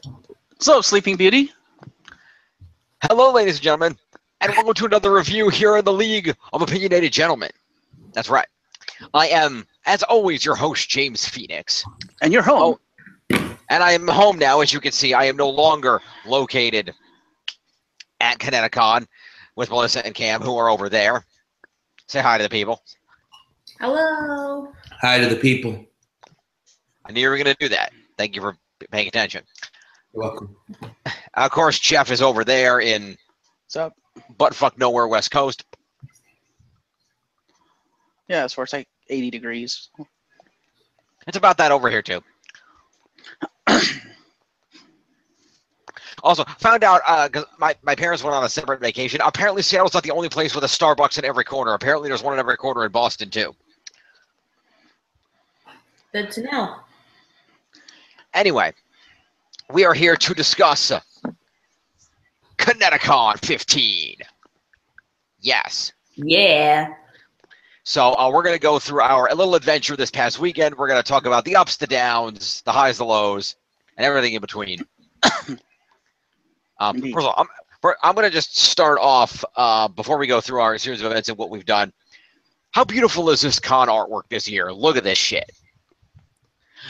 What's up, Sleeping Beauty? Hello, ladies and gentlemen, and welcome to another review here in the League of Opinionated Gentlemen. That's right. I am, as always, your host, James Phoenix. And you're home. And I am home now, as you can see. I am no longer located at Connecticon with Melissa and Cam, who are over there. Say hi to the people. Hello. Hi to the people. I knew you were going to do that. Thank you for paying attention. You're welcome. Of course, Geoff is over there in What's up? buttfuck nowhere, West Coast. Yeah, it's where it's like 80 degrees. It's about that over here, too. Also, found out, because my parents went on a separate vacation. Apparently, Seattle's not the only place with a Starbucks in every corner. Apparently, there's one in every corner in Boston, too. Good to know. Anyway, we are here to discuss Connecticon 15. Yes. Yeah. So we're going to go through a little adventure this past weekend. We're going to talk about the ups, the downs, the highs, the lows, and everything in between. First of all, I'm going to just start off before we go through our series of events and what we've done. How beautiful is this con artwork this year? Look at this shit.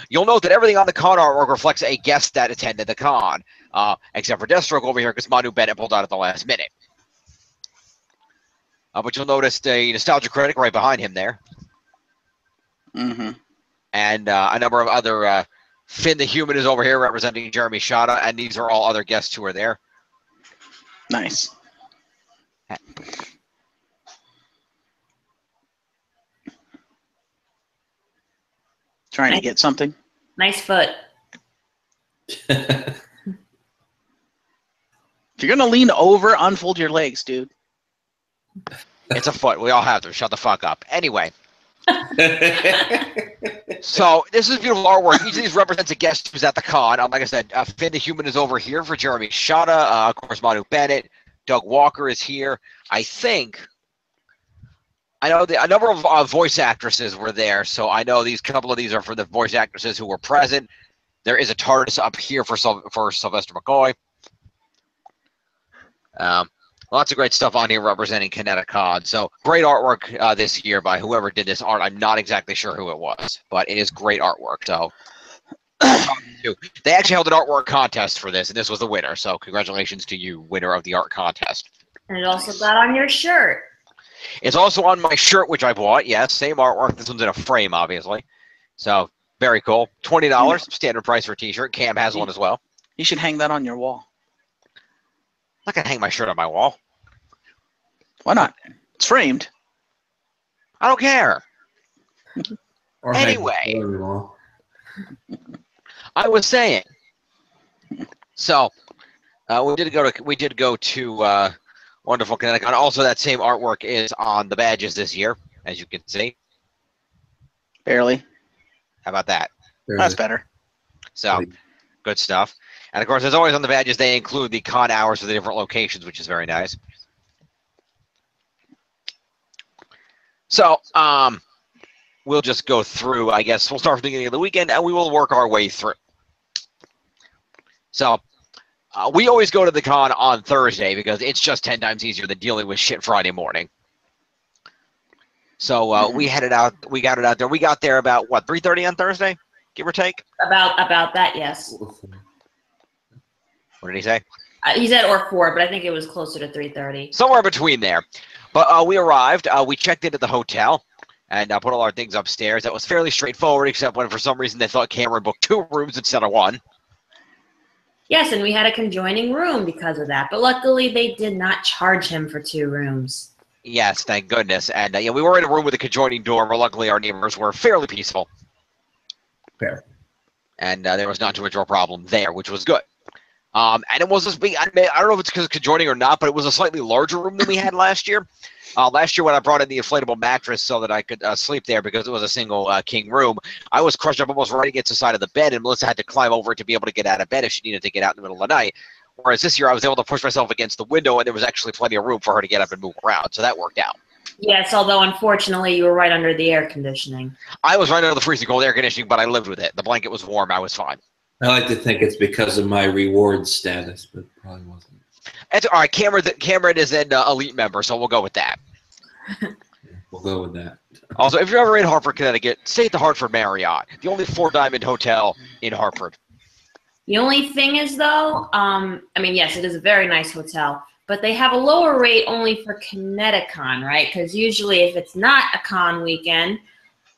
You'll note that everything on the con artwork reflects a guest that attended the con, except for Deathstroke over here because Manu Bennett pulled out at the last minute. But you'll notice the Nostalgia Critic right behind him there. Mm-hmm. And a number of other... Finn the Human is over here representing Jeremy Shada, and these are all other guests who are there. Nice. Trying to get something. Nice foot. If you're going to lean over, unfold your legs, dude. It's a foot. We all have to. Shut the fuck up. Anyway. So, this is beautiful artwork. Each of these represents a guest who's at the con. Like I said, Finn the Human is over here for Jeremy Shada. Of course, Manu Bennett. Doug Walker is here. I know a number of voice actresses were there, so I know couple of these are for the voice actresses who were present. There is a TARDIS up here for Sylvester McCoy. Lots of great stuff on here representing Connecticon. So great artwork this year by whoever did this art. I'm not exactly sure who it was, but it is great artwork. So they actually held an artwork contest for this, and this was the winner. So congratulations to you, winner of the art contest. And it also got on your shirt. It's also on my shirt, which I bought. Yes, same artwork. This one's in a frame, obviously. So very cool. $20, standard price for a T-shirt. Cam has one as well. You should hang that on your wall. I'm not gonna hang my shirt on my wall. Why not? It's framed. I don't care. Or Anyway, I was saying. So we did go to wonderful Connecticut. Also, that same artwork is on the badges this year, as you can see. Barely. How about that? That's better. So, good stuff. And of course, as always on the badges, they include the con hours for the different locations, which is very nice. So, we'll just go through, I guess. We'll start from the beginning of the weekend, and we will work our way through. So, we always go to the con on Thursday because it's just 10 times easier than dealing with shit Friday morning. So, we headed out. We got it out there. We got there about, what, 3:30 on Thursday, give or take? About that, yes. What did he say? He said or 4, but I think it was closer to 3:30. Somewhere between there. But we arrived. We checked into the hotel and put all our things upstairs. That was fairly straightforward, except when for some reason they thought Cameron booked 2 rooms instead of 1. Yes, and we had a conjoining room because of that. But luckily, they did not charge him for 2 rooms. Yes, thank goodness. And yeah, we were in a room with a conjoining door, but luckily our neighbors were fairly peaceful. Fair. And there was not too much of a problem there, which was good. And it was this big, I don't know if it's because of conjoining or not, but it was a slightly larger room than we had last year. Last year when I brought in the inflatable mattress so that I could sleep there because it was a single king room, I was crushed up almost right against the side of the bed, and Melissa had to climb over it to be able to get out of bed if she needed to get out in the middle of the night. Whereas this year I was able to push myself against the window, and there was actually plenty of room for her to get up and move around, so that worked out. Yes, although unfortunately you were right under the air conditioning. I was right under the freezing cold air conditioning, but I lived with it. The blanket was warm. I was fine. I like to think it's because of my reward status, but it probably wasn't. And, all right, Cameron is an elite member, so we'll go with that. Yeah, we'll go with that. Also, if you're ever in Hartford, Connecticut, stay at the Hartford Marriott, the only 4-diamond hotel in Hartford. The only thing is, though, I mean, yes, it is a very nice hotel, but they have a lower rate only for Connecticon, right? Because usually if it's not a con weekend,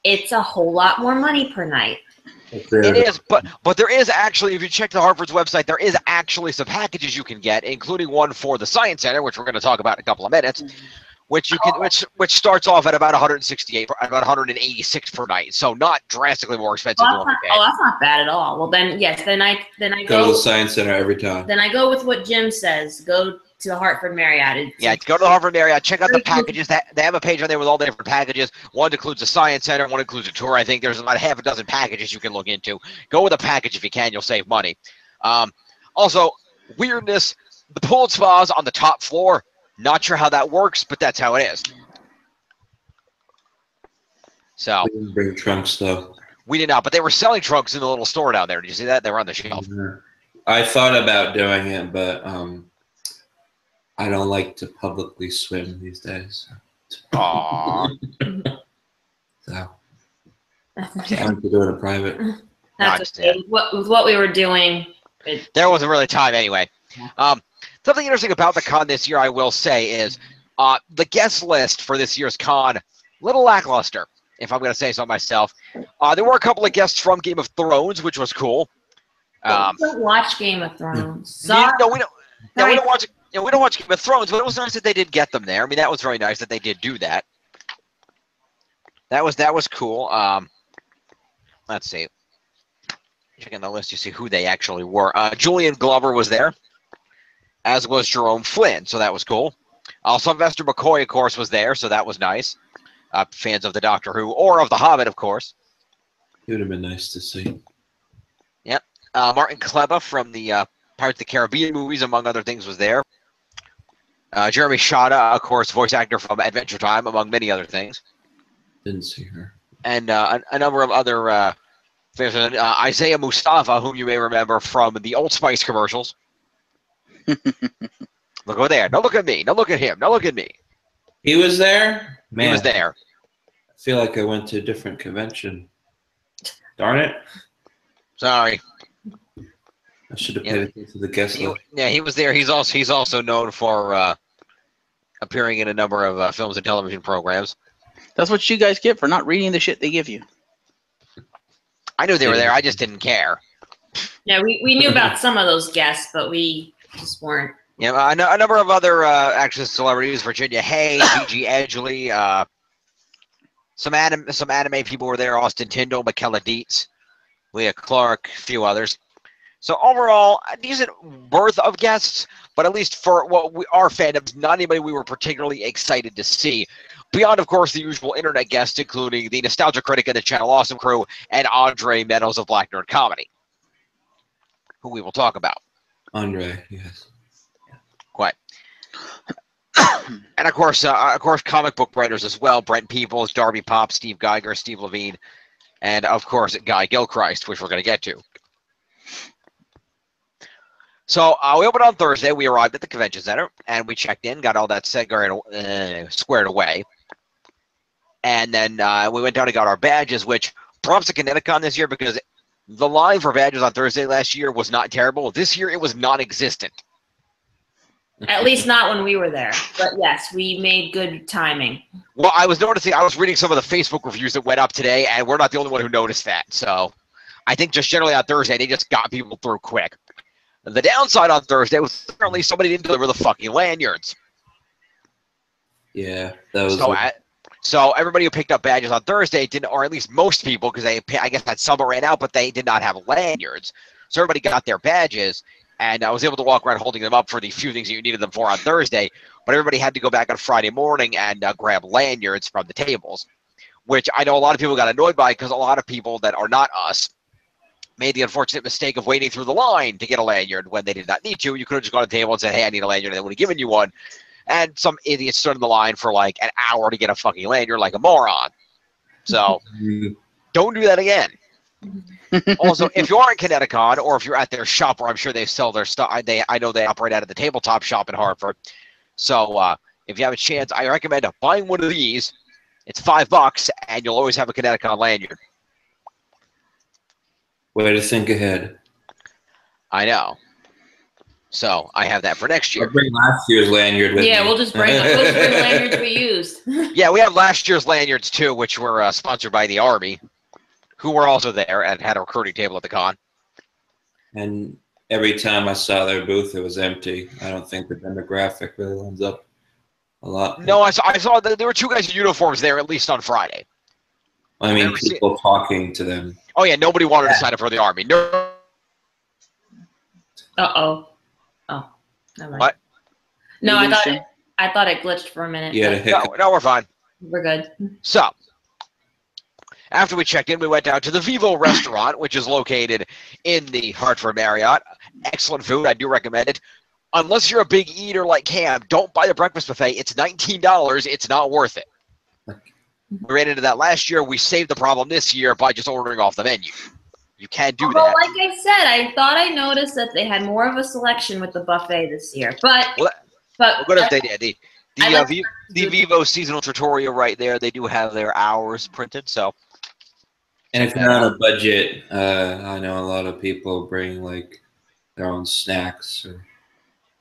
it's a whole lot more money per night. It is, but there is actually, if you check the Hartford's website, there is actually some packages you can get, including one for the Science Center, which we're going to talk about in a couple of minutes, which you can, which starts off at about 168, about 186 per night, so not drastically more expensive. That's not bad at all. Well, then yes, then I go to the Science Center every time. Then I go with what Jim says. Go to the Hartford Marriott. Yeah, go to the Hartford Marriott. Check out the packages. They have a page on there with all the different packages. One includes a Science Center. One includes a tour. I think there's about half a dozen packages you can look into. Go with a package if you can. You'll save money. Also, weirdness. The pool and spas on the top floor. Not sure how that works, but that's how it is. So we didn't bring trunks though. We did not, but they were selling trunks in the little store down there. Did you see that? They were on the shelf. I thought about doing it, but I don't like to publicly swim these days. Aww. So time to do it in private. That's okay. With what we were doing, there wasn't really time anyway. Something interesting about the con this year, I will say, is the guest list for this year's con, little lackluster, if I'm going to say so myself. There were a couple of guests from Game of Thrones, which was cool. We don't watch Game of Thrones. No, we don't. No, we don't watch. We don't watch Game of Thrones, but it was nice that they did get them there. I mean, that was very nice that they did do that. That was cool. Let's see. Checking the list, you see who they actually were. Julian Glover was there, as was Jerome Flynn, so that was cool. Sylvester McCoy, of course, was there, so that was nice. Fans of the Doctor Who or of The Hobbit, of course. It would have been nice to see. Yep. Martin Kleba from the Pirates of the Caribbean movies, among other things, was there. Jeremy Shada, of course, voice actor from Adventure Time, among many other things. Didn't see her. And a number of other fans. Isaiah Mustafa, whom you may remember from the Old Spice commercials. Look over there. Don't look at me. Don't look at him. Don't look at me. He was there? Man, he was there. I feel like I went to a different convention. Darn it. Sorry. I should have paid attention to the guest list. Yeah, he was there. He's also known for appearing in a number of films and television programs. That's what you guys get for not reading the shit they give you. I knew they were there. I just didn't care. Yeah, we knew about some of those guests, but we just weren't. Yeah, a number of other actors, celebrities: Virginia Hay, Gigi Edgley, some anime people were there: Austin Tyndall, Michaela Dietz, Leah Clark, a few others. So overall, a decent berth of guests, but at least for our fandoms, not anybody we were particularly excited to see. Beyond, of course, the usual internet guests, including the Nostalgia Critic and the Channel Awesome crew, and Andre Meadows of Black Nerd Comedy, who we will talk about. Andre, yes. Quite. And of course, comic book writers as well: Brent Peebles, Darby Pop, Steve Geiger, Steve Levine, and of course Guy Gilchrist, which we're going to get to. So we opened on Thursday. We arrived at the convention center and we checked in, got all that squared away, and then we went down and got our badges. Which props to Connecticon this year, because the line for badges on Thursday last year was not terrible. This year it was non-existent. At least not when we were there. But yes, we made good timing. Well, I was reading some of the Facebook reviews that went up today, and we're not the only one who noticed that. So I think just generally on Thursday, they just got people through quick. The downside on Thursday was apparently somebody didn't deliver the fucking lanyards. Yeah, that was. So everybody who picked up badges on Thursday didn't, or at least most people, because I guess that some ran out, but they did not have lanyards. So everybody got their badges, and I was able to walk around holding them up for the few things that you needed them for on Thursday. But everybody had to go back on Friday morning and grab lanyards from the tables, which I know a lot of people got annoyed by, because a lot of people that are not us made the unfortunate mistake of waiting through the line to get a lanyard when they did not need to. You could have just gone to the table and said, "Hey, I need a lanyard," and they would have given you one. And some idiot stood in the line for like an hour to get a fucking lanyard like a moron. So don't do that again. Also, if you are in Connecticut or if you're at their shop, where I'm sure they sell their stuff, I know they operate out of the tabletop shop in Hartford. So if you have a chance, I recommend buying one of these. It's $5, and you'll always have a Connecticut lanyard. Way to think ahead. I know. So I have that for next year. I'll bring last year's lanyard with me. Yeah, we'll just bring lanyards we used. Yeah, we have last year's lanyards too, which were sponsored by the Army, who were also there and had a recruiting table at the con. And every time I saw their booth, it was empty. I don't think the demographic really lines up a lot. No, I saw that there were two guys in uniforms there at least on Friday. I mean, people talking to them. Oh yeah, nobody wanted to sign up for the Army. No. Uh-oh. Oh, never mind. What? No, I thought it glitched for a minute. You had a hiccup. No, we're fine. We're good. So, after we checked in, we went down to the Vivo restaurant, which is located in the Hartford Marriott. Excellent food. I do recommend it. Unless you're a big eater like Cam, don't buy the breakfast buffet. It's $19. It's not worth it. We ran into that last year. We saved the problem this year by just ordering off the menu. You can't do that. Well, like I said, I thought I noticed that they had more of a selection with the buffet this year. But what if they did? The Vivo seasonal tutorial right there, they do have their hours printed. So, and if you're on a budget, I know a lot of people bring like their own snacks or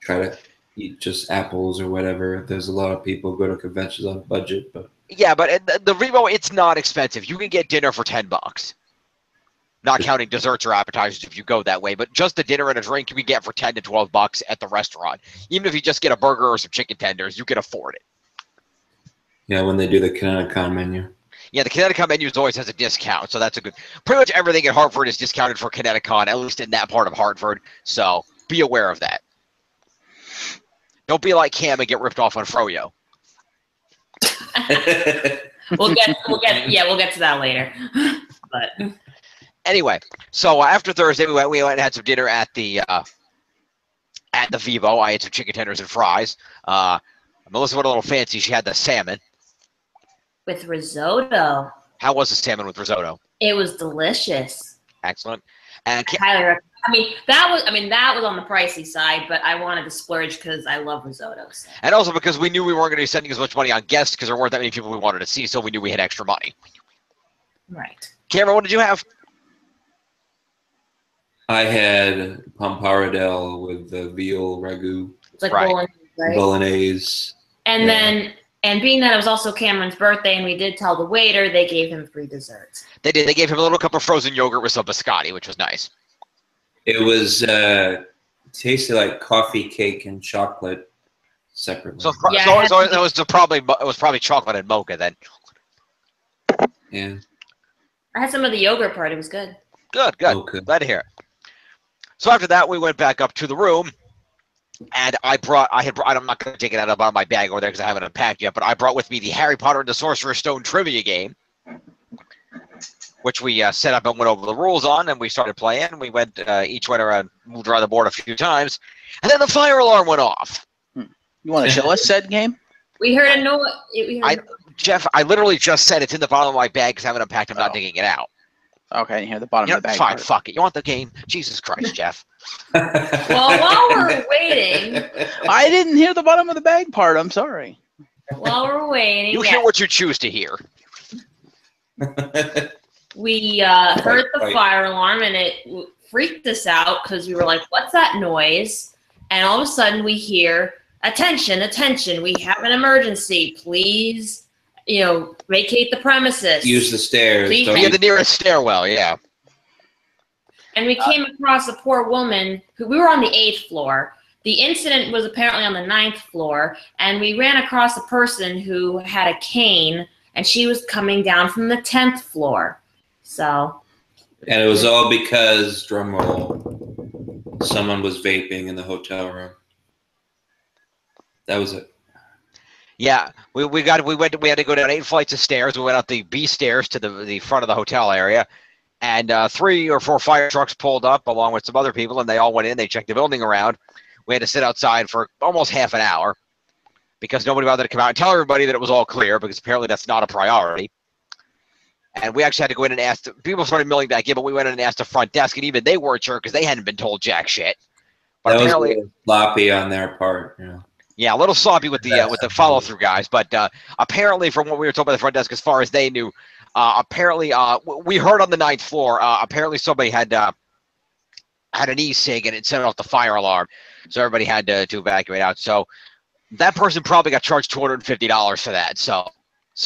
try to eat just apples or whatever. There's a lot of people who go to conventions on a budget, but yeah, but the Vivo, it's not expensive. You can get dinner for $10. Not counting desserts or appetizers if you go that way, but just a dinner and a drink you can get for $10 to $12 at the restaurant. Even if you just get a burger or some chicken tenders, you can afford it. Yeah, when they do the Connecticon menu. Yeah, the Connecticut menu always has a discount, so that's a good. Pretty much everything in Hartford is discounted for Connecticon, at least in that part of Hartford. So be aware of that. Don't be like Cam and get ripped off on Froyo. we'll get to that later. But anyway, so after Thursday, we went and had some dinner at the Vivo. I ate some chicken tenders and fries. Melissa went a little fancy. She had the salmon with risotto. How was the salmon with risotto? It was delicious. Excellent. And I highly recommend. That was on the pricey side, but I wanted to splurge because I love risotto. So. And also because we knew we weren't going to be spending as much money on guests because there weren't that many people we wanted to see, so we knew we had extra money. Right. Cameron, what did you have? I had pamparadelle with the veal ragu. It's like right. bolognese, right? Bolognese. And then, being that it was also Cameron's birthday, and we did tell the waiter, they gave him free desserts. They did. They gave him a little cup of frozen yogurt with some biscotti, which was nice. It was tasted like coffee cake and chocolate separately. So it was probably chocolate and mocha then. Yeah. I had some of the yogurt part. It was good. Good. Okay. Glad to hear it. So after that, we went back up to the room, and I'm not going to take it out of my bag over there because I haven't unpacked yet, but I brought with me the Harry Potter and the Sorcerer's Stone trivia game, which we set up and went over the rules on, and we started playing. We each went around, moved around the board a few times, and then the fire alarm went off. You want to show us said game? We heard a noise. Geoff, I literally just said it's in the bottom of my bag because I haven't unpacked. I'm not digging it out. Okay, you hear the bottom of the bag. Fine, part. fuck it. You want the game? Jesus Christ, Geoff. Well, while we're waiting. I didn't hear the bottom of the bag part. I'm sorry. While we're waiting. You hear what you choose to hear. We heard the fire alarm, and it freaked us out because we were like, what's that noise? And all of a sudden we hear, attention, attention, we have an emergency. Please, vacate the premises. Use the stairs. Via the nearest stairwell, yeah. And we came across a poor woman we were on the 8th floor. The incident was apparently on the 9th floor, and we ran across a person who had a cane, and she was coming down from the 10th floor. So. And it was all because, drumroll, someone was vaping in the hotel room. That was it. Yeah, we had to go down 8 flights of stairs. We went up the B stairs to the front of the hotel area, and 3 or 4 fire trucks pulled up along with some other people, and they all went in. They checked the building around. We had to sit outside for almost half an hour because nobody bothered to come out and tell everybody that it was all clear because apparently that's not a priority. And we actually had to go in and ask. People started milling back in, but we went in and asked the front desk, and even they weren't sure because they hadn't been told jack shit. But That was a apparently, little sloppy on their part. You know. yeah, a little sloppy with the follow through guys. But apparently, from what we were told by the front desk, as far as they knew, apparently we heard on the 9th floor. Apparently, somebody had an e-cig and it set off the fire alarm, so everybody had to evacuate out. So that person probably got charged $250 for that. So.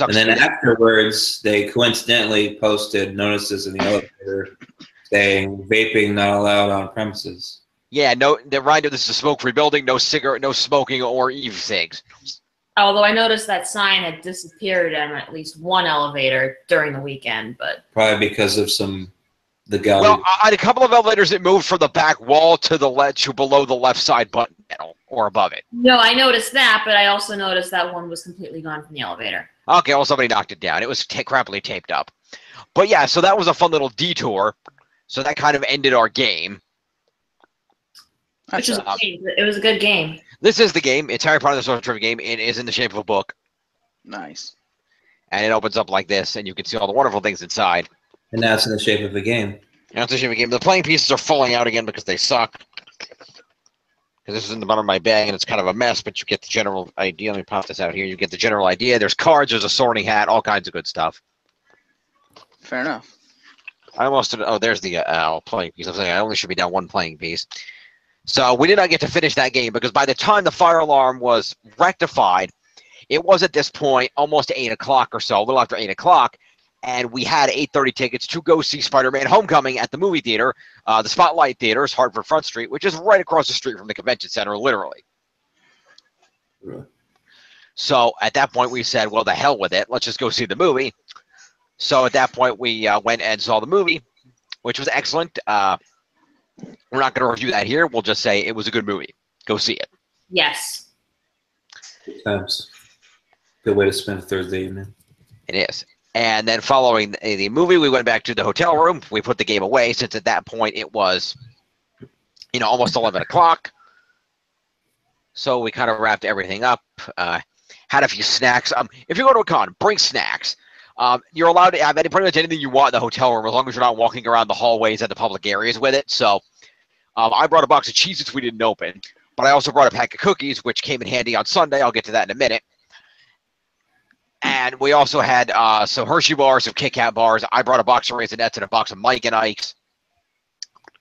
And then afterwards, they coincidentally posted notices in the elevator saying vaping not allowed on premises. Yeah, no, Ryan, this is a smoke-free building. No cigarette, no smoking or e-cigs. Although I noticed that sign had disappeared on at least one elevator during the weekend, but Probably because of the gallery. Well, on a couple of elevators, it moved from the back wall to the to below the left side button panel or above it. no, I noticed that, but I also noticed that one was completely gone from the elevator. Okay, well, somebody knocked it down. It was crappily taped up. But yeah, so that was a fun little detour. So that kind of ended our game. Which was it was a good game. This is the game. It's Harry Potter the Sorcerer's Trivia Game. It is in the shape of a book. Nice. And it opens up like this, and you can see all the wonderful things inside. And now it's in the shape of a game. And it's in the shape of a game. The playing pieces are falling out again because they suck. Because this is in the bottom of my bag, and it's kind of a mess, but you get the general idea. Let me pop this out here. You get the general idea. There's cards, there's a sorting hat, all kinds of good stuff. Fair enough. I almost did, oh, there's the playing piece. I was saying I only should be down one playing piece. So we did not get to finish that game because by the time the fire alarm was rectified, it was at this point almost 8 o'clock or so, a little after 8 o'clock, and we had 8:30 tickets to go see Spider-Man Homecoming at the movie theater, the Spotlight Theaters, Hartford Front Street, which is right across the street from the convention center, literally. Right. So at that point, we said, well, the hell with it. Let's just go see the movie. So at that point, we went and saw the movie, which was excellent. We're not going to review that here. We'll just say it was a good movie. Go see it. Yes. Good times. Good way to spend a Thursday evening. It is. And then following the movie, we went back to the hotel room. We put the game away since at that point it was, almost 11 o'clock. So we kind of wrapped everything up. Had a few snacks. If you go to a con, bring snacks. You're allowed to have pretty much anything you want in the hotel room as long as you're not walking around the hallways and the public areas with it. So I brought a box of Cheez-Its we didn't open, but I also brought a pack of cookies, which came in handy on Sunday. I'll get to that in a minute. And we also had some Hershey bars, some Kit Kat bars. I brought a box of Raisinets and a box of Mike and Ike's.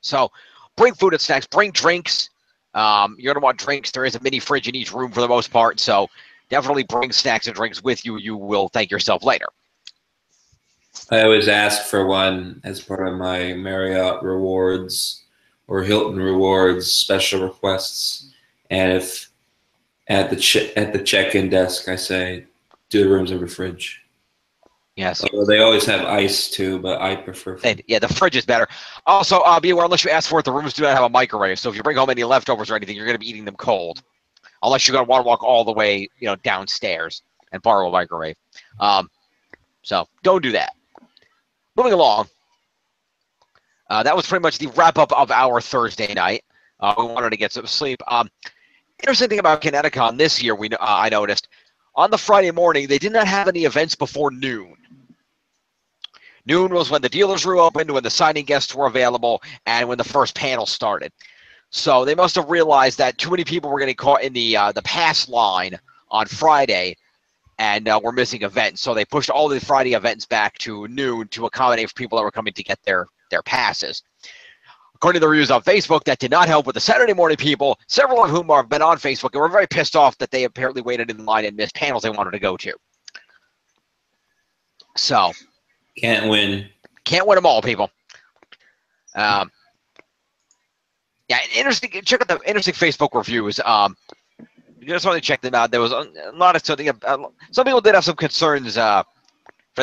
So bring food and snacks. Bring drinks. You're going to want drinks. There is a mini fridge in each room for the most part. So definitely bring snacks and drinks with you. You will thank yourself later. I always ask for one as part of my Marriott Rewards or Hilton Rewards special requests. And if at the check-in desk I say, do the rooms have a fridge? Yes. Although they always have ice too, but I prefer fridge. Yeah, the fridge is better. Also, be aware, unless you ask for it, the rooms do not have a microwave. So if you bring home any leftovers or anything, you're going to be eating them cold. Unless you're going to want to walk all the way, downstairs and borrow a microwave. So don't do that. Moving along. That was pretty much the wrap-up of our Thursday night. We wanted to get some sleep. Interesting thing about Connecticon this year, I noticed, on the Friday morning, they did not have any events before noon. Noon was when the dealers were opened, when the signing guests were available, and when the first panel started. So they must have realized that too many people were getting caught in the pass line on Friday, and we're missing events. So they pushed all the Friday events back to noon to accommodate for people that were coming to get their passes. According to the reviews on Facebook, that did not help with the Saturday morning people, several of whom have been on Facebook and were very pissed off that they apparently waited in line and missed panels they wanted to go to. So. Can't win. Can't win them all, people. Yeah, interesting. Check out the interesting Facebook reviews. You just want to check them out. There was a lot of something. Some people did have some concerns for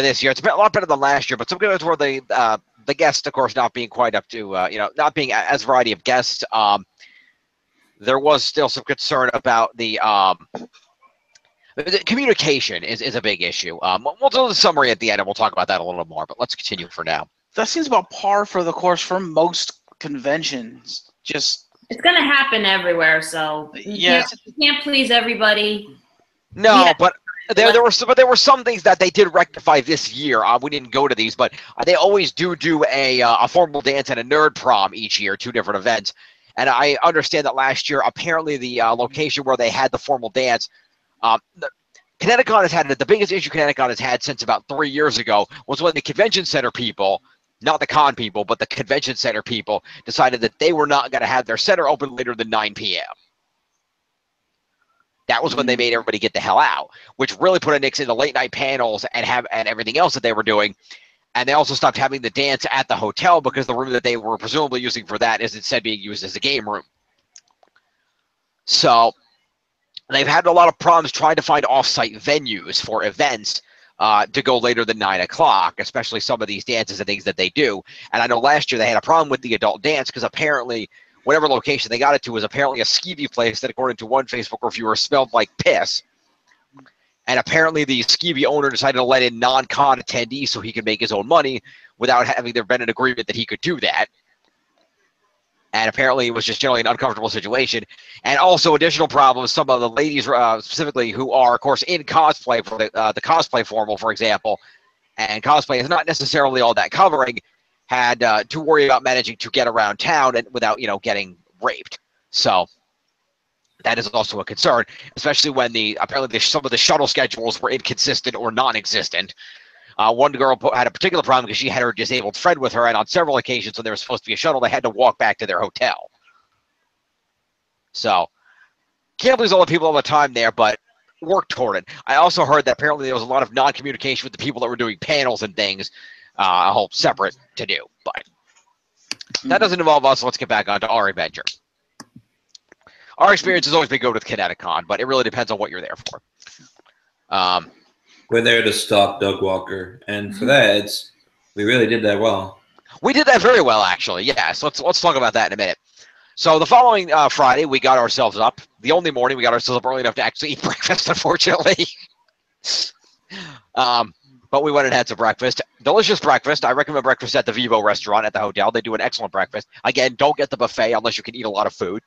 this year. It's a lot better than last year, but some concerns were the guests, of course, not being quite up to not being as variety of guests. There was still some concern about the communication is a big issue. We'll do the summary at the end, and we'll talk about that a little more. But let's continue for now. That seems about par for the course for most conventions. It's going to happen everywhere, so yeah, you can't please everybody. No, but There were some things that they did rectify this year. We didn't go to these, but they always do a formal dance and a nerd prom each year, 2 different events. And I understand that last year, apparently the location where they had the formal dance, Connecticon has had the biggest issue Connecticon has had since about 3 years ago was when the convention center people, not the con people, but the convention center people decided that they were not going to have their center open later than 9 p.m. That was when they made everybody get the hell out, which really put a nix into late night panels and everything else that they were doing. And they also stopped having the dance at the hotel because the room that they were presumably using for that is instead being used as a game room. So they've had a lot of problems trying to find off-site venues for events to go later than 9 o'clock, especially some of these dances and things that they do. And I know last year they had a problem with the adult dance because apparently whatever location they got it to was apparently a skeevy place that, according to one Facebook reviewer, smelled like piss. And apparently the skeevy owner decided to let in non-con attendees so he could make his own money without having there been an agreement that he could do that. And apparently it was just generally an uncomfortable situation. And also additional problems, some of the ladies specifically who are, of course, in cosplay for the cosplay formal, for example, and cosplay is not necessarily all that covering, had to worry about managing to get around town and without, getting raped. So that is also a concern, especially when apparently some of the shuttle schedules were inconsistent or non-existent. One girl had a particular problem because she had her disabled friend with her, and on several occasions when there was supposed to be a shuttle, they had to walk back to their hotel. So can't please all the people all the time there, but work toward it. I also heard that apparently there was a lot of non-communication with the people that were doing panels and things, a whole separate to do. But that doesn't involve us. So let's get back onto our adventure. Our experience has always been good with Connecticon, but it really depends on what you're there for. We're there to stop Doug Walker, and for that, we really did that well. We did that very well, actually. Yes, let's talk about that in a minute. So the following Friday, we got ourselves up. The only morning we got ourselves up early enough to actually eat breakfast, unfortunately. But we went and had some breakfast. Delicious breakfast. I recommend breakfast at the Vivo restaurant at the hotel. They do an excellent breakfast. Again, don't get the buffet unless you can eat a lot of food.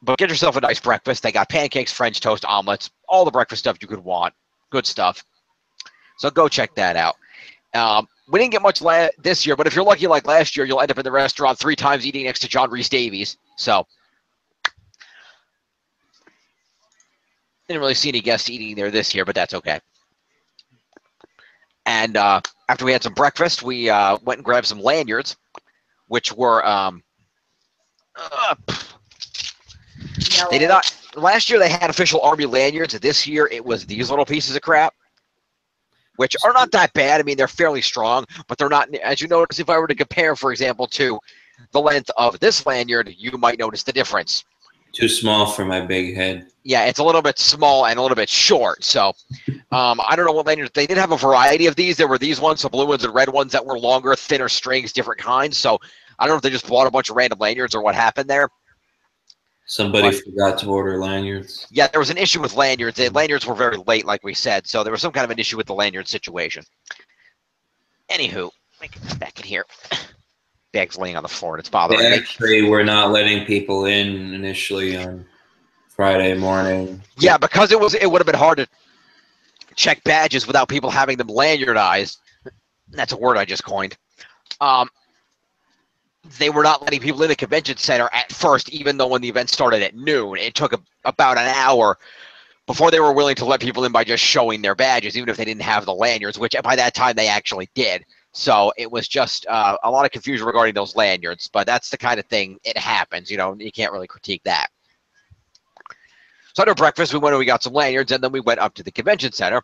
But get yourself a nice breakfast. They got pancakes, French toast, omelets, all the breakfast stuff you could want. Good stuff. So go check that out. We didn't get much this year, but if you're lucky like last year, you'll end up in the restaurant 3 times eating next to John Rhys Davies. So didn't really see any guests eating there this year, but that's okay. And after we had some breakfast, we went and grabbed some lanyards, which were they did not. Last year they had official Army lanyards. This year it was these little pieces of crap, which are not that bad. I mean, they're fairly strong, but they're not. As you notice, if I were to compare, for example, to the length of this lanyard, you might notice the difference. Too small for my big head. Yeah, it's a little bit small and a little bit short. So I don't know what lanyards. They did have a variety of these. There were these ones, the blue ones and red ones that were longer, thinner strings, different kinds. So I don't know if they just bought a bunch of random lanyards or what happened there. Somebody forgot to order lanyards. Yeah, there was an issue with lanyards. The lanyards were very late, like we said, so there was some kind of an issue with the lanyard situation. Anywho, let me get back in here. Bag's laying on the floor, and it's bothering me. Actually, we're not letting people in initially on Friday morning. Yeah, because it would have been hard to check badges without people having them lanyardized. That's a word I just coined. They were not letting people in the convention center at first, even though when the event started at noon. It took about an hour before they were willing to let people in by just showing their badges, even if they didn't have the lanyards, which by that time they actually did. So it was just a lot of confusion regarding those lanyards, but that's the kind of thing, it happens. You can't really critique that. So after breakfast, we went and we got some lanyards, and then we went up to the convention center,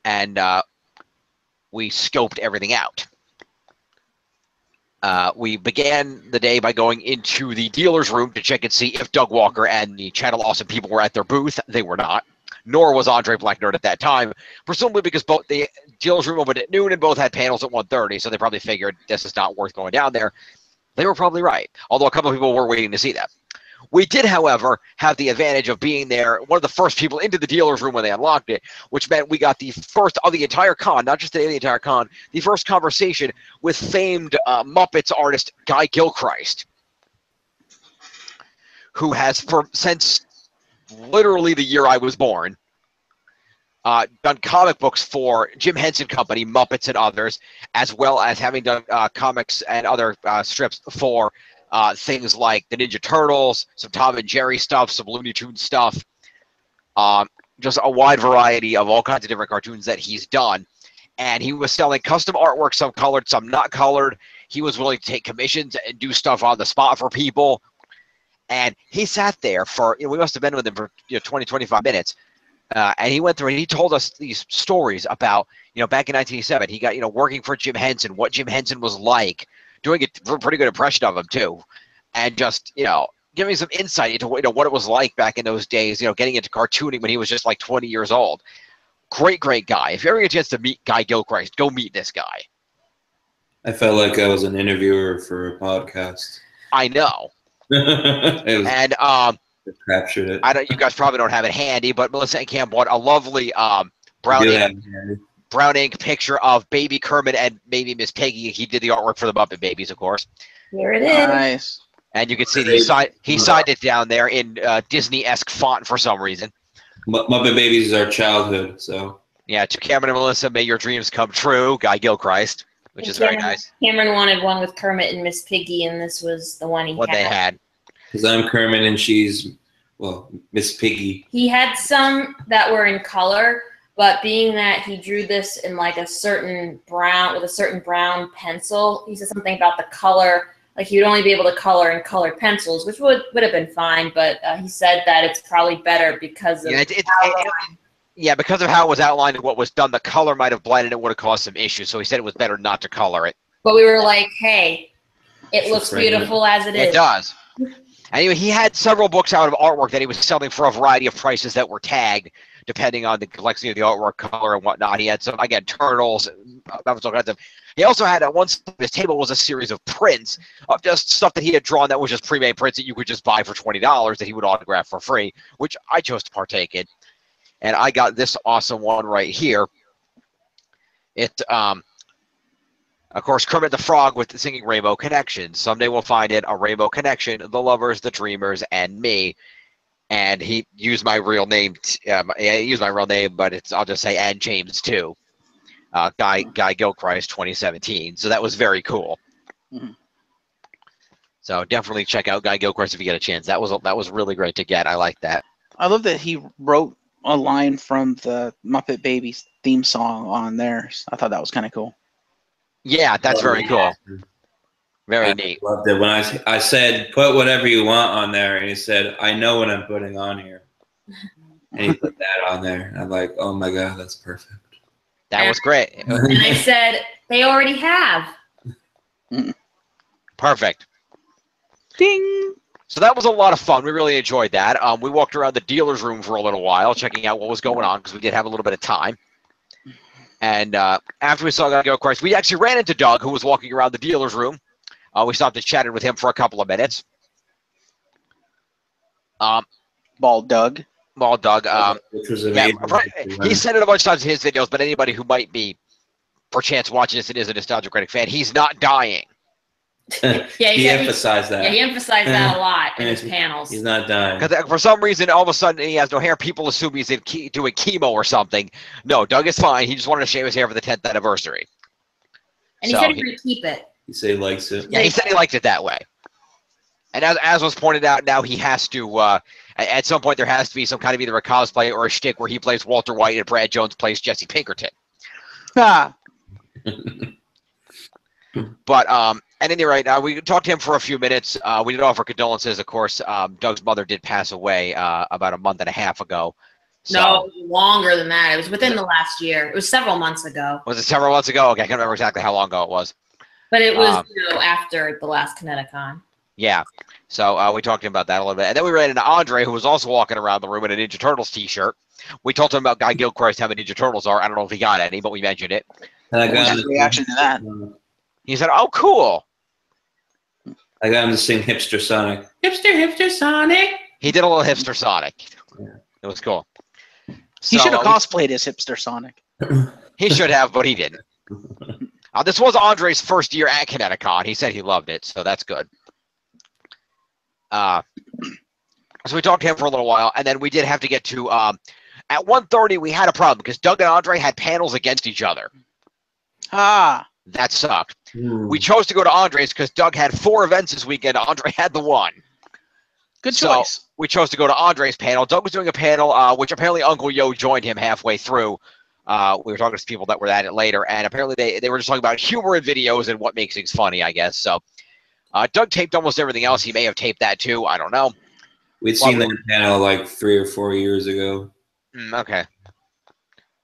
and we scoped everything out. We began the day by going into the dealer's room to check and see if Doug Walker and the Channel Awesome people were at their booth. They were not, nor was Andre Black Nerd at that time, presumably because both the dealer's room opened at noon and both had panels at 1:30, so they probably figured this is not worth going down there. They were probably right, although a couple of people were waiting to see that. We did, however, have the advantage of being there, one of the first people into the dealer's room when they unlocked it, which meant we got the first of the entire con, not just the entire con, the first conversation with famed Muppets artist Guy Gilchrist, who has, since literally the year I was born, done comic books for Jim Henson Company, Muppets, and others, as well as having done comics and other strips for things like the Ninja Turtles, some Tom and Jerry stuff, some Looney Tunes stuff, just a wide variety of all kinds of different cartoons that he's done. And he was selling custom artwork, some colored, some not colored. He was willing to take commissions and do stuff on the spot for people. And he sat there for, we must have been with him for 20, 25 minutes. And he went through and he told us these stories about, back in 1987, he got, working for Jim Henson, what Jim Henson was like, doing a pretty good impression of him too. And just, giving some insight into, what it was like back in those days, getting into cartooning when he was just like 20 years old. Great, great guy. If you ever get a chance to meet Guy Gilchrist, go meet this guy. I felt like I was an interviewer for a podcast. I know. And captured it. You guys probably don't have it handy, but Melissa and Cam bought a lovely brown ink picture of Baby Kermit and maybe Miss Piggy. He did the artwork for the Muppet Babies, of course. Here it is. Nice. And you can see he signed it down there in Disney-esque font for some reason. Muppet Babies is our childhood, so. Yeah, to Cameron and Melissa, may your dreams come true, Guy Gilchrist, which is very nice. Cameron wanted one with Kermit and Miss Piggy, and this was the one they had. Because I'm Kermit and she's, Miss Piggy. He had some that were in color, but being that he drew this in like a certain brown, with a certain brown pencil, he said something about the color. Like he would only be able to color in colored pencils, which would have been fine. But he said that it's probably better because of because of how it was outlined and what was done. The color might have blended; it would have caused some issues. So he said it was better not to color it. But we were like, "Hey, it looks beautiful as it is." It does. Anyway, he had several books out of artwork that he was selling for a variety of prices that were tagged, depending on the complexity of the artwork, color, and whatnot. He had some, again, turtles. All kinds of. He also had, at one side of his table was a series of prints of just stuff that he had drawn that was just pre-made prints that you could just buy for $20 that he would autograph for free, which I chose to partake in. And I got this awesome one right here. It, of course, Kermit the Frog with the singing Rainbow Connection. Someday we'll find it, a Rainbow Connection, the lovers, the dreamers, and me. And he used my real name. He used my real name, but I'll just say, and James too. Guy Gilchrist 2017. So that was very cool. Mm-hmm. So definitely check out Guy Gilchrist if you get a chance. That was really great to get. I like that. I love that he wrote a line from the Muppet Babies theme song on there. I thought that was kind of cool. Yeah, that's very cool. Very neat. Loved it when I said put whatever you want on there, and he said I know what I'm putting on here, and he put that on there. And I'm like, oh my god, that's perfect. That was great. And I said, they already have. Perfect. Ding. So that was a lot of fun. We really enjoyed that. We walked around the dealer's room for a little while, checking out what was going on, because we did have a little bit of time. And after we saw Guy Gilchrist, we actually ran into Doug, who was walking around the dealer's room. We stopped and chatted with him for a couple of minutes. Bald Doug. Which was amazing. He said it a bunch of times in his videos, but anybody who might be, perchance, watching this and is a Nostalgia Critic fan, he's not dying. He emphasized that. Yeah, he emphasized that a lot in his panels. He's not dying. Because for some reason, all of a sudden, he has no hair. People assume he's doing chemo or something. No, Doug is fine. He just wanted to shave his hair for the 10th anniversary. And he said he would keep it. He said he likes it. Yeah, he said he liked it that way. And as was pointed out, now he has to, at some point, there has to be some kind of either a cosplay or a shtick where he plays Walter White and Brad Jones plays Jesse Pinkerton. Ah. But at any rate, we talked to him for a few minutes. We did offer condolences, of course. Doug's mother did pass away about a month and a half ago. So, no, longer than that. It was within the last year. It was several months ago. Was it several months ago? Okay, I can't remember exactly how long ago it was. But it was after the last Connecticon. Yeah. So we talked to him about that a little bit. And then we ran into Andre, who was also walking around the room in a Ninja Turtles t-shirt. We told him about Guy Gilchrist, how many Ninja Turtles are. I don't know if he got any, but we mentioned it. And I got his reaction to that. He said, oh, cool. I got him to sing Hipster Sonic. Hipster Sonic. He did a little Hipster Sonic. Yeah. It was cool. He should have cosplayed as Hipster Sonic. He should have, but he didn't. This was Andre's first year at Connecticon. He said he loved it, so that's good. So we talked to him for a little while, and then we did have to get to At 1:30, we had a problem because Doug and Andre had panels against each other. Ah. That sucked. We chose to go to Andre's because Doug had 4 events this weekend. Andre had the one. Good choice. So we chose to go to Andre's panel. Doug was doing a panel, which apparently Uncle Yo joined him halfway through. We were talking to people that were at it later, and apparently they were just talking about humor in videos and what makes things funny, I guess. So Doug taped almost everything else. He may have taped that too. I don't know. We'd seen that panel like 3 or 4 years ago. Okay.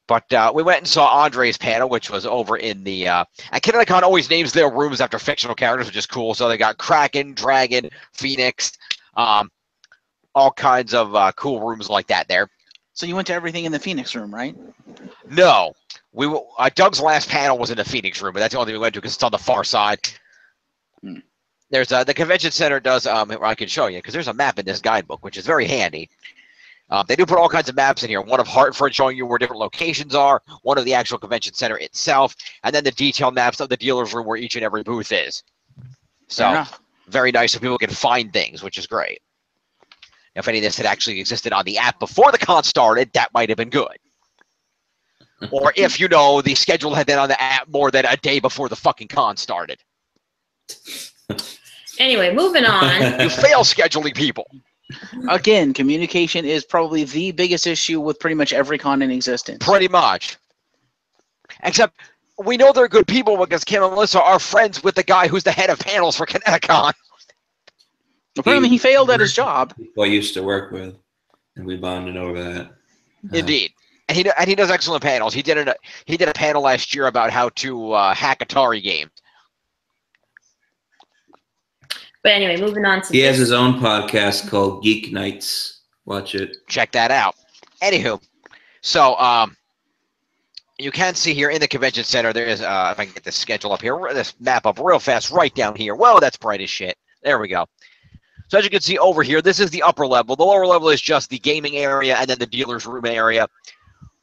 But we went and saw Andre's panel, which was over in the and Connecticon always names their rooms after fictional characters, which is cool. So they got Kraken, Dragon, Phoenix, all kinds of cool rooms like that there. So you went to everything in the Phoenix room, right? No. Doug's last panel was in the Phoenix room, but that's the only thing we went to because it's on the far side. There's the convention center does I can show you because there's a map in this guidebook, which is very handy. They do put all kinds of maps in here. One of Hartford showing you where different locations are, one of the actual convention center itself, and then the detailed maps of the dealer's room where each and every booth is. So very nice so people can find things, which is great. If any of this had actually existed on the app before the con started, that might have been good. Or if, the schedule had been on the app more than a day before the fucking con started. Anyway, moving on. You fail scheduling people. Again, communication is probably the biggest issue with pretty much every con in existence. Pretty much. Except we know they're good people because Kim and Melissa are friends with the guy who's the head of panels for Connecticon. Apparently he failed at his job. People I used to work with, and we bonded over that. Indeed. And he does excellent panels. He did a panel last year about how to hack Atari games. But anyway, moving on to He has his own podcast called Geek Nights. Watch it. Check that out. Anywho, so you can see here in the convention center, there is, if I can get this schedule up here, this map up real fast right down here. Whoa, that's bright as shit. There we go. So as you can see over here, this is the upper level. The lower level is just the gaming area and then the dealer's room area.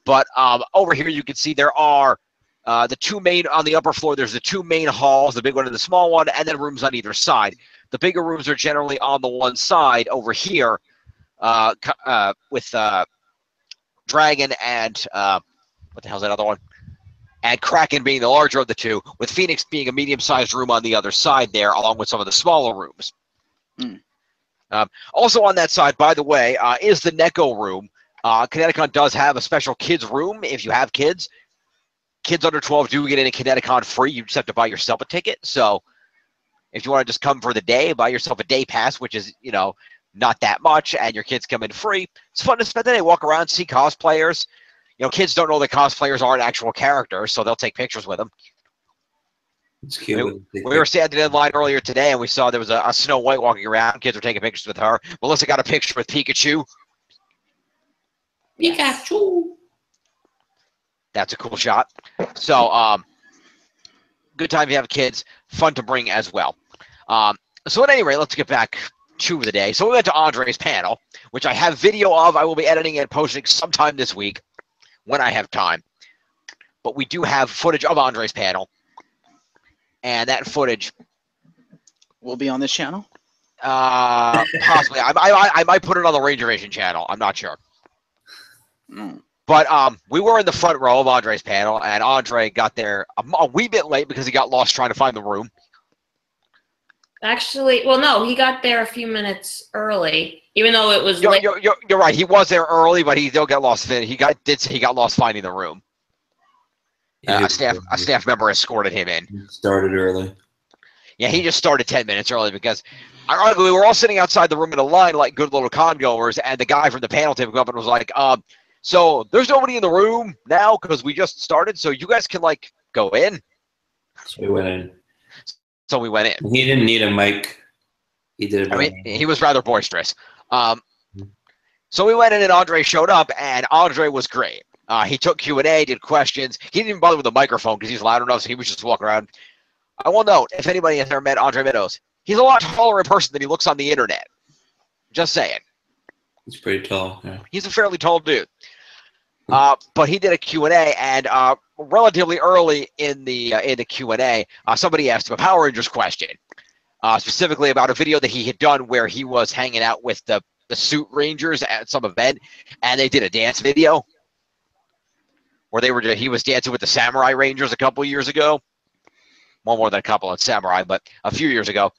But over here you can see there are the 2 main, on the upper floor, there's the 2 main halls, the big one and the small one, and then rooms on either side. The bigger rooms are generally on the one side over here with Dragon and what the hell's that other one? And Kraken being the larger of the 2, with Phoenix being a medium-sized room on the other side there, along with some of the smaller rooms. Also on that side, by the way, is the Neko room. Connecticon does have a special kids room if you have kids. Kids under 12 do get into Connecticon free. You just have to buy yourself a ticket. So if you want to just come for the day, buy yourself a day pass, which is, not that much, and your kids come in free. It's fun to spend the day, walk around, see cosplayers. Kids don't know that cosplayers aren't actual characters, so they'll take pictures with them. It's cute. We were standing in line earlier today, and we saw there was a Snow White walking around. Kids were taking pictures with her. Melissa got a picture with Pikachu. Pikachu. That's a cool shot. So, good time if you have kids. Fun to bring as well. So at any rate, let's get back to the day. So we went to Andre's panel, which I have video of. I will be editing and posting sometime this week when I have time. But we do have footage of Andre's panel. And that footage will be on this channel? Possibly. I might put it on the Ranger Nation channel. I'm not sure. But we were in the front row of Andre's panel, and Andre got there a wee bit late because he got lost trying to find the room. Actually, well, no, he got there a few minutes early, even though it was late. You're right. He was there early, but he still got lost. He got lost finding the room. A staff member escorted him in. He started early. Yeah, he just started 10 minutes early because, ironically, we were all sitting outside the room in a line like good little con goers, and the guy from the panel came up and was like, so there's nobody in the room now because we just started, so you guys can, go in. So we went in. So we went in. He didn't need a mic. He did it. He was rather boisterous. So we went in and Andre showed up, and Andre was great. He took Q&A, did questions. He didn't even bother with the microphone because he's loud enough, so he was just walking around. I will note, if anybody has ever met Andre Meadows, he's a lot taller in person than he looks on the internet. Just saying. He's pretty tall. Yeah. He's a fairly tall dude. But he did a Q&A, and relatively early in the Q&A, somebody asked him a Power Rangers question, specifically about a video that he had done where he was hanging out with the the suit rangers at some event, and they did a dance video where he was dancing with the samurai rangers a couple years ago. Well, more than a couple of samurai, but a few years ago.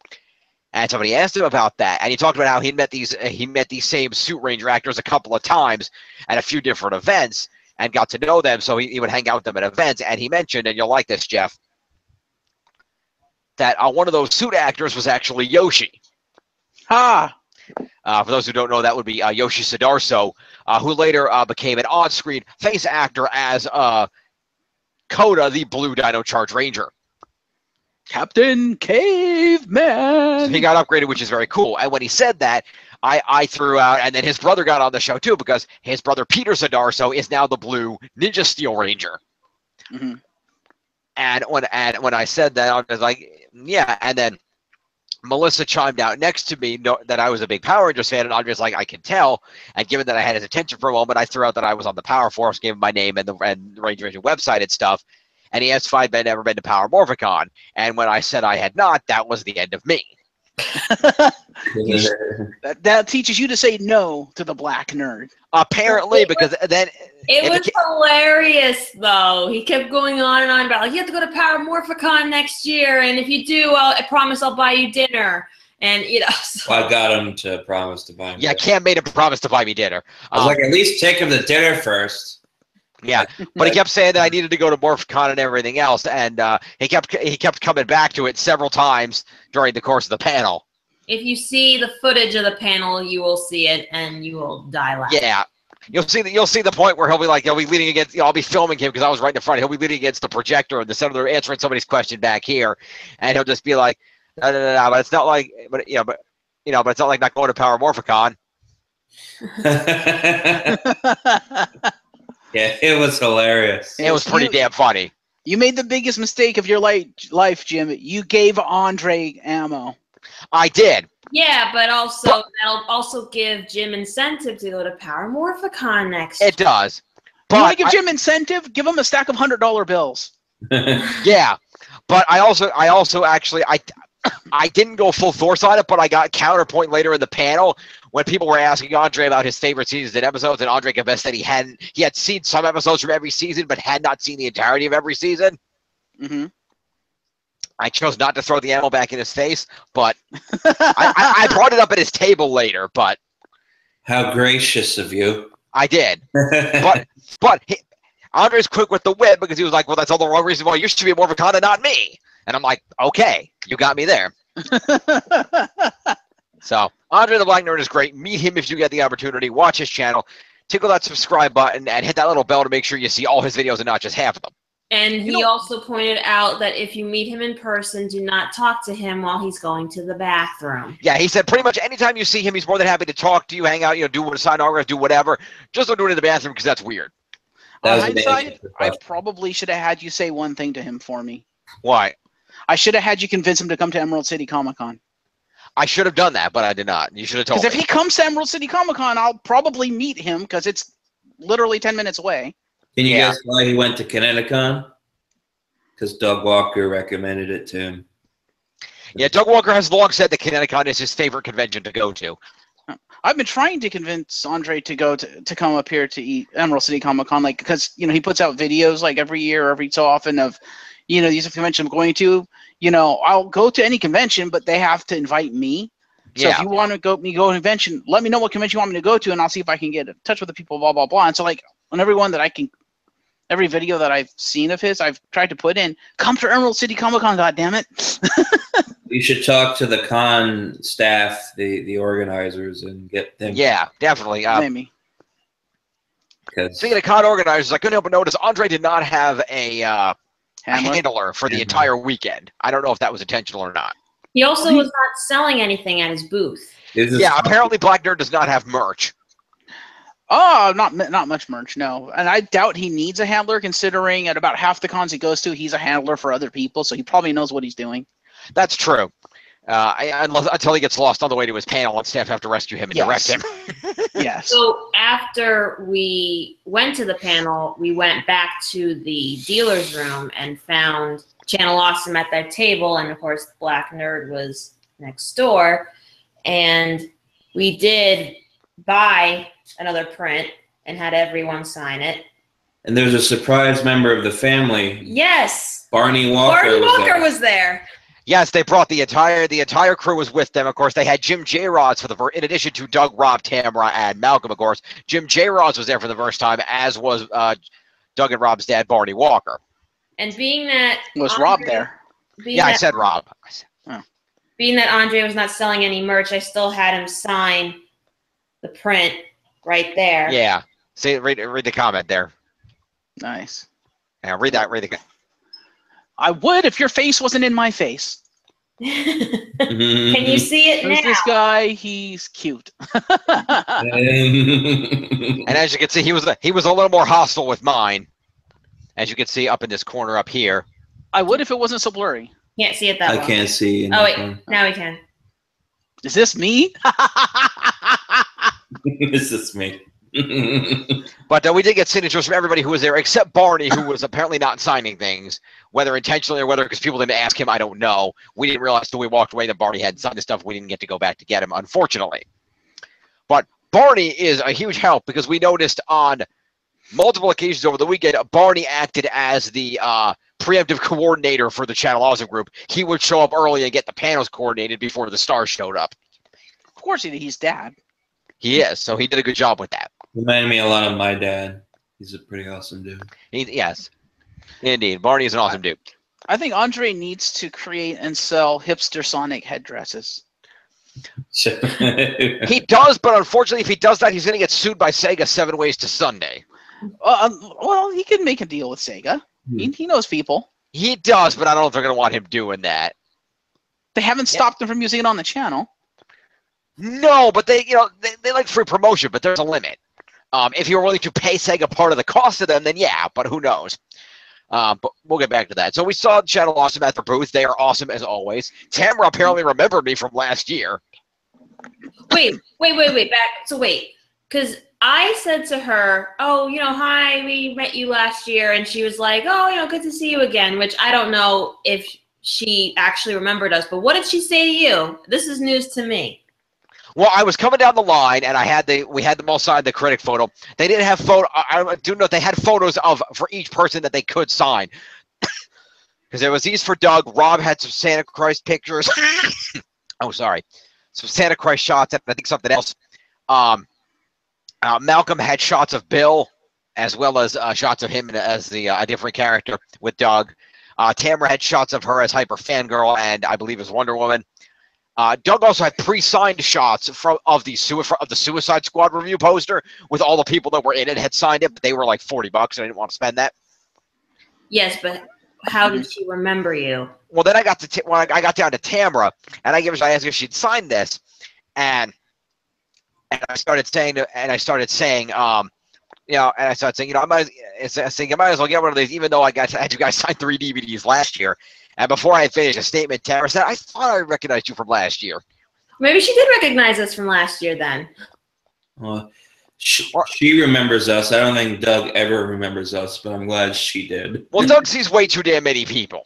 And somebody asked him about that, and he talked about how he met these same suit ranger actors a couple of times at a few different events and got to know them. So he would hang out with them at events, and he mentioned, and you'll like this, Geoff, that one of those suit actors was actually Yoshi. Ha! For those who don't know, that would be Yoshi Sudarso, who later became an on-screen face actor as Koda, the Blue Dino Charge Ranger. Captain Caveman! So he got upgraded, which is very cool. And when he said that, I threw out, and then his brother got on the show too, because his brother Peter Sudarso is now the Blue Ninja Steel Ranger. Mm-hmm. And when I said that, I was like, yeah. And then Melissa chimed out next to me that I was a big Power Rangers fan, and I was like, I can tell. And given that I had his attention for a moment, I threw out that I was on the Power Force, gave him my name and the Ranger Nation website and stuff. And he asked if I'd ever been to Power Morphicon. And when I said I had not, that was the end of me. That teaches you to say no to the black nerd. Apparently, because then it was hilarious though. He kept going on and on about like, you have to go to Power Morphicon next year, and if you do, I promise I'll buy you dinner. And you know, so. Well, I got him to promise to buy me. Yeah, Cam made him promise to buy me dinner. I was like, at least take him to dinner first. Yeah, but he kept saying that I needed to go to Morphicon and everything else, and he kept coming back to it several times during the course of the panel. If you see the footage of the panel, you will see it, and you will die laughing. Yeah, you'll see the point where he'll be leaning against. I'll be filming him because I was right in the front. He'll be leaning against the projector in the center, answering somebody's question back here, and he'll just be like, "No, but it's not like, but it's not like not going to Power Morphicon." Yeah, it was hilarious. It was pretty damn funny. You made the biggest mistake of your life, Jim. You gave Andre ammo. I did. Yeah, but that'll also give Jim incentive to go to Power Morphicon next. It does. But you want to give Jim incentive? Give him a stack of $100 bills. Yeah, but I also actually I didn't go full force on it, but I got counterpoint later in the panel when people were asking Andre about his favorite seasons and episodes, and Andre confessed that he had seen some episodes from every season, but had not seen the entirety of every season. Mm-hmm. I chose not to throw the ammo back in his face, but I brought it up at his table later. But how gracious of you! I did, but Andre's quick with the whip because he was like, "Well, that's all the wrong reason why you should be more of a con and not me." And I'm like, "Okay, you got me there." So Andre the Black Nerd is great. Meet him if you get the opportunity. Watch his channel. Tickle that subscribe button and hit that little bell to make sure you see all his videos and not just half of them. And he also pointed out that if you meet him in person, do not talk to him while he's going to the bathroom. Yeah, he said pretty much anytime you see him, he's more than happy to talk to you, hang out, do a sign autograph, do whatever. Just don't do it in the bathroom because that's weird. On hindsight, I probably should have had you say one thing to him for me. Why? I should have had you convince him to come to Emerald City Comic Con. I should have done that, but I did not. You should have told me. Because if he comes to Emerald City Comic Con, I'll probably meet him because it's literally 10 minutes away. Can you guess why he went to Connecticon? Because Doug Walker recommended it to him. Yeah, Doug Walker has long said that Connecticon is his favorite convention to go to. I've been trying to convince Andre to go to come up here to eat Emerald City Comic Con, like because he puts out videos like every year, every so often of these conventions I'm going to. I'll go to any convention, but they have to invite me. So if you want to go to a convention, let me know what convention you want me to go to, and I'll see if I can get in touch with the people. Blah blah blah. And so on every video that I've seen of his, I've tried to put in, come to Emerald City Comic Con, goddammit. You should talk to the con staff, the organizers, and get them. Yeah, definitely. Maybe. Speaking of con organizers, I couldn't help but notice Andre did not have a handler for the entire weekend. I don't know if that was intentional or not. He also was not selling anything at his booth. Yeah, apparently Black Nerd does not have merch. Oh, not much merch, no. And I doubt he needs a handler, considering at about half the cons he goes to, he's a handler for other people, so he probably knows what he's doing. That's true. Until he gets lost on the way to his panel and staff have to rescue him and direct him. Yes. So after we went to the panel, we went back to the dealer's room and found Channel Awesome at that table, and of course Black Nerd was next door. And we did buy another print and had everyone sign it. And there's a surprise member of the family. Yes. Barney Walker. Barney Walker was there. Yes, they brought the entire crew was with them. Of course, they had Jim J. Rods in addition to Doug, Rob, Tamara, and Malcolm. Of course, Jim J. Rods was there for the first time, as was Doug and Rob's dad, Barney Walker. And being that Was Rob there? Yeah, I said Rob. Being that Andre was not selling any merch, I still had him sign the print right there. Yeah. See, read the comment there. Nice. Yeah, read that. Read the. I would if your face wasn't in my face. Can you see it Who's now? this guy? He's cute. And as you can see, he was a little more hostile with mine. As you can see up in this corner up here. I would if it wasn't so blurry. Can't see it that well. I can't see. Oh, wait. Now we can. Is this me? This is me. But we did get signatures from everybody who was there, except Barney, who was apparently not signing things, whether intentionally or whether because people didn't ask him, I don't know. We didn't realize until we walked away that Barney had signed the stuff. We didn't get to go back to get him, unfortunately. But Barney is a huge help because we noticed on multiple occasions over the weekend, Barney acted as the preemptive coordinator for the Channel Awesome group. He would show up early and get the panels coordinated before the stars showed up. Of course he's dad. He is, so he did a good job with that. Reminded me a lot of my dad. He's a pretty awesome dude. Yes, indeed. Barney is an awesome dude. I think Andre needs to create and sell hipster Sonic headdresses. He does, but unfortunately, if he does that, he's going to get sued by Sega 7 Ways to Sunday. Well, he can make a deal with Sega. He knows people. He does, but I don't know if they're going to want him doing that. They haven't stopped him from using it on the channel. No, but they like free promotion, but there's a limit. If you're willing to pay Sega part of the cost of them, then yeah, but who knows? But we'll get back to that. So we saw Channel Awesome at the booth. They are awesome as always. Tamara apparently remembered me from last year. Wait. Wait. Because I said to her, oh, hi, we met you last year. And she was like, oh, good to see you again, which I don't know if she actually remembered us. But what did she say to you? This is news to me. Well, I was coming down the line, and we had them all sign the critic photo. They didn't have I do know they had photos for each person that they could sign. Because there was these for Doug. Rob had some Santa Christ pictures. Oh, sorry. Some Santa Christ shots, and I think something else. Malcolm had shots of Bill, as well as shots of him as a different character with Doug. Tamara had shots of her as Hyper Fangirl, and I believe as Wonder Woman. Doug also had pre-signed shots of the Suicide Squad review poster with all the people that were in it had signed it, but they were like $40, and I didn't want to spend that. Yes, but how did she remember you? Well, then I got when I got down to Tamara, and I asked if she'd signed this, and I started saying, I might as well get one of these, even though I had you guys sign 3 DVDs last year. And before I finished a statement, Tamara said, I thought I recognized you from last year. Maybe she did recognize us from last year then. Well, she remembers us. I don't think Doug ever remembers us, but I'm glad she did. Well, Doug sees way too damn many people.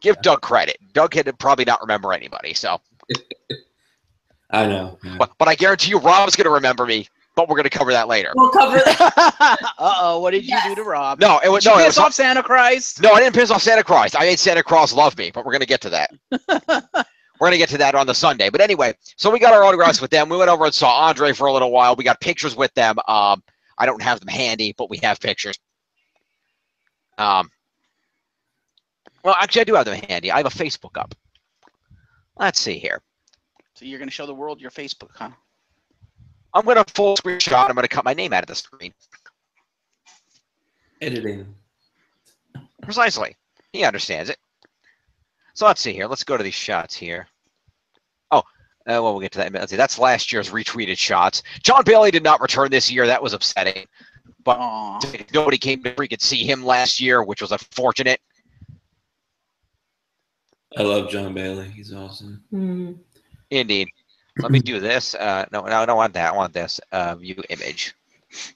Give Doug credit. Doug can probably not remember anybody, so. I know. But I guarantee you Rob's going to remember me, but we're going to cover that later. We'll cover that. Uh-oh, what did you do to Rob? No, it was piss off Santa Christ? No, I didn't piss off Santa Christ. I made Santa Claus love me, but we're going to get to that. We're going to get to that on the Sunday. But anyway, so we got our autographs with them. We went over and saw Andre for a little while. We got pictures with them. I don't have them handy, but we have pictures. Well, actually, I do have them handy. I have a Facebook up. Let's see here. So you're going to show the world your Facebook, huh? I'm going to full screenshot. I'm going to cut my name out of the screen. Editing. Precisely. He understands it. So let's see here. Let's go to these shots here. Oh, well, we'll get to that in a minute. Let's see. That's last year's retweeted shots. John Bailey did not return this year. That was upsetting. But nobody came to freaking see him last year, which was unfortunate. I love John Bailey. He's awesome. Mm. Indeed. Let me do this. No, I don't want that. I want this. View image.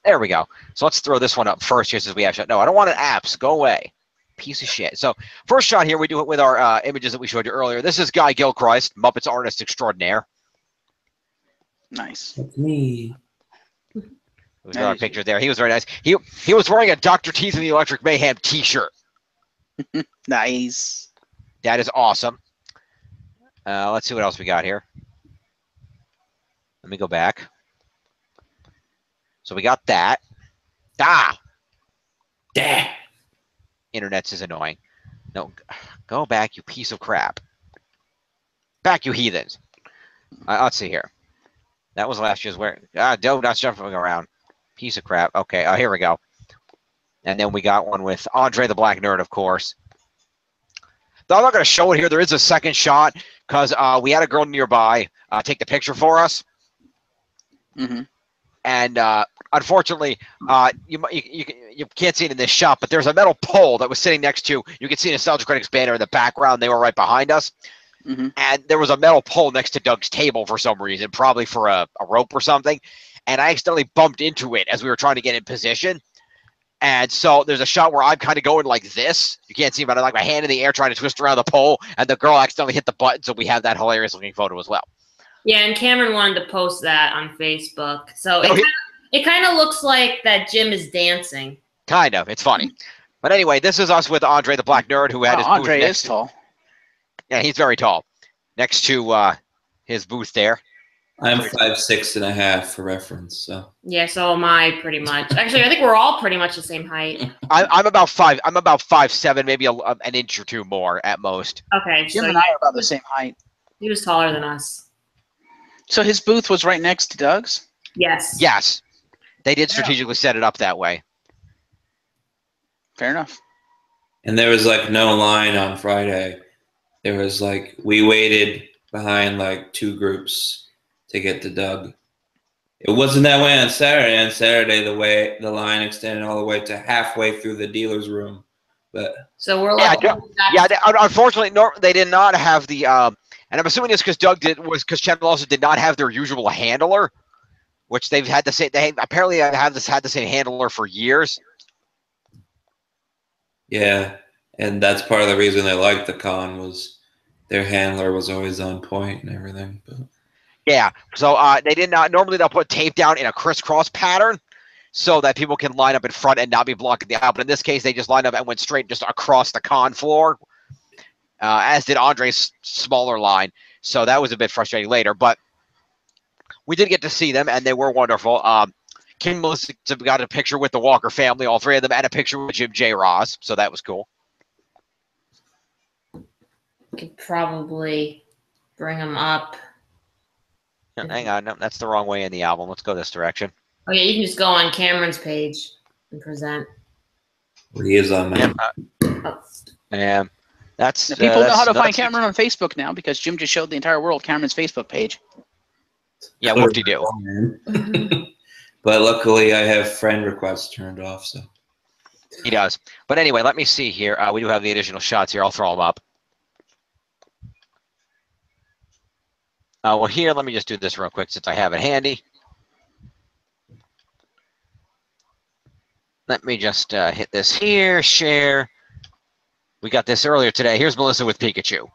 There we go. So let's throw this one up first just as we have shot. No, I don't want it apps. Go away. Piece of shit. So first shot here, we do it with our images that we showed you earlier. This is Guy Gilchrist, Muppets artist extraordinaire. Nice. That's me. There's another picture there. He was very nice. He was wearing a Dr. Teeth and the Electric Mayhem T-shirt. Nice. That is awesome. Let's see what else we got here. Let me go back. So we got that. Internet's is annoying. No, go back, you piece of crap. Back, you heathens. Let's see here. That was last year's wear. Don't not jumping around. Piece of crap. Okay, here we go. And then we got one with Andre the Black Nerd, of course. Though I'm not going to show it here. There is a second shot because we had a girl nearby take the picture for us. Mm-hmm. And unfortunately, you can't see it in this shot, but there's a metal pole that was sitting next to. You can see Nostalgia Critics banner in the background. They were right behind us. Mm-hmm. And there was a metal pole next to Doug's table for some reason, probably for a rope or something. And I accidentally bumped into it as we were trying to get in position. And so there's a shot where I'm kind of going like this. You can't see, but I like my hand in the air trying to twist around the pole, and the girl accidentally hit the button, so we have that hilarious looking photo as well. Yeah, and Cameron wanted to post that on Facebook. So it kind of looks like that Jim is dancing. Kind of. It's funny. But anyway, this is us with Andre the Black Nerd, who had his booth Andre next is tall. Yeah, he's very tall. Next to his booth there. I'm 5'6.5" for reference. So Yeah, so am I pretty much. Actually, I think we're all pretty much the same height. I'm about 5'7", maybe an inch or two more at most. Okay, Jim so and I are about the same height. he was taller than us. So his booth was right next to Doug's? Yes. Yes. They did strategically set it up that way. Fair enough. And there was like no line on Friday. There was like, we waited behind like two groups to get to Doug. It wasn't that way on Saturday. On Saturday, the line extended all the way to halfway through the dealer's room. But So we're like, unfortunately, they did not have the. And I'm assuming it's because because Channel also did not have their usual handler, which they've had to say they apparently had the same handler for years. yeah, and that's part of the reason they liked the con was their handler was always on point and everything. But yeah, so they did not. Normally, they'll put tape down in a crisscross pattern so that people can line up in front and not be blocking the aisle. But in this case, they just lined up and went straight just across the con floor, as did Andre's smaller line. So that was a bit frustrating later. But we did get to see them, and they were wonderful. Kim Melissa got a picture with the Walker family, all three of them, and a picture with Jim J. Ross. So that was cool. could probably bring them up. Hang on, no, that's the wrong way in the album. Let's go this direction. Oh yeah, you can just go on Cameron's page and present. he is on mine. And that's people know how to find Cameron on Facebook now because Jim just showed the entire world Cameron's Facebook page. Yeah, whoop-de-doo. But luckily, I have friend requests turned off. So he does. But anyway, let me see here. We do have the additional shots here. I'll throw them up. Well, here, let me just do this real quick since I have it handy. Let me just hit this here, share. We got this earlier today. Here's Melissa with Pikachu.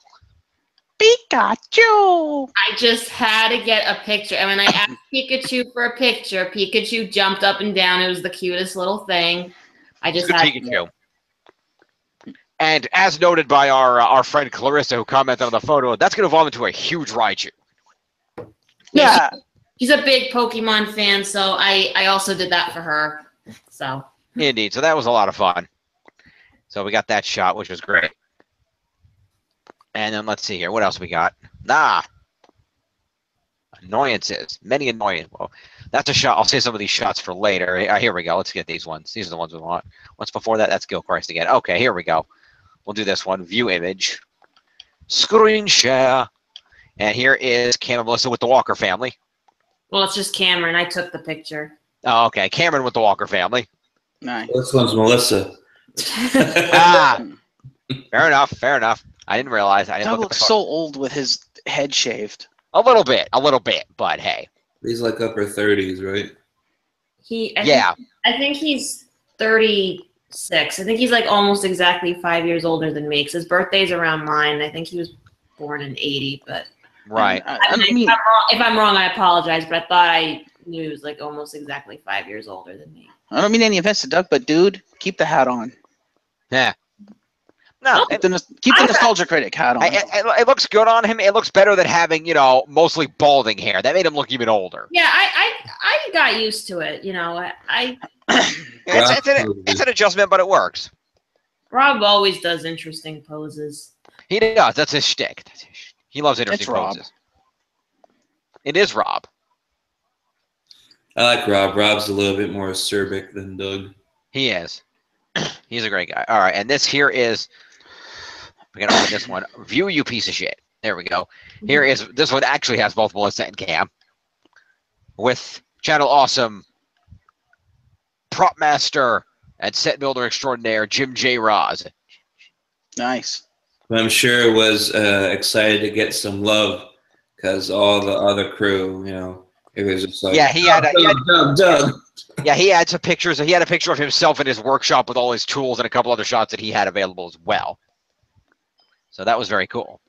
Pikachu! I just had to get a picture. And when I asked Pikachu for a picture, Pikachu jumped up and down. It was the cutest little thing. I just had Pikachu. And as noted by our friend Clarissa, who commented on the photo, that's going to evolve into a huge Raichu. Yeah. She's a big Pokemon fan, so I also did that for her. So Indeed. So that was a lot of fun. So we got that shot, which was great. And then let's see here. What else we got? Annoyances. Many annoying. Well, that's a shot. I'll save some of these shots for later. Here we go. Let's get these ones. These are the ones we want. What's before that? That's Gilchrist again. Okay, here we go. We'll do this one. View image. Screen share. And here is Cam and Melissa with the Walker family. well, it's just Cameron. I took the picture. Oh, okay. Cameron with the Walker family. Nice. this one's Melissa. Fair enough. Fair enough. I didn't realize. I didn't Doug look at looks the so photo. old with his head shaved. A little bit, but hey. He's like upper 30s, right? I think he's 36. I think he's like almost exactly 5 years older than me because his birthday's around mine. I think he was born in 80, but Right. I mean, if I'm wrong, I apologize, but I thought I He was like almost exactly 5 years older than me. I don't mean any offense to Doug, but dude, keep the hat on. Yeah. No, Keep the nostalgia critic hat on. it looks good on him. It looks better than having, mostly balding hair. That made him look even older. Yeah, I got used to it. It's an adjustment, but it works. Rob always does interesting poses. He does. That's his shtick. He loves interesting It's Rob. poses. It is Rob. I like Rob. Rob's a little bit more acerbic than Doug. He is. He's a great guy. All right, and this here is. We're gonna open this one. View, you piece of shit. There we go. Here is this one. Actually has both Melissa and Cam, with Channel Awesome prop master and set builder extraordinaire Jim J. Roz. Nice. I'm sure was excited to get some love because all the other crew, it was just like, he had Doug. Yeah, he had some pictures. He had a picture of himself in his workshop with all his tools and a couple other shots that he had available as well. So that was very cool.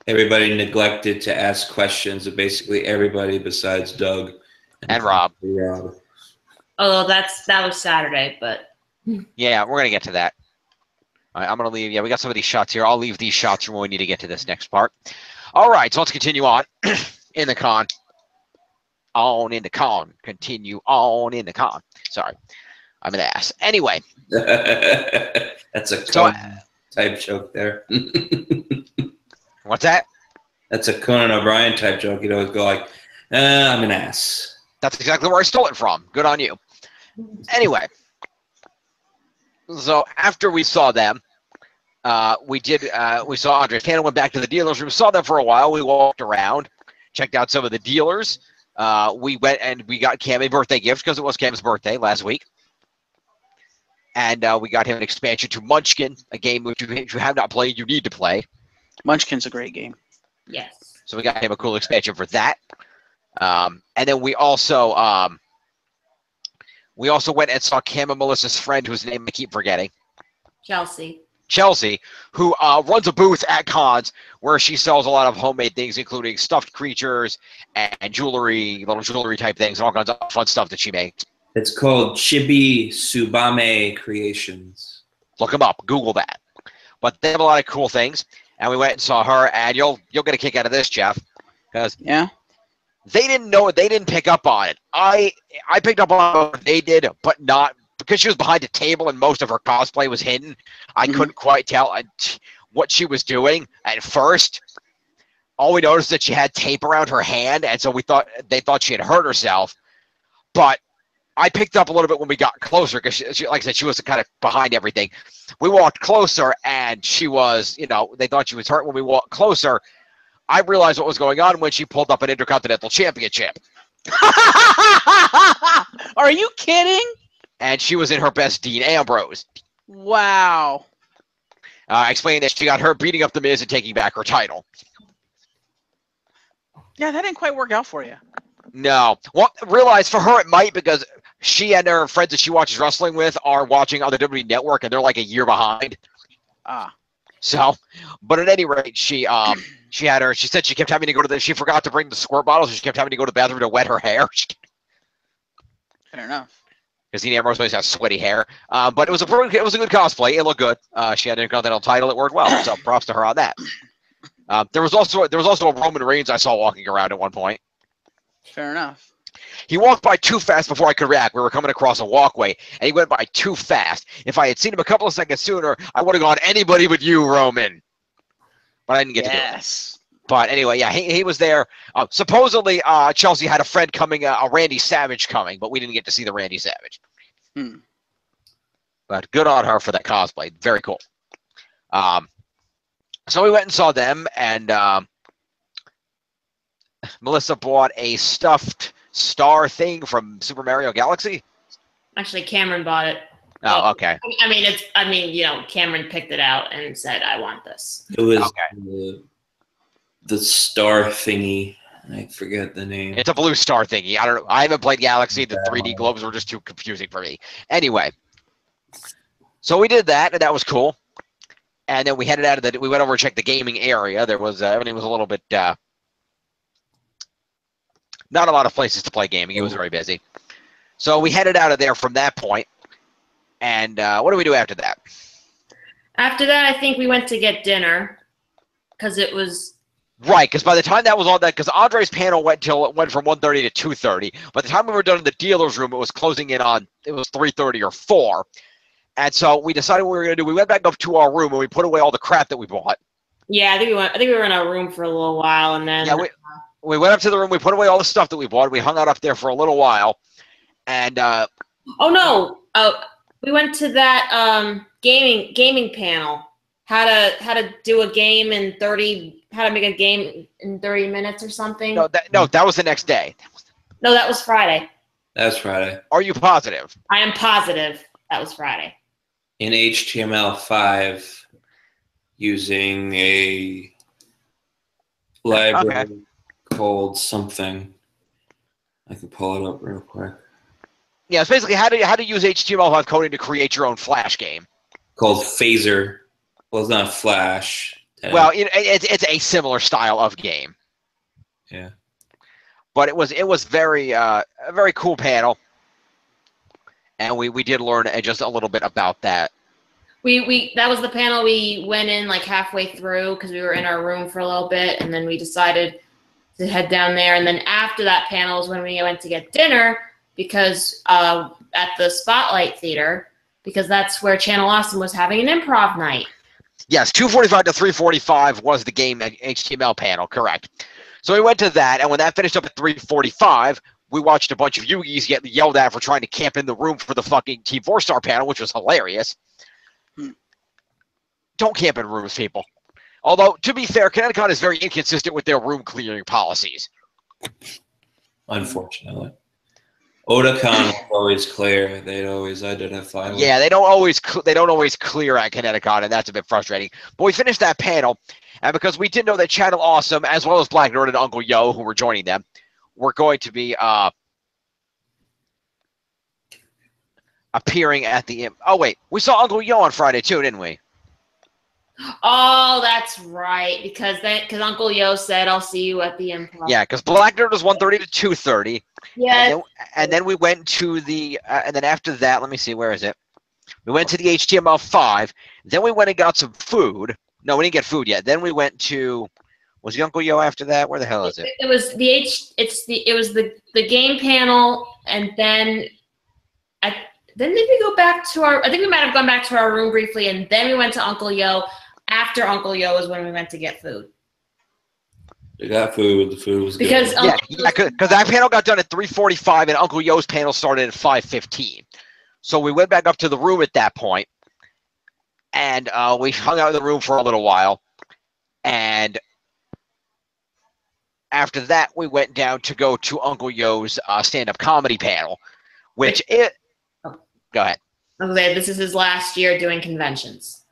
Everybody neglected to ask questions of basically everybody besides Doug and Rob. Although that was Saturday, but yeah, we're gonna get to that. All right, I'm gonna leave. Yeah, we got some of these shots here. I'll leave these shots when we need to get to this next part. All right, so let's continue on in the con. On in the con. Continue on in the con. Sorry, I'm an ass. Anyway. That's a Conan type joke there. What's that? That's a Conan O'Brien type joke. You'd always go like, I'm an ass. That's exactly where I stole it from. Good on you. Anyway. So after we saw them, we saw Andre's panel, went back to the dealer's room, saw them for a while. We walked around, checked out some of the dealers. We went and we got Cam a birthday gift because it was Cam's birthday last week. And we got him an expansion to Munchkin, a game which if you have not played, you need to play. Munchkin's a great game. yes. So we got him a cool expansion for that. And then we also went and saw Cam and Melissa's friend, whose name I keep forgetting. Chelsea, who runs a booth at cons where she sells a lot of homemade things, including stuffed creatures and jewelry, little jewelry type things, and all kinds of fun stuff that she makes. It's called Chibi Subame Creations. Look them up. Google that. But they have a lot of cool things. And we went and saw her, and you'll get a kick out of this, Geoff, because they didn't know it. They didn't pick up on it. I picked up on what they did, but not because she was behind a table and most of her cosplay was hidden. I couldn't quite tell what she was doing at first. All we noticed is that she had tape around her hand, and so they thought she had hurt herself. But I picked up a little bit when we got closer because, like I said, she was kind of behind everything. We walked closer, and she was, they thought she was hurt. When we walked closer, I realized what was going on when she pulled up an Intercontinental Championship. Are you kidding? And she was in her best Dean Ambrose. Wow. I explained that she got hurt beating up The Miz and taking back her title. Yeah, that didn't quite work out for you. No. Well, realize for her it might because she and her friends that she watches wrestling with are watching on the WWE Network, and they're like a year behind. So, but at any rate, she said she kept having to go to she forgot to bring the squirt bottle, so she kept having to go to the bathroom to wet her hair. Fair enough. Because Dean Ambrose always has sweaty hair. But it was a good cosplay. It looked good. She had an Intercontinental title. It worked well. So props to her on that. There was also a Roman Reigns I saw walking around at one point. Fair enough. He walked by too fast before I could react. We were coming across a walkway, and he went by too fast. If I had seen him a couple of seconds sooner, I would have gone, anybody but you, Roman. But I didn't get to do it. But anyway, yeah, he was there. Supposedly, Chelsea had a friend coming, a Randy Savage coming, but we didn't get to see the Randy Savage. But good on her for that cosplay. Very cool. So we went and saw them, and Melissa bought a stuffed star thing from Super Mario Galaxy. Actually, Cameron bought it. Oh, okay. Cameron picked it out and said, "I want this." It was the star thingy. I forget the name. It's a blue star thingy. I don't know. I haven't played Galaxy. The 3D globes were just too confusing for me. Anyway, so we did that, and that was cool. And then we headed out of we went over and checked the gaming area. There was everything was a little bit not a lot of places to play gaming. It was very busy. So we headed out of there from that point. And what do we do after that? After that, I think we went to get dinner because it was Right, because by the time that was all that, because Andre's panel went from 1:30 to 2:30. By the time we were done in the dealer's room, it was closing in on, it was 3:30 or 4. And so we decided what we were going to do. We went back up to our room and we put away all the crap that we bought. Yeah, I think we were in our room for a little while, and then we went up to the room. We put away all the stuff that we bought. We hung out up there for a little while, and we went to that gaming panel. How to do a game in 30? How to make a game in 30 minutes or something? No, that was the next day. No, that was Friday. That was Friday. Are you positive? I am positive that was Friday. In HTML5, using a library called something. I can pull it up real quick. Yeah, it's basically how to use HTML5 coding to create your own Flash game. Called Phaser. Well, it's not Flash. Well, it's a similar style of game. Yeah. But it was very a very cool panel, and we did learn just a little bit about that. That was the panel we went in like halfway through because we were in our room for a little bit, and then we decided to head down there. And then after that panel is when we went to get dinner because at the Spotlight Theater, because that's where Channel Awesome was having an improv night. Yes, 2:45 to 3:45 was the game HTML panel, correct. So we went to that, and when that finished up at 3:45, we watched a bunch of Yugis get yelled at for trying to camp in the room for the fucking Team 4-Star panel, which was hilarious. Don't camp in rooms, people. Although, to be fair, Connecticon is very inconsistent with their room clearing policies. Unfortunately. Otakon was always clear. They'd always identify. Yeah, they don't always clear at Connecticon, and that's a bit frustrating. But we finished that panel, and because we did know that Channel Awesome, as well as Black Nerd and Uncle Yo, who were joining them, were going to be appearing at the. Oh wait, we saw Uncle Yo on Friday too, didn't we? Oh, that's right. Because Uncle Yo said, "I'll see you at the improv." Yeah, because Black Nerd was 1:30 to 2:30. Yeah. And then we went to the. And then after that, let me see, where is it? We went to the HTML5. Then we went and got some food. No, we didn't get food yet. Then we went to. Was the Uncle Yo after that? Where the hell is it? It was the game panel, and then did we go back to our? I think we might have gone back to our room briefly, and then we went to Uncle Yo. After Uncle Yo was when we went to get food. We got food. The food was because good. Because that panel got done at 3:45, and Uncle Yo's panel started at 5:15. So we went back up to the room at that point, and we hung out in the room for a little while, and after that, we went down to go to Uncle Yo's stand-up comedy panel, Go ahead. Okay, this is his last year doing conventions.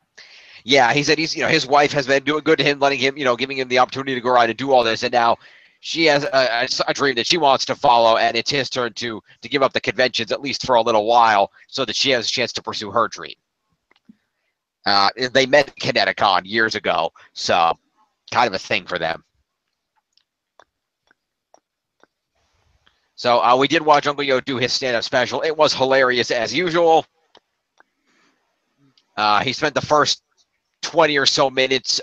Yeah, he said his wife has been doing good to him, letting him, giving him the opportunity to go around and do all this, and now she has a dream that she wants to follow, and it's his turn to give up the conventions at least for a little while, so that she has a chance to pursue her dream. They met at Connecticon years ago, so kind of a thing for them. So we did watch Uncle Yo do his stand-up special. It was hilarious as usual. He spent the first 20 or so minutes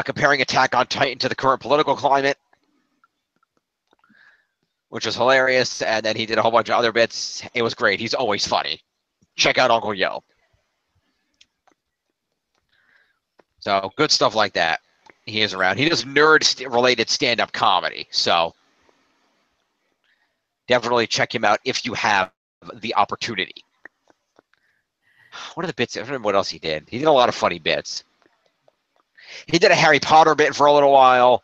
comparing Attack on Titan to the current political climate, which was hilarious. And then he did a whole bunch of other bits. It was great. He's always funny. Check out Uncle Yo. So good stuff like that. He is around. He does nerd-related stand-up comedy. So definitely check him out if you have the opportunity. What are the bits? I don't remember what else he did. He did a lot of funny bits. He did a Harry Potter bit for a little while.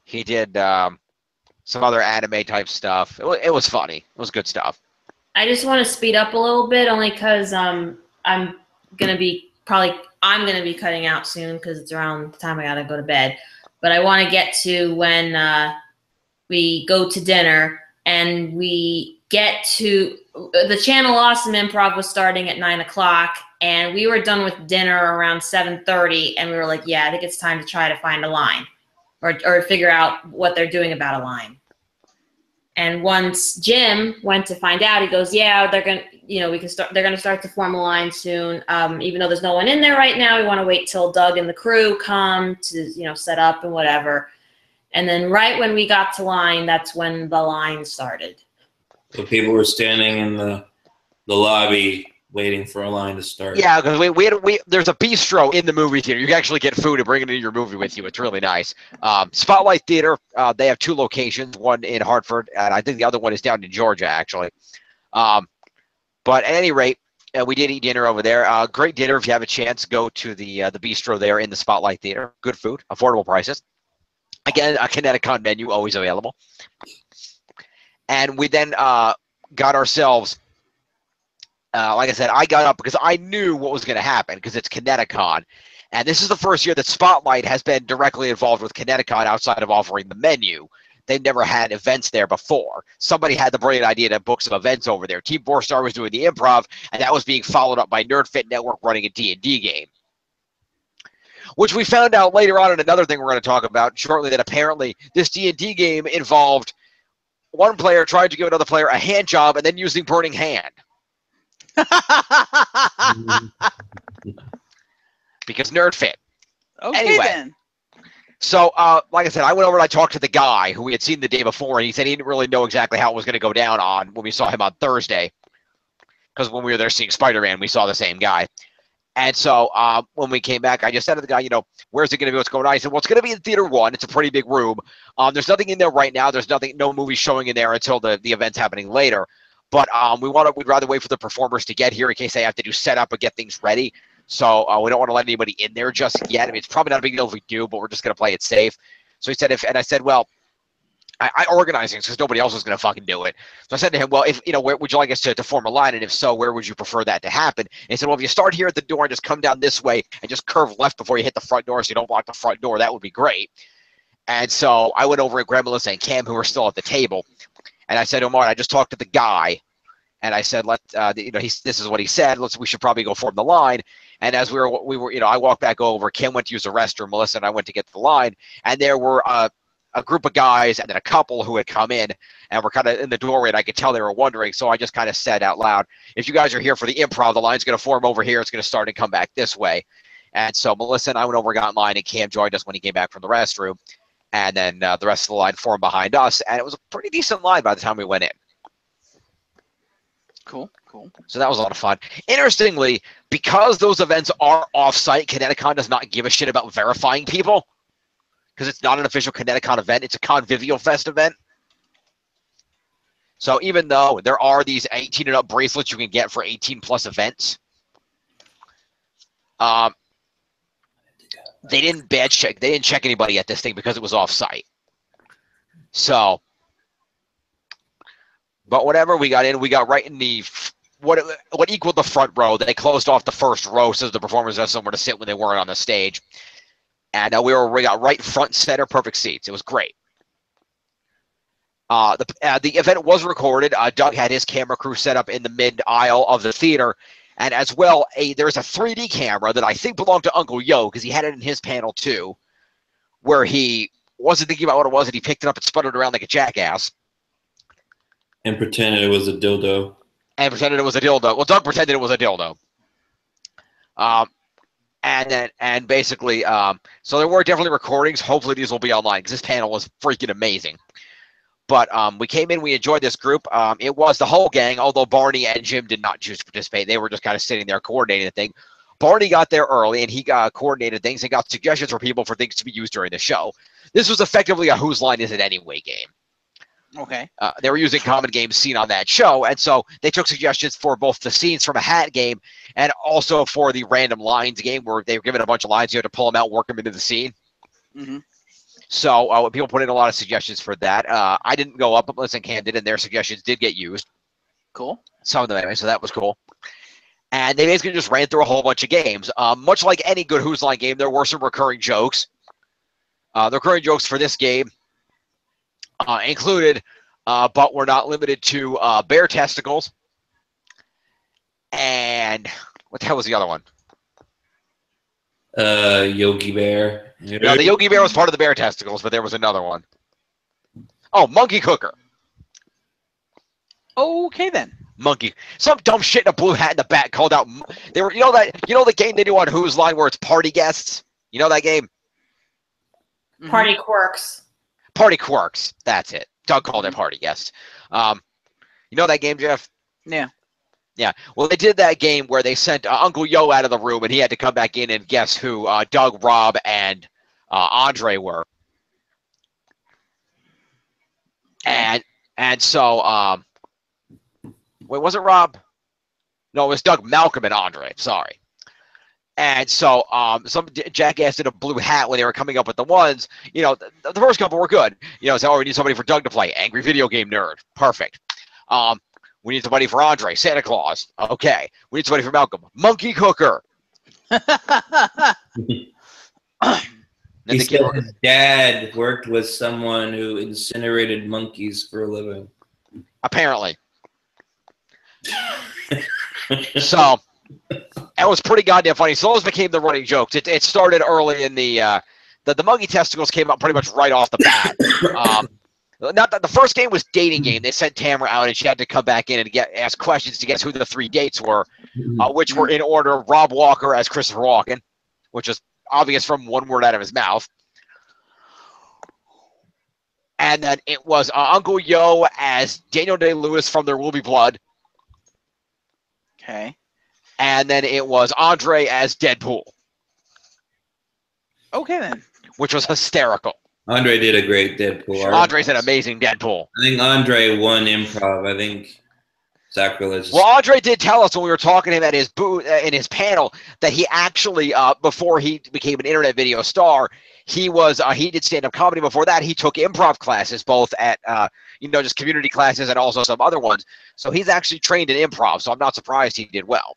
He did some other anime type stuff. It was funny. It was good stuff. I just want to speed up a little bit, only because I'm gonna be cutting out soon because it's around the time I gotta go to bed. But I want to get to when we go to dinner and we get to the Channel Awesome Improv was starting at 9 o'clock, and we were done with dinner around 7:30, and we were like, yeah, I think it's time to try to find a line. or figure out what they're doing about a line. And once Jim went to find out, he goes, yeah, they're going to, they're going to start to form a line soon. Even though there's no one in there right now, we want to wait till Doug and the crew come to, set up and whatever. And then right when we got to line, that's when the line started. So people were standing in the lobby waiting for a line to start. Yeah, because there's a bistro in the movie theater. You can actually get food and bring it into your movie with you. It's really nice. Spotlight Theater, they have 2 locations, one in Hartford, and I think the other one is down in Georgia, actually. But at any rate, we did eat dinner over there. Great dinner. If you have a chance, go to the bistro there in the Spotlight Theater. Good food, affordable prices. Again, a Connecticon menu, always available. And we then got ourselves... like I said, I got up because I knew what was going to happen because it's Connecticon. And this is the first year that Spotlight has been directly involved with Connecticon outside of offering the menu. They've never had events there before. Somebody had the brilliant idea to book some events over there. Team 4-Star was doing the improv, and that was being followed up by NerdFit Network running a D&D game. Which we found out later on in another thing we're going to talk about shortly, that apparently this D&D game involved one player trying to give another player a hand job and then using burning hand. Because nerd fit. Okay, anyway, then. So, like I said, I went over and I talked to the guy who we had seen the day before, and he said he didn't really know exactly how it was going to go down on when we saw him on Thursday. Because when we were there seeing Spider-Man, we saw the same guy. And so when we came back, I just said to the guy, where's it going to be? What's going on? He said, well, it's going to be in Theater 1. It's a pretty big room. There's nothing in there right now. There's no movie showing in there until the event's happening later. But we'd rather wait for the performers to get here in case they have to do setup and get things ready. So we don't want to let anybody in there just yet. I mean, it's probably not a big deal if we do, but we're just going to play it safe. So he said, and I said, well, I organize things because nobody else is going to fucking do it. So I said to him, well, if where would you like us to form a line? And if so, where would you prefer that to happen? And he said, well, if you start here at the door and just come down this way and just curve left before you hit the front door so you don't block the front door, that would be great. And so I went over and grabbed Melissa and Cam, who were still at the table. And I said, Omar, I just talked to the guy. And I said, this is what he said. We should probably go form the line. And as we were, I walked back over. Kim went to use the restroom. Melissa and I went to get to the line. And there were a group of guys and then a couple who had come in and were kind of in the doorway. And I could tell they were wondering. So I just kind of said out loud, if you guys are here for the improv, the line's going to form over here. It's going to start and come back this way. And so Melissa and I went over and got in line, and Cam joined us when he came back from the restroom. And then the rest of the line formed behind us. And it was a pretty decent line by the time we went in. Cool. So that was a lot of fun. Interestingly, because those events are off-site, Connecticon does not give a shit about verifying people because it's not an official Connecticon event. It's a Convivial Fest event. So even though there are these 18 and up bracelets you can get for 18-plus events, they didn't badge check. They didn't check anybody at this thing because it was off-site. So... But whatever, we got in, we got right in the what equaled the front row. They closed off the first row so the performers had somewhere to sit when they weren't on the stage. And we got right front center, perfect seats. It was great. The event was recorded. Doug had his camera crew set up in the mid aisle of the theater, and as well, there's a 3D camera that I think belonged to Uncle Yo because he had it in his panel too, where he wasn't thinking about what it was and he picked it up and spun it around like a jackass. And pretended it was a dildo. Well, Doug pretended it was a dildo. And basically, so there were definitely recordings. Hopefully these will be online because this panel was freaking amazing. But we came in, we enjoyed this group. It was the whole gang, although Barney and Jim did not choose to participate. They were just kind of sitting there coordinating the thing. Barney got there early, and he coordinated things and got suggestions for people for things to be used during the show. This was effectively a Whose Line Is It Anyway game. Okay. They were using common games seen on that show, and so they took suggestions for both the scenes from a hat game and also for the random lines game where they were given a bunch of lines. You had to pull them out, work them into the scene. Mm-hmm. So people put in a lot of suggestions for that. I didn't go up, but Melissa and Cam did, and their suggestions did get used. Cool. Some of them anyway, so that was cool. And they basically just ran through a whole bunch of games. Much like any good Whose Line game, there were some recurring jokes. The recurring jokes for this game included, but were not limited to, bear testicles. And what the hell was the other one? Yogi Bear. No, the Yogi Bear was part of the bear testicles, but there was another one. Oh, monkey cooker. Okay then. Monkey. Some dumb shit in a blue hat in the back called out. They were, you know the game they do on Who's Line where it's party guests. You know that game? Party quirks. Party quirks. That's it. Doug called it party guests. You know that game, Geoff? Yeah. Yeah. Well, they did that game where they sent Uncle Yo out of the room, and he had to come back in and guess who Doug, Rob, and Andre were. And so, wait, was it Rob? No, it was Doug, Malcolm, and Andre. Sorry. And so, some jackass in a blue hat when they were coming up with the ones. You know, the first couple were good. You know, so we need somebody for Doug to play. Angry video game nerd. Perfect. We need somebody for Andre. Santa Claus. Okay. We need somebody for Malcolm. Monkey cooker. He said his dad worked with someone who incinerated monkeys for a living. Apparently. So, it was pretty goddamn funny. So those became the running jokes. It started early in the monkey testicles came out pretty much right off the bat. Not that the first game was dating game. They sent Tamara out and she had to come back in and ask questions to guess who the 3 dates were, which were in order: Rob Walker as Christopher Walken, which is obvious from one word out of his mouth. And then it was Uncle Yo as Daniel Day-Lewis from There Will Be Blood. Okay. And then it was Andre as Deadpool. Okay then. Which was hysterical. Andre did a great Deadpool. Sure. Andre's an amazing Deadpool. I think Andre won improv. I think Sacrilege. Well, Andre did tell us when we were talking to him at his booth in his panel that he actually, before he became an internet video star, he did stand-up comedy. Before that, he took improv classes, both at just community classes and also some other ones. So he's actually trained in improv. So I'm not surprised he did well.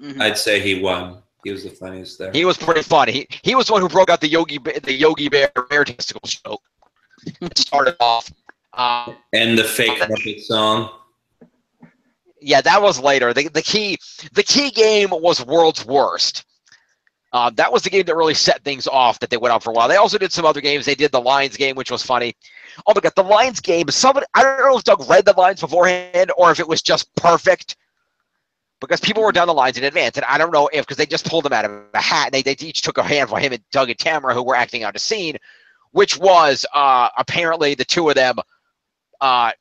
Mm-hmm. I'd say he won. He was the funniest there. He was pretty funny. He was the one who broke out the Yogi Bear testicles joke. It started off. And the fake Muppet song. Yeah, that was later. The key game was World's Worst. That was the game that really set things off that they went on for a while. They also did some other games. They did the Lions game, which was funny. Oh my God, the Lions game. I don't know if Doug read the lines beforehand or if it was just perfect. Because people were down the lines in advance, and I don't know if, because they just pulled them out of a hat, and they each took a handful, him and Doug and Tamara, who were acting out a scene, which was apparently the two of them at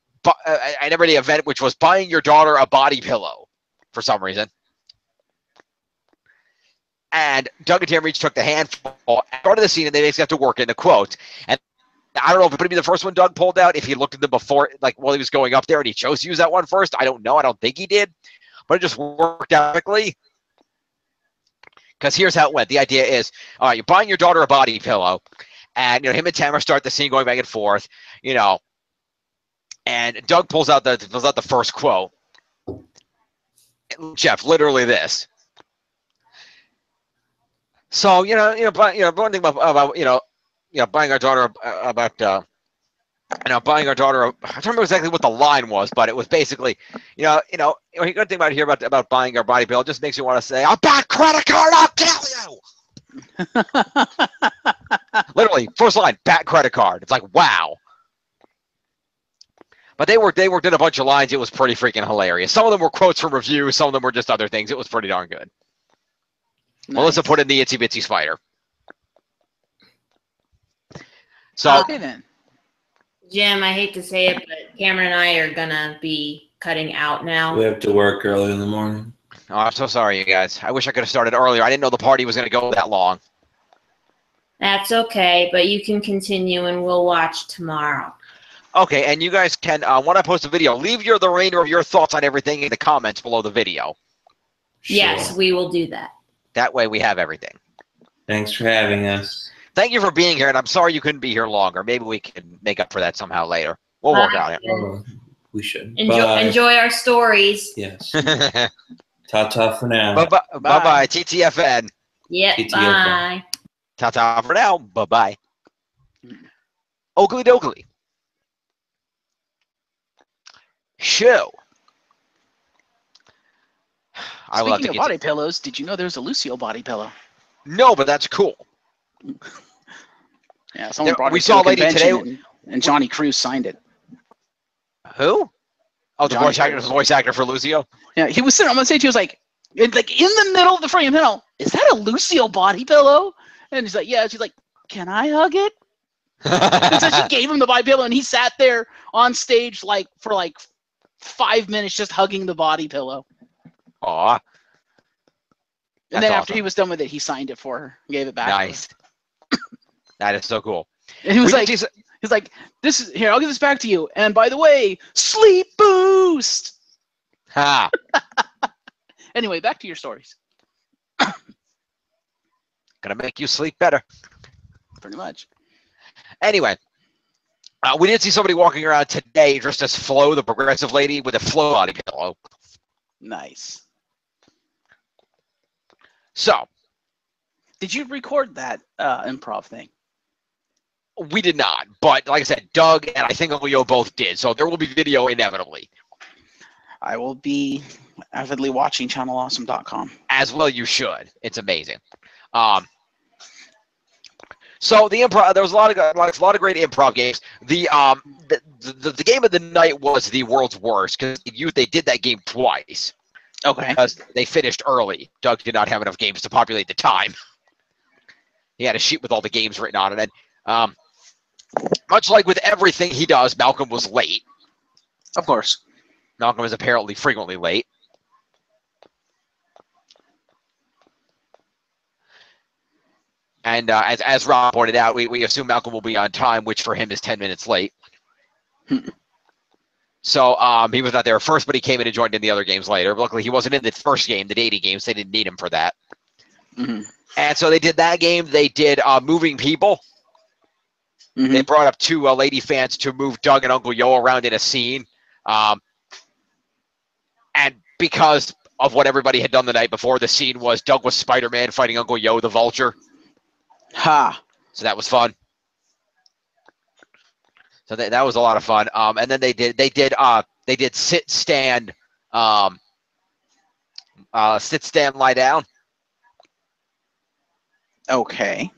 every event, which was buying your daughter a body pillow for some reason. And Doug and Tamara each took the handful, started the scene, and they basically have to work in the quote. And I don't know if it would be the first one Doug pulled out, if he looked at them before, like while he was going up there, and he chose to use that one first. I don't know. I don't think he did. But it just worked out quickly. Because here's how it went. The idea is, all right, you're buying your daughter a body pillow, and him and Tamara start the scene going back and forth, and Doug pulls out the first quote. Geoff, literally this. So one thing about buying our daughter buying our daughter. I don't remember exactly what the line was, but it was basically, good thing about here about buying our body pillow just makes you want to say, "A bad credit card, I'll kill you." Literally, first line, bad credit card. It's like, wow. But they worked in a bunch of lines. It was pretty freaking hilarious. Some of them were quotes from reviews. Some of them were just other things. It was pretty darn good. Nice. Melissa put in the Itsy Bitsy Spider. So. Okay then. Jim, I hate to say it, but Cameron and I are gonna be cutting out now. We have to work early in the morning. Oh, I'm so sorry, you guys. I wish I could have started earlier. I didn't know the party was going to go that long. That's okay, but you can continue and we'll watch tomorrow. Okay, and you guys can, when I post a video, leave the remainder of your thoughts on everything in the comments below the video. Sure. Yes, we will do that. That way we have everything. Thanks for having us. Thank you for being here, and I'm sorry you couldn't be here longer. Maybe we can make up for that somehow later. We'll work on it. We should. Enjoy our stories. Yes. Ta-ta for now. Bye-bye. TTFN. Yep, bye. Ta-ta for now. Bye-bye. Oakley dokley. Show. Speaking of body pillows, did you know there's a Lucio body pillow? No, but that's cool. Yeah, someone brought we it saw a to a lady today. convention, and Johnny Cruz signed it. Who? Oh, the voice actor for Lucio. Yeah, he was sitting on the stage. He was like in the middle of the frame. Is that a Lucio body pillow? And he's like, yeah. She's like, can I hug it? And so she gave him the body pillow, and he sat there on stage for 5 minutes just hugging the body pillow. Aw. And then after he was done with it, he signed it for her, gave it back. Nice. That is so cool. And he was like, this is here. I'll give this back to you. And by the way, sleep boost. Ha. Anyway, back to your stories. Gonna make you sleep better. Pretty much. Anyway, we did see somebody walking around today dressed as Flo, the progressive lady, with a Flo body pillow. Nice. So, did you record that improv thing? we did not, but like I said, Doug and I think Uncle Yo both did, so there will be video inevitably. I will be avidly watching channelawesome.com. As well you should. It's amazing. So the improv, there was a lot of great improv games. The game of the night was the world's worst because they did that game twice. Okay. Because they finished early. Doug did not have enough games to populate the time. He had a sheet with all the games written on it. And much like with everything he does, Malcolm was late. Of course. Malcolm is apparently frequently late. And as Rob pointed out, we assume Malcolm will be on time, which for him is 10 minutes late. So he was not there first, but he came in and joined in the other games later. Luckily, he wasn't in the first game, the dating game, so they didn't need him for that. Mm-hmm. And so they did that game. They did Moving People. Mm-hmm. They brought up two lady fans to move Doug and Uncle Yo around in a scene. And because of what everybody had done the night before, the scene was Doug was Spider-Man fighting Uncle Yo, the Vulture. Ha! So that was fun. So that was a lot of fun. And then they did sit, stand, lie down. Okay.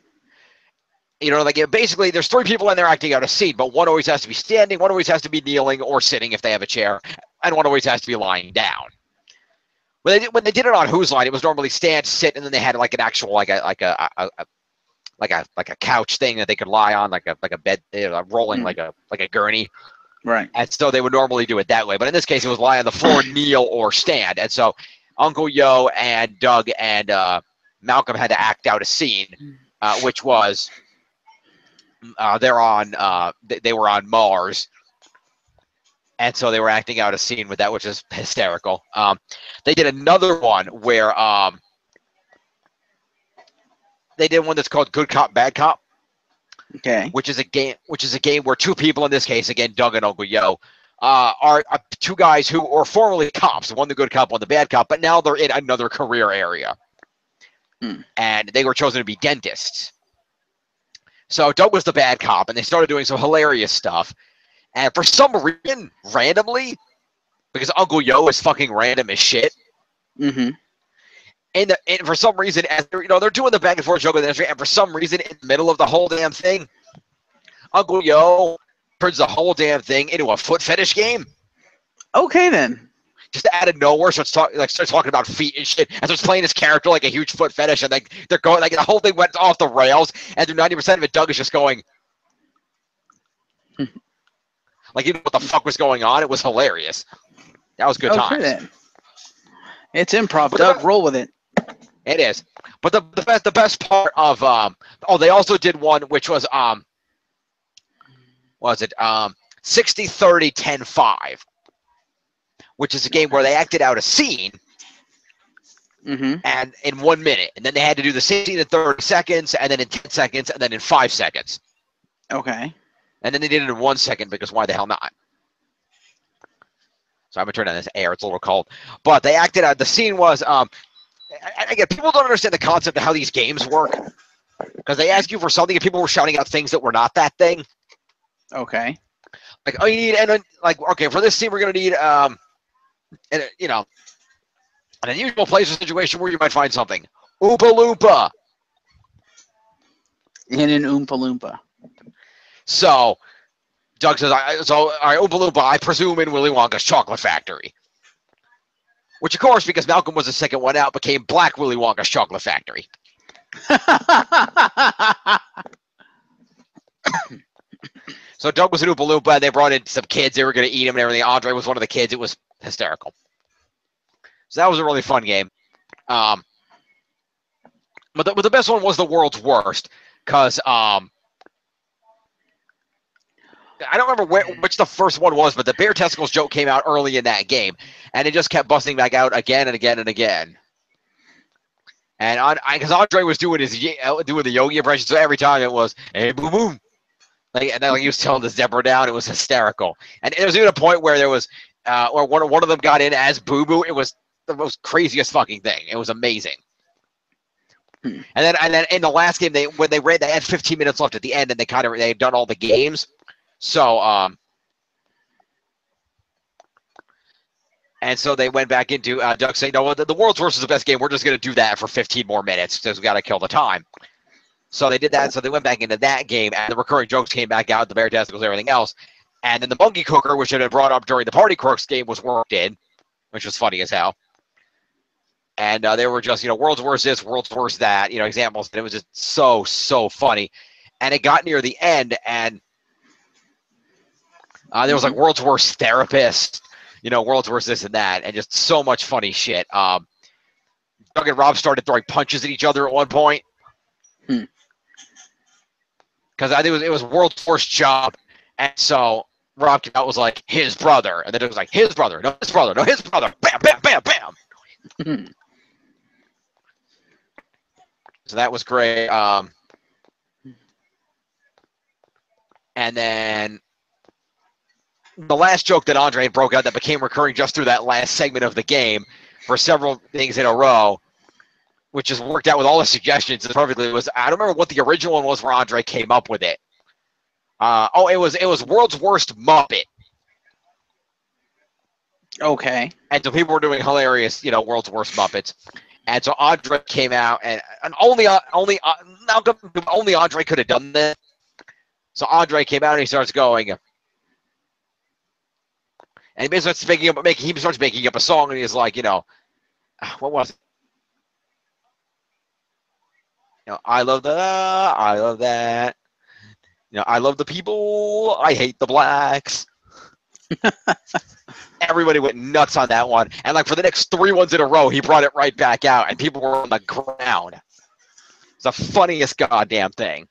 You know, like basically, there's three people in there acting out a scene, but one always has to be standing, one always has to be kneeling or sitting if they have a chair, and one always has to be lying down. When they did it on Whose Line, it was normally stand, sit, and then they had like an actual like a couch thing that they could lie on, like a bed, rolling like a gurney. Right. And so they would normally do it that way, but in this case, it was lie on the floor, kneel, or stand. And so Uncle Yo and Doug and Malcolm had to act out a scene, which was they were on Mars, and so they were acting out a scene with that, which is hysterical. They did another one where they did one that's called Good Cop, Bad Cop. Okay. Which is a game where two people, in this case, again, Doug and Uncle Yo, are two guys who were formerly cops, one the good cop, one the bad cop, but now they're in another career area. And they were chosen to be dentists. So Doug was the bad cop, and they started doing some hilarious stuff. And for some reason, randomly, because Uncle Yo is fucking random as shit, mm-hmm. And for some reason, as they're doing the back and forth joke with the and for some reason, in the middle of the whole damn thing, Uncle Yo turns the whole damn thing into a foot fetish game. Okay, then. Just out of nowhere, starts talking about feet and shit, and starts playing his character like a huge foot fetish, and they're going the whole thing went off the rails, and through 90% of it, Doug is just going, like, you know what the fuck was going on? It was hilarious. That was good times. Then. It's improv, but Doug. Roll with it. It is, but the best part of they also did one which was 60-30 10-5, which is a game where they acted out a scene, and in 1 minute, and then they had to do the same scene in 30 seconds, and then in 10 seconds, and then in 5 seconds. Okay. And then they did it in 1 second because why the hell not? So I'm gonna turn on this air; it's a little cold. But they acted out. The scene was again, people don't understand the concept of how these games work because they ask you for something, and people were shouting out things that were not that thing. Okay. Like, oh, you need, and then, like, okay, for this scene, we're gonna need, an unusual place or situation where you might find something. Oompa Loompa. In an Oompa Loompa. So Doug says, all right, Oompa Loompa, I presume in Willy Wonka's chocolate factory. Which, of course, because Malcolm was the second one out, became Black Willy Wonka's chocolate factory. So Doug was an Oompa Loompa, and they brought in some kids. They were going to eat him and everything. Andre was one of the kids. It was hysterical. So that was a really fun game. But the best one was the world's worst, because I don't remember which the first one was, but the bare testicles joke came out early in that game, and it just kept busting back out again and again and again. And because Andre was doing the Yogi impression, so every time it was "Hey, boom, boom," and then he was telling this Deborah down. It was hysterical, and there was even a point where there was where one of them got in as Boo Boo. It was the most craziest fucking thing. It was amazing. And then in the last game, they had 15 minutes left at the end, and they've done all the games. So and so they went back into Doug saying, "No, the world's worst is the best game. We're just going to do that for 15 more minutes because we got to kill the time." So they did that. So they went back into that game, and the recurring jokes came back out, the bare testicles, everything else. And then the monkey cooker, which had been brought up during the Party Crooks game, was worked in, which was funny as hell. And they were just, world's worst this, world's worst that, examples. And it was just so funny. And it got near the end, and there was like world's worst therapist, world's worst this and that, and just so much funny shit. Doug and Rob started throwing punches at each other at one point. Because I think it was world's worst job. And so Rob came out was like, his brother. And then it was like, his brother, no, his brother, no, his brother. Bam, bam, bam, bam. So that was great. And then the last joke that Andre broke out that became recurring just through that last segment of the game for several things in a row, which has worked out with all the suggestions perfectly, was I don't remember what the original one was where Andre came up with it. It was world's worst Muppet. Okay. And so people were doing hilarious, world's worst Muppets. And so Andre came out, and only Andre could have done this. So Andre came out and he starts going, and he starts making up a song, and he's like, what was it? I love that. I love the people. I hate the blacks. Everybody went nuts on that one. And like for the next 3 ones in a row, he brought it right back out, and people were on the ground. It's the funniest goddamn thing.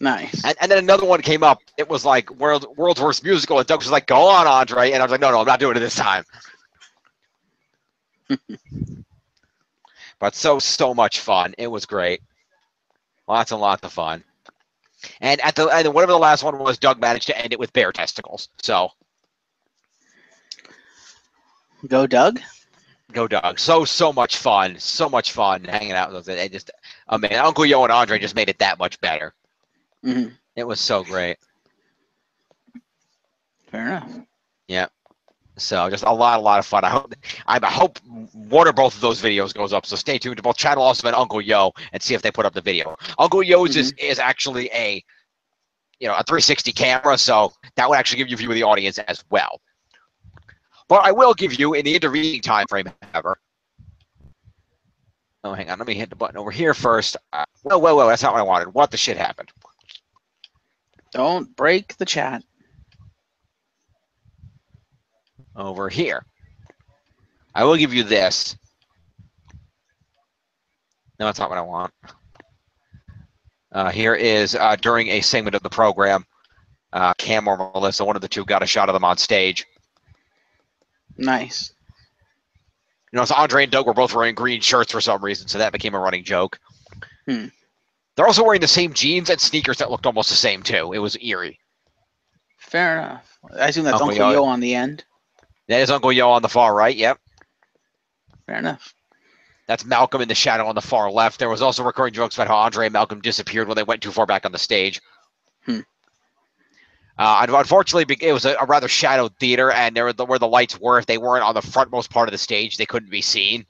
Nice. And then another one came up. It was like world's worst musical, and Doug was like, "Go on, Andre," and I was like, "No, I'm not doing it this time." But so much fun. It was great. Lots and lots of fun. And whatever the last one was, Doug managed to end it with bare testicles. So go Doug. Go Doug. So much fun. So much fun hanging out with it. Just Uncle Yo and Andre just made it that much better. Mm-hmm. It was so great. Fair enough. Yeah. So just a lot of fun. I hope one or both of those videos goes up. So stay tuned to both Channel Awesome and Uncle Yo and see if they put up the video. Uncle Yo's is actually a 360 camera, so that would actually give you a view of the audience as well. But I will give you in the intervening time frame, however. Oh, hang on. Let me hit the button over here first. Whoa. That's not what I wanted. What the shit happened? Don't break the chat. Over here. I will give you this. No, that's not what I want. Here is during a segment of the program, Cam or Melissa, one of the two, got a shot of them on stage. Nice. So Andre and Doug were both wearing green shirts for some reason, so that became a running joke. They're also wearing the same jeans and sneakers that looked almost the same, too. It was eerie. Fair enough. I assume that's Uncle Yo on the end. That is Uncle Yo on the far right, yep. Fair enough. That's Malcolm in the shadow on the far left. There was also recurring jokes about how Andre and Malcolm disappeared when they went too far back on the stage. Unfortunately, it was a rather shadowed theater, and where the lights were, if they weren't on the frontmost part of the stage, they couldn't be seen.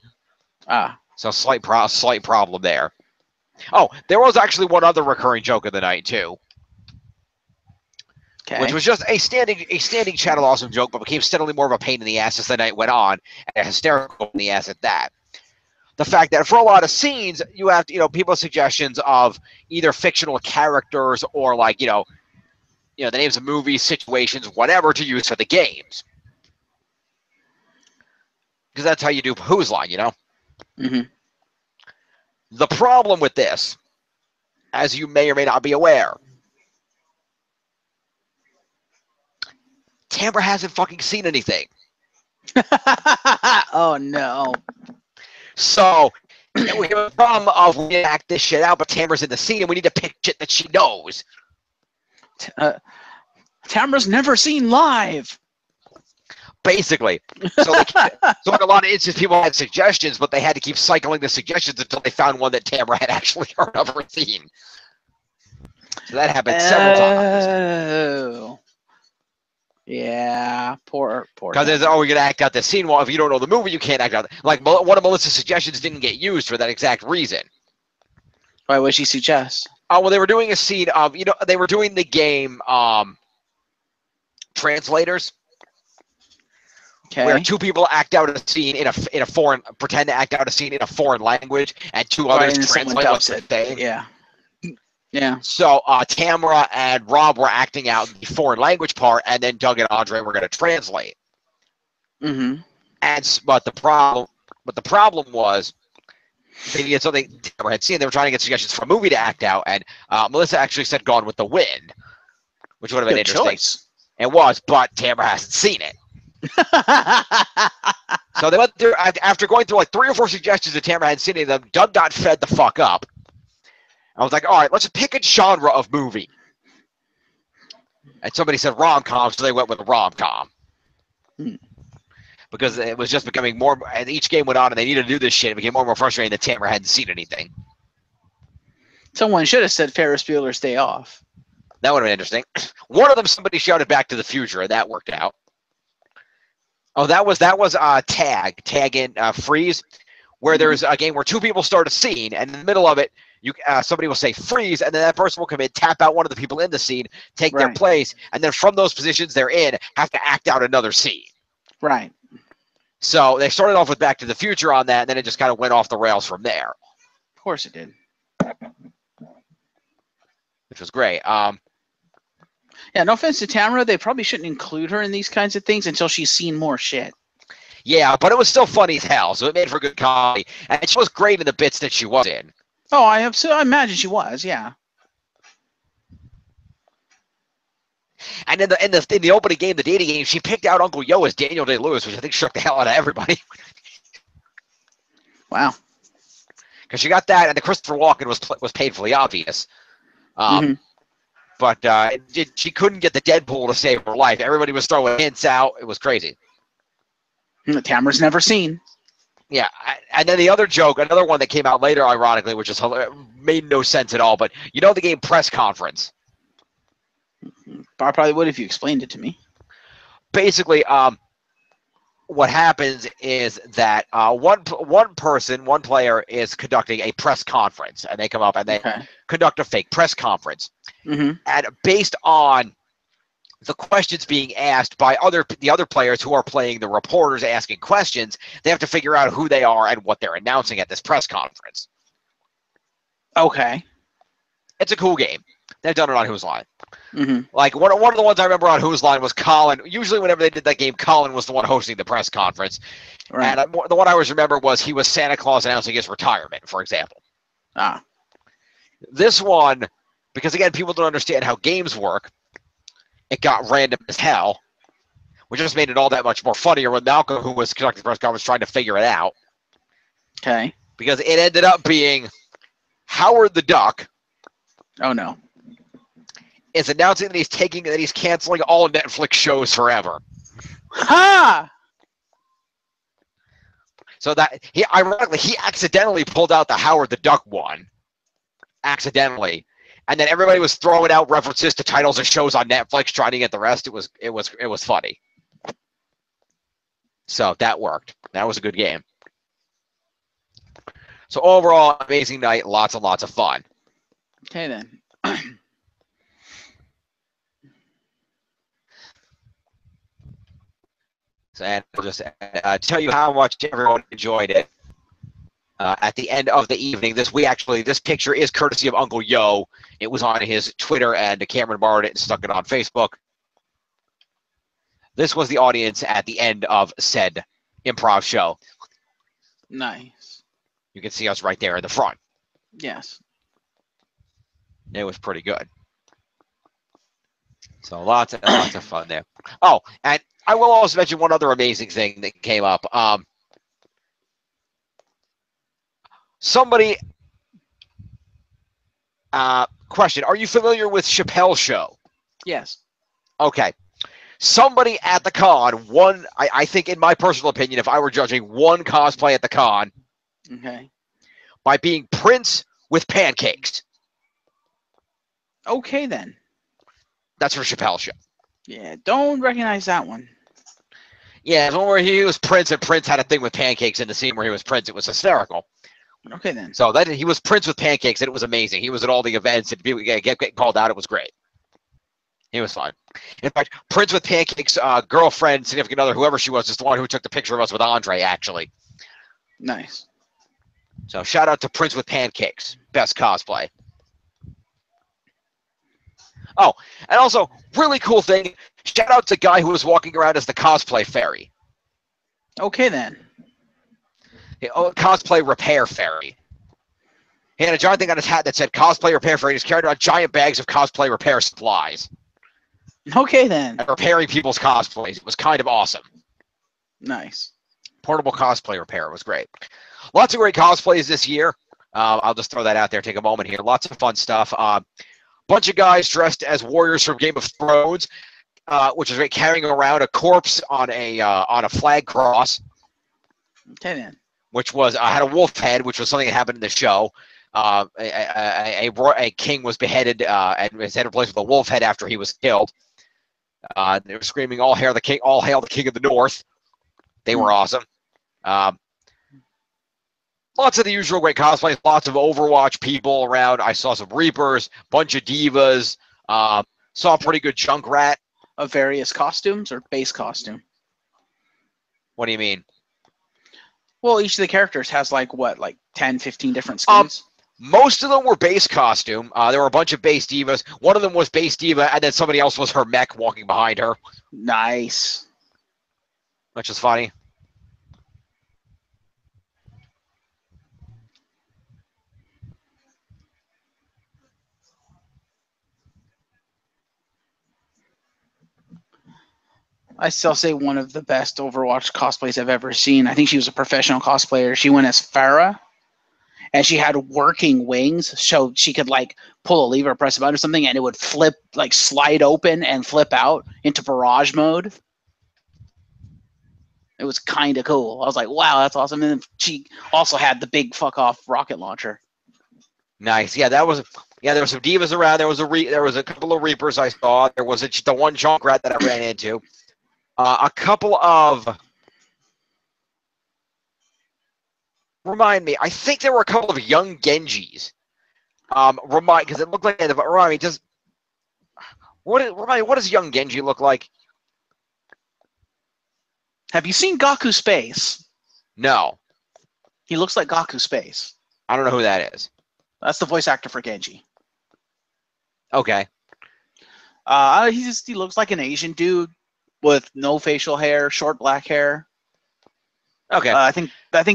So slight problem there. Oh, there was actually one other recurring joke of the night, too. which was just a standing Channel Awesome joke, but became steadily more of a pain in the ass as the night went on, and hysterical in the ass at that. The fact that for a lot of scenes, you have to, people's suggestions of either fictional characters or like, the names of movies, situations, whatever to use for the games. Because that's how you do Who's Line, Mm-hmm. The problem with this, as you may or may not be aware, Tamara hasn't fucking seen anything. Oh, no. So we have a problem of we need to act this shit out, but Tamara's in the scene, and we need to pick shit that she knows. Tamara's never seen live. Basically. So in a lot of instances, people had suggestions, but they had to keep cycling the suggestions until they found one that Tamara had actually heard of or seen. So that happened several times. Yeah, poor. Because we're going to act out the scene. Well, if you don't know the movie, you can't act out. Like, one of Melissa's suggestions didn't get used for that exact reason. Why would she suggest? Oh, well, they were doing a scene of, they were doing the game Translators. Okay. Where two people act out a scene in a foreign, pretend to act out a scene in a foreign language, and two others translate what's saying. Yeah. Yeah. So Tamara and Rob were acting out the foreign language part, and then Doug and Andre were going to translate. Mm-hmm. But the problem was they needed something Tamara had seen. They were trying to get suggestions for a movie to act out, and Melissa actually said "Gone with the Wind," which would have been interesting. Choice. It was, but Tamara hasn't seen it. So they went through after going through like 3 or 4 suggestions that Tamara hadn't seen any of them. Doug got fed the fuck up. I was like, all right, let's pick a genre of movie. And somebody said rom-com, so they went with a rom-com. Because it was just becoming more, and each game went on and they needed to do this shit. It became more and more frustrating that Tamara hadn't seen anything. Someone should have said Ferris Bueller's Day Off. That would have been interesting. One of them, somebody shouted Back to the Future, and that worked out. Oh, that was tag in freeze, where there's a game where 2 people start a scene, and in the middle of it, somebody will say freeze, and then that person will come in, tap out one of the people in the scene, take their place, and then from those positions they're in, have to act out another scene. Right. So they started off with Back to the Future on that, and then it just kind of went off the rails from there. Of course it did. Which was great. Yeah, no offense to Tamara, they probably shouldn't include her in these kinds of things until she's seen more shit. Yeah, but it was still funny as hell, so it made for good comedy. And she was great in the bits that she was in. Oh, I imagine she was, yeah. And in the opening game, the dating game, she picked out Uncle Yo as Daniel Day-Lewis, which I think shook the hell out of everybody. Wow. Because she got that, and the Christopher Walken was painfully obvious. But she couldn't get the Deadpool to save her life. Everybody was throwing hints out. It was crazy. Tamara's never seen. Yeah, and then the other joke, another one that came out later, ironically, which is made no sense at all. But you know the game Press Conference. I probably would if you explained it to me. Basically, what happens is that one player is conducting a press conference, and they come up and they conduct a fake press conference. Mm-hmm. And based on the questions being asked by the other players who are playing the reporters asking questions, they have to figure out who they are and what they're announcing at this press conference. Okay. It's a cool game. They've done it on Who's Line. Mm-hmm. Like one of the ones I remember on Who's Line was Colin. Usually whenever they did that game, Colin was the one hosting the press conference. Right. And the one I always remember was he was Santa Claus announcing his retirement, for example. Ah. This one, because again, people don't understand how games work, it got random as hell, which just made it all that much more funnier when Malcolm, who was conducting the press conference, trying to figure it out. Okay. Because it ended up being Howard the Duck. Oh no. Is announcing that he's canceling all Netflix shows forever. Ha! So that he accidentally pulled out the Howard the Duck one. Accidentally. And then everybody was throwing out references to titles of shows on Netflix, trying to get the rest. It was funny. So that worked. That was a good game. So overall, amazing night, lots and lots of fun. Okay then. And I'll just tell you how much everyone enjoyed it. At the end of the evening, this picture is courtesy of Uncle Yo. It was on his Twitter, and Cameron borrowed it and stuck it on Facebook. This was the audience at the end of said improv show. Nice. You can see us right there in the front. Yes. It was pretty good. So lots of fun there. Oh, and I will also mention one other amazing thing that came up. Somebody question, are you familiar with Chappelle's Show? Yes. Okay. Somebody at the con, I think in my personal opinion, if I were judging one cosplay at the con, Okay. by being Prince with pancakes. Okay, then. That's for Chappelle's Show. Yeah, don't recognize that one. Yeah, the one where he was Prince and Prince had a thing with pancakes in the scene where he was Prince. It was hysterical. Okay, then. So he was Prince with pancakes, and it was amazing. He was at all the events, and people get called out. It was great. He was fun. In fact, Prince with pancakes, girlfriend, significant other, whoever she was, is the one who took the picture of us with Andre, actually. Nice. So shout out to Prince with pancakes. Best cosplay. Oh, and also, really cool thing, shout out to the guy who was walking around as the cosplay fairy. Okay, then. Cosplay repair fairy. He had a giant thing on his hat that said cosplay repair fairy. He's carrying around giant bags of cosplay repair supplies. Okay, then. And repairing people's cosplays. It was kind of awesome. Nice. Portable cosplay repair. It was great. Lots of great cosplays this year. I'll just throw that out there. Take a moment here. Lots of fun stuff. Bunch of guys dressed as warriors from Game of Thrones, which is great, carrying around a corpse on a flag cross. Okay, then. Which was had a wolf head, which was something that happened in the show. A king was beheaded and his head replaced with a wolf head after he was killed. They were screaming, "All hail the king! All hail the king of the North!" They were awesome. Lots of the usual great cosplays. Lots of Overwatch people around. I saw some Reapers, bunch of divas. Saw a pretty good Junkrat. Of various costumes or base costume? What do you mean? Well, each of the characters has like 10, 15 different skins? Most of them were base costume. There were a bunch of base divas. One of them was base diva, and then somebody else was her mech walking behind her. Nice. Which is funny. I still say one of the best Overwatch cosplays I've ever seen. I think she was a professional cosplayer. She went as Farah, and she had working wings, so she could pull a lever, press a button or something, and it would flip, slide open and flip out into barrage mode. It was kind of cool. I was like, wow, that's awesome. And then she also had the big fuck off rocket launcher. Nice. Yeah, there were some divas around. There was a couple of Reapers I saw. There was the one Junkrat that I ran into. A couple of... Remind me. I think there were a couple of young Genjis. Because it looked like... Remind me, what does young Genji look like? Have you seen Gaku Space? No. He looks like Gaku Space. I don't know who that is. That's the voice actor for Genji. Okay. He looks like an Asian dude with no facial hair, short black hair. Okay. I think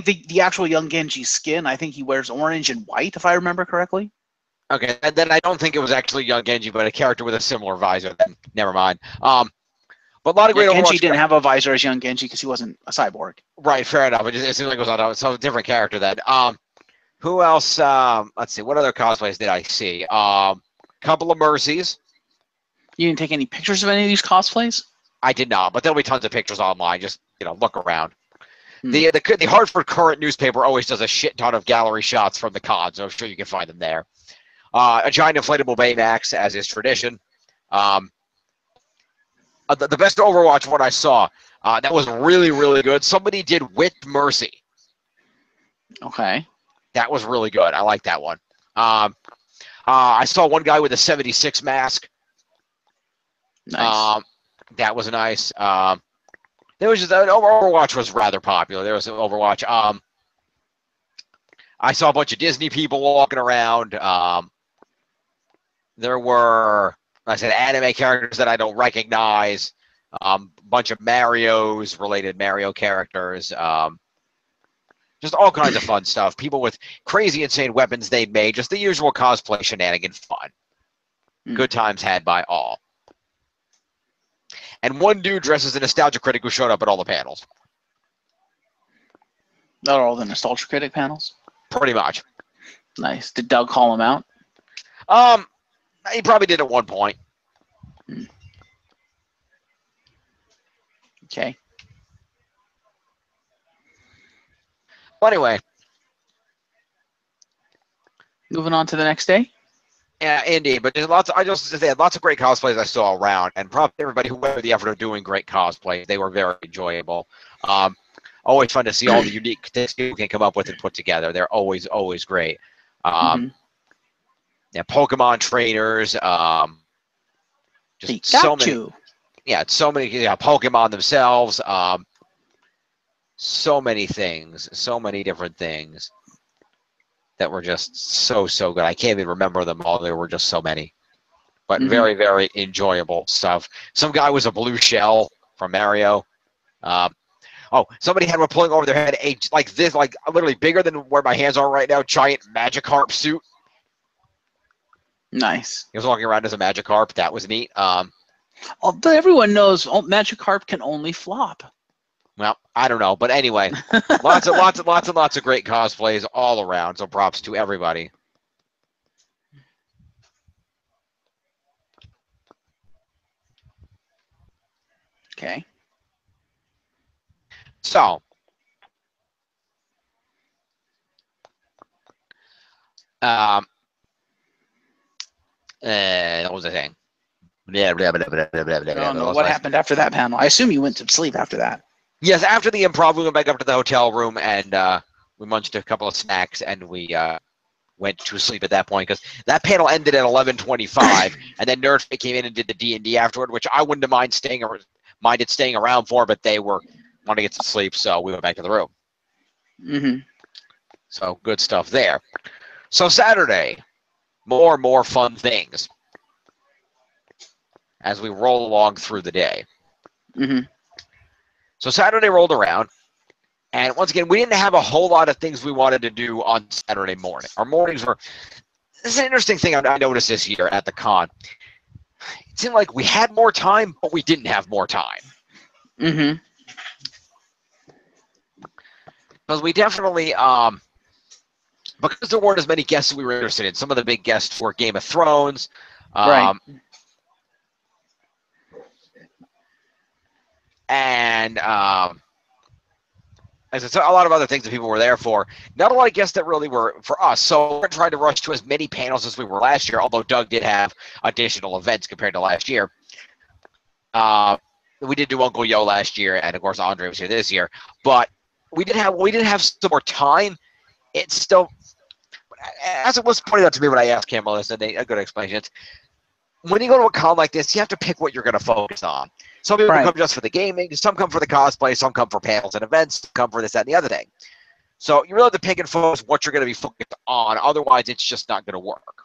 the actual young Genji's skin, I think he wears orange and white, if I remember correctly. Okay, and then I don't think it was actually young Genji, but a character with a similar visor. Then never mind. But a lot of great Overwatch. Genji didn't have a visor as young Genji because he wasn't a cyborg. Right, fair enough. It seems like it was on some different character then. Who else? Let's see. What other cosplays did I see? Couple of Mercies. You didn't take any pictures of any of these cosplays? I did not, but there'll be tons of pictures online. Just look around. The Hartford Courant newspaper always does a shit ton of gallery shots from the con, so I'm sure you can find them there. A giant inflatable Baymax, as is tradition. The best Overwatch one I saw, that was really, really good. Somebody did Whipped Mercy. Okay. That was really good. I like that one. I saw one guy with a 76 mask. Nice. That was nice. There was just Overwatch was rather popular. There was Overwatch. I saw a bunch of Disney people walking around. There were, like I said, anime characters that I don't recognize. A bunch of Mario's related Mario characters. Just all kinds of fun stuff. People with crazy, insane weapons they'd made. Just the usual cosplay shenanigan fun. Good times had by all. And one dude dressed as a nostalgia critic who showed up at all the panels. Not all the nostalgia critic panels. Pretty much. Nice. Did Doug call him out? He probably did at one point. Okay. Well, anyway. Moving on to the next day. Yeah, indeed. But there's lots. They had lots of great cosplays I saw around, and probably everybody who went through the effort of doing great cosplays. They were very enjoyable. Always fun to see all the unique things people can come up with and put together. They're always great. Yeah, Pokemon trainers. Just so many. Yeah, so many. Yeah, Pokemon themselves. So many things. So many different things that were just so good. I can't even remember them all. There were just so many. But very, very enjoyable stuff. Some guy was a blue shell from Mario. Somebody had one pulling over their head, like this, like literally bigger than where my hands are right now, giant Magikarp suit. Nice. He was walking around as a Magikarp. That was neat. Although everyone knows Magikarp can only flop. Well, I don't know, but anyway, lots of great cosplays all around. So props to everybody. Okay. So, what was I saying? What happened after that panel? I assume you went to sleep after that. Yes, after the improv, we went back up to the hotel room and we munched a couple of snacks and we went to sleep at that point because that panel ended at 11:25, and then Nerd came in and did the D&D afterward, which I wouldn't have minded staying around for, but they were wanting to get to sleep, so we went back to the room. So good stuff there. So Saturday, more fun things as we roll along through the day. So Saturday rolled around, and once again, we didn't have a whole lot of things we wanted to do on Saturday morning. Our mornings were... This is an interesting thing I noticed this year at the con. It seemed like we had more time, but we didn't have more time. Because we definitely... because there weren't as many guests as we were interested in. Some of the big guests were Game of Thrones. Right. And as I said, a lot of other things that people were there for. Not a lot of guests that really were for us. So we're trying to rush to as many panels as we were last year, although Doug did have additional events compared to last year. We did do Uncle Yo last year, and of course Andre was here this year. But we did have some more time. It's still, as it was pointed out to me when I asked Cam Melissa, a good explanation. It's, when you go to a con like this, you have to pick what you're going to focus on. Some people come just for the gaming, some come for the cosplay, some come for panels and events, some come for this, that, and the other thing. So you really have to pick and focus what you're going to be focused on. Otherwise, it's just not going to work.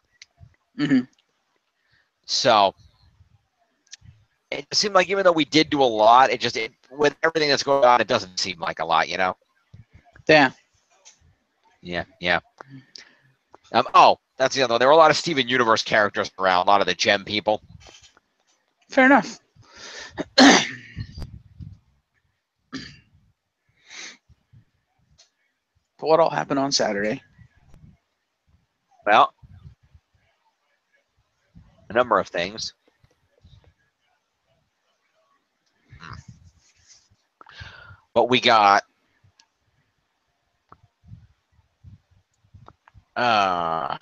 So it seemed like even though we did do a lot, with everything that's going on, it doesn't seem like a lot, you know? Yeah. Yeah. That's the other one. There were a lot of Steven Universe characters around, a lot of the gem people. Fair enough. What all happened on Saturday? Well, a number of things. But we got what I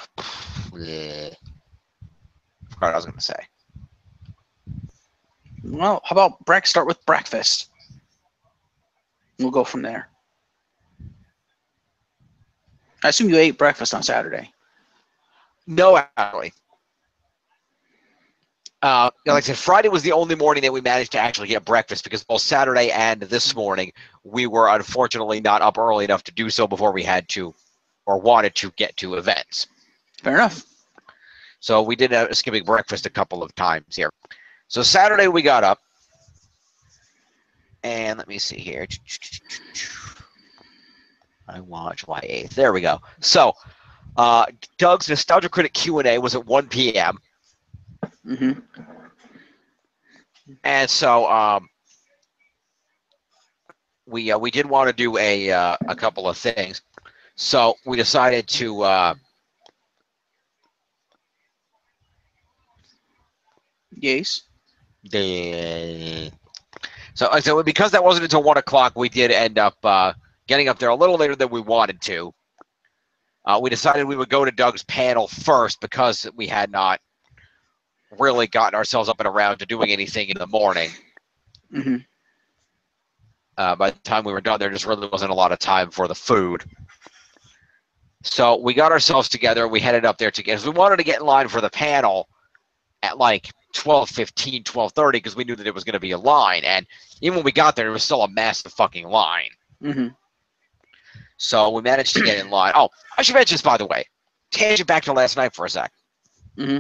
was going to say. Well, how about start with breakfast? We'll go from there. I assume you ate breakfast on Saturday. No, actually. Like I said, Friday was the only morning that we managed to actually get breakfast because both Saturday and this morning we were unfortunately not up early enough to do so before we had to or wanted to get to events. Fair enough. So we did skipping breakfast a couple of times here. So Saturday we got up, and let me see here. I watch July 8th. There we go. So Doug's Nostalgia Critic Q&A was at 1 p.m. Mm-hmm. And so we did want to do a couple of things. So we decided to Yes. So because that wasn't until 1 o'clock, we did end up getting up there a little later than we wanted to. We decided we would go to Doug's panel first because we had not really gotten ourselves up and around to doing anything in the morning. Mm-hmm. By the time we were done, there just really wasn't a lot of time for the food. So we got ourselves together and we headed up there together. We wanted to get in line for the panel at like 12:15, 12:30 because we knew that it was going to be a line. And even when we got there, it was still a massive fucking line. Mm-hmm. So we managed to get in line. Oh, I should mention this, by the way. Tangent back to last night for a sec. Mm-hmm.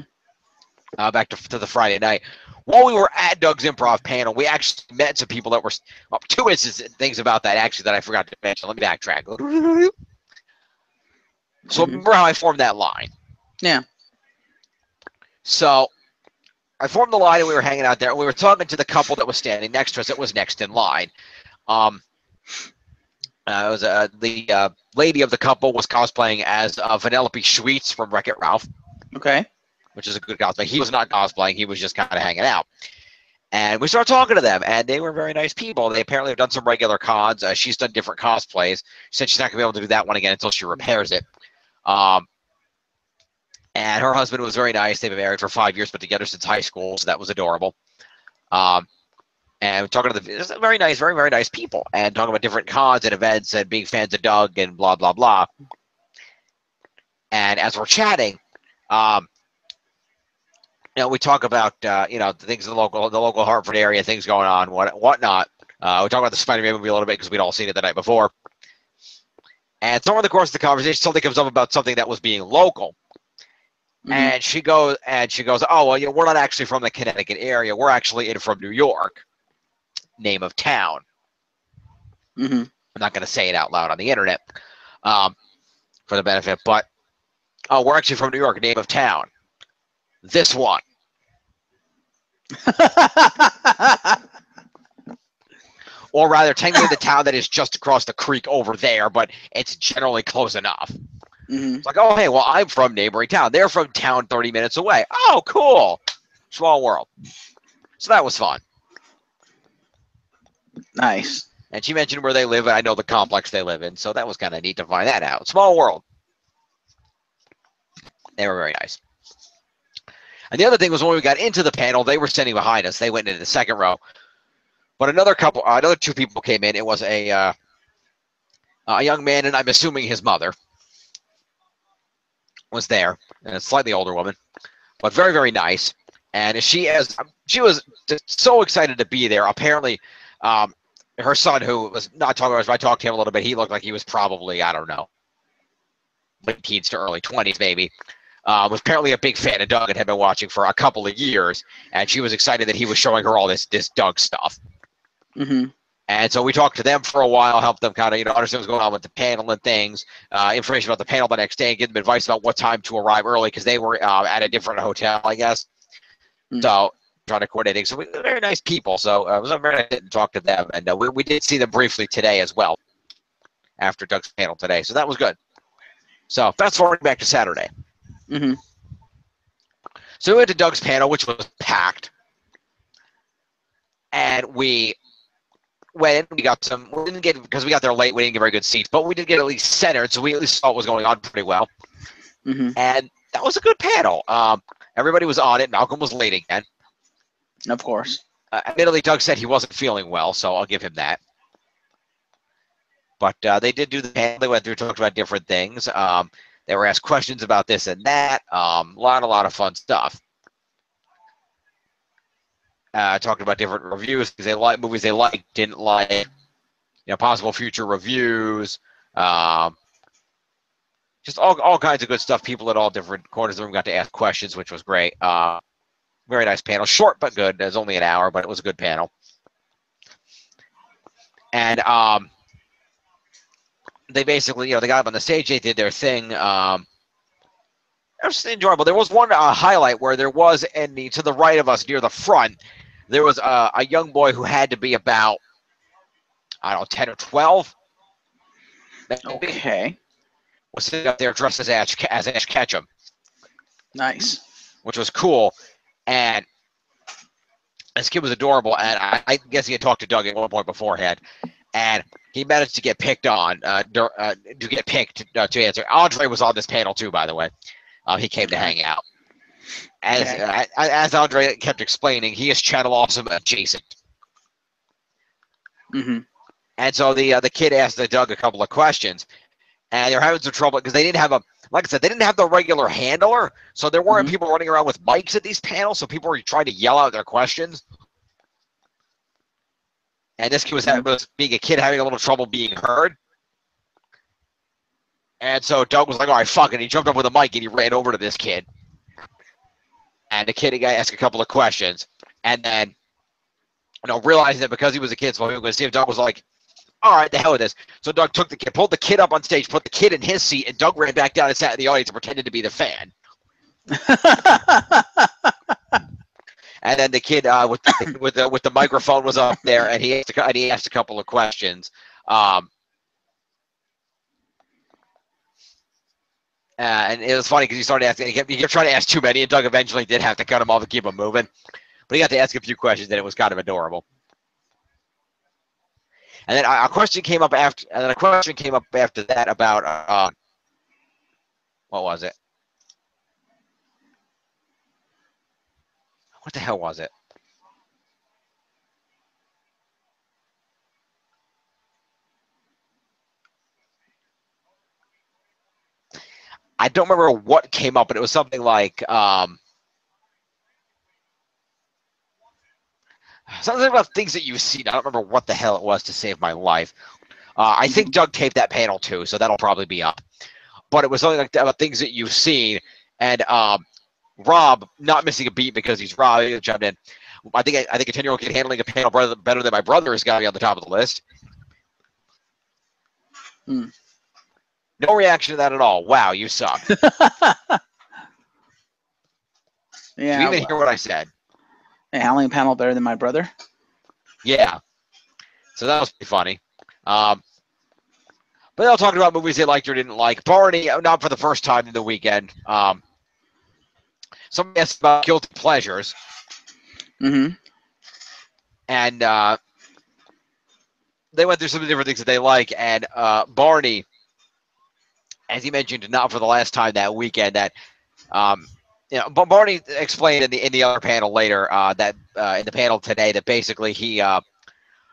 Back to the Friday night. While we were at Doug's improv panel, we actually met some people that were two things about that actually that I forgot to mention. Let me backtrack. So remember how I formed that line? Yeah. So I formed the line and we were hanging out there. And we were talking to the couple that was standing next to us that was next in line. It was the lady of the couple was cosplaying as Vanellope Schweetz from Wreck-It Ralph. Okay. Which is a good cosplay. He was not cosplaying. He was just kind of hanging out. And we started talking to them, and they were very nice people. They apparently have done some regular cons. She's done different cosplays. She said she's not going to be able to do that one again until she repairs it. And her husband was very nice. They've been married for 5 years, but together since high school, so that was adorable. And talking to the very nice, very, very nice people, and talking about different cons and events and being fans of Doug and blah, blah, blah. And as we're chatting, we talk about the things in the local Hartford area, things going on, whatnot. We talk about the Spider-Man movie a little bit because we'd all seen it the night before. And somewhere in the course of the conversation, something comes up about something that was being local. Mm-hmm. And she goes, oh well, we're not actually from the Connecticut area. We're actually from New York. Name of town. Mm-hmm. I'm not going to say it out loud on the internet for the benefit, but we're actually from New York. Name of town. This one. Or rather, technically the town that is just across the creek over there, but it's generally close enough. Mm-hmm. It's like, oh, hey, well, I'm from neighboring town. They're from town 30 minutes away. Oh, cool. Small world. So that was fun. Nice. And she mentioned where they live, and I know the complex they live in, so that was kind of neat to find that out. Small world. They were very nice. And the other thing was when we got into the panel, they were standing behind us. They went into the second row. But another two people came in. It was a young man, and I'm assuming his mother was there, and a slightly older woman, but very, very nice. And she was just so excited to be there. Apparently, her son, who was not talking about us, I talked to him a little bit. He looked like he was probably, I don't know, late teens to early 20s, maybe. Was apparently a big fan of Doug and had been watching for a couple of years. And she was excited that he was showing her all this Doug stuff. Mm-hmm. And so we talked to them for a while, helped them kind of, understand what's going on with the panel and things, information about the panel the next day, and give them advice about what time to arrive early because they were at a different hotel, I guess. Mm-hmm. So trying to coordinate. So we were very nice people. So it was very nice to talk to them. And we did see them briefly today as well after Doug's panel today. So that was good. So fast forward back to Saturday. Mm-hmm. So we went to Doug's panel, which was packed. And we went, we didn't get, because we got there late, we didn't get very good seats, but we did get at least centered, so we at least saw what was going on pretty well. Mm-hmm. And that was a good panel. Everybody was on it. Malcolm was late again. Of course. Admittedly, Doug said he wasn't feeling well, so I'll give him that. But they did do the panel. They went through, talked about different things. They were asked questions about this and that. A lot of fun stuff. talking about different reviews because they like movies they like, didn't like, you know, possible future reviews, just all kinds of good stuff. People at all different corners of the room got to ask questions, which was great. Very nice panel, short but good. It was only an hour, but it was a good panel. And they basically, you know, they got up on the stage, they did their thing. It was enjoyable. There was one highlight where there was, to the right of us near the front, there was a young boy who had to be about, I don't know, 10 or 12. Maybe. Okay. Was sitting up there dressed as Ash Ketchum. Nice. Which was cool. And this kid was adorable. And I guess he had talked to Doug at one point beforehand. And he managed to get picked on, to get picked to answer. Andre was on this panel too, by the way. He came to hang out. As Andre kept explaining, he is Channel Awesome adjacent. Mm-hmm. And so the kid asked Doug a couple of questions, and they're having some trouble because they didn't have like I said, they didn't have the regular handler, so there weren't people running around with mics at these panels, so people were trying to yell out their questions. And this kid was being a kid having a little trouble being heard. And so Doug was like, all right, fuck it. He jumped up with a mic and he ran over to this kid. And the kid asked a couple of questions. And then, you know, realizing that because he was a kid, so he was going to see if Doug was like, all right, the hell with this. So Doug took the kid, pulled the kid up on stage, put the kid in his seat, and Doug ran back down and sat in the audience and pretended to be the fan. And then the kid with the microphone was up there, and he asked a couple of questions. And it was funny because he started asking. He kept trying to ask too many, and Doug eventually did have to cut him off and keep him moving. But he got to ask a few questions, and it was kind of adorable. And then a question came up after. And then a question came up after that about what was it? What the hell was it? I don't remember what came up, but it was something like something about things that you've seen. I don't remember what the hell it was to save my life. I think Doug taped that panel too, so that'll probably be up. But it was something like that about things that you've seen, and Rob, not missing a beat because he's Rob, he jumped in. I think a 10-year-old kid handling a panel better than my brother has got to be on the top of the list. No reaction to that at all. Wow, you suck. Yeah. Did you even hear what I said? A handling panel better than my brother? Yeah. So that was pretty funny. But they all talked about movies they liked or didn't like. Barney, not for the first time in the weekend. Somebody asked about guilty pleasures. Mm-hmm. And they went through some of the different things that they like. And Barney, as he mentioned, not for the last time that weekend, that you know, Barney explained in the other panel later that in the panel today that basically he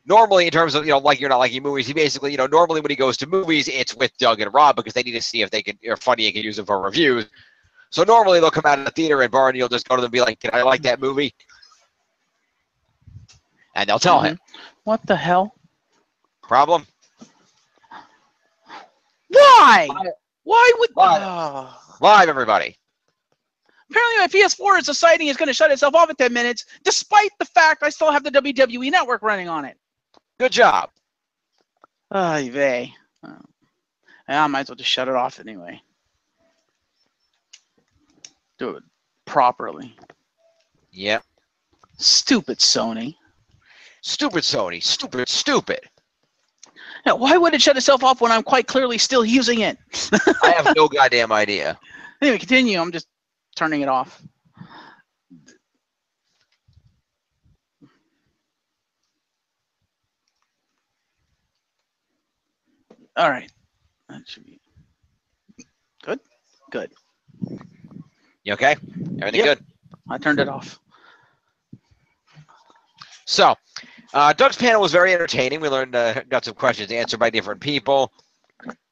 normally in terms of, you know, like you're not liking movies, he basically, you know, normally when he goes to movies, it's with Doug and Rob because they need to see if they can, are funny and can use them for reviews. So normally they'll come out of the theater and Barney will just go to them and be like, "Can I like that movie?" And they'll tell him. What the hell? Problem? Why? Why would Live, everybody. Apparently my PS4 is deciding it's going to shut itself off in 10 minutes, despite the fact I still have the WWE Network running on it. Good job. Ay vey. Yeah, I might as well just shut it off anyway. Do it properly. Yep. Stupid Sony. Stupid Sony. Stupid. Now, why would it shut itself off when I'm quite clearly still using it? I have no goddamn idea. Anyway, continue. I'm just turning it off. All right. That should be good. Good. You okay? Everything good? I turned it off. So, Doug's panel was very entertaining. We learned, got some questions answered by different people.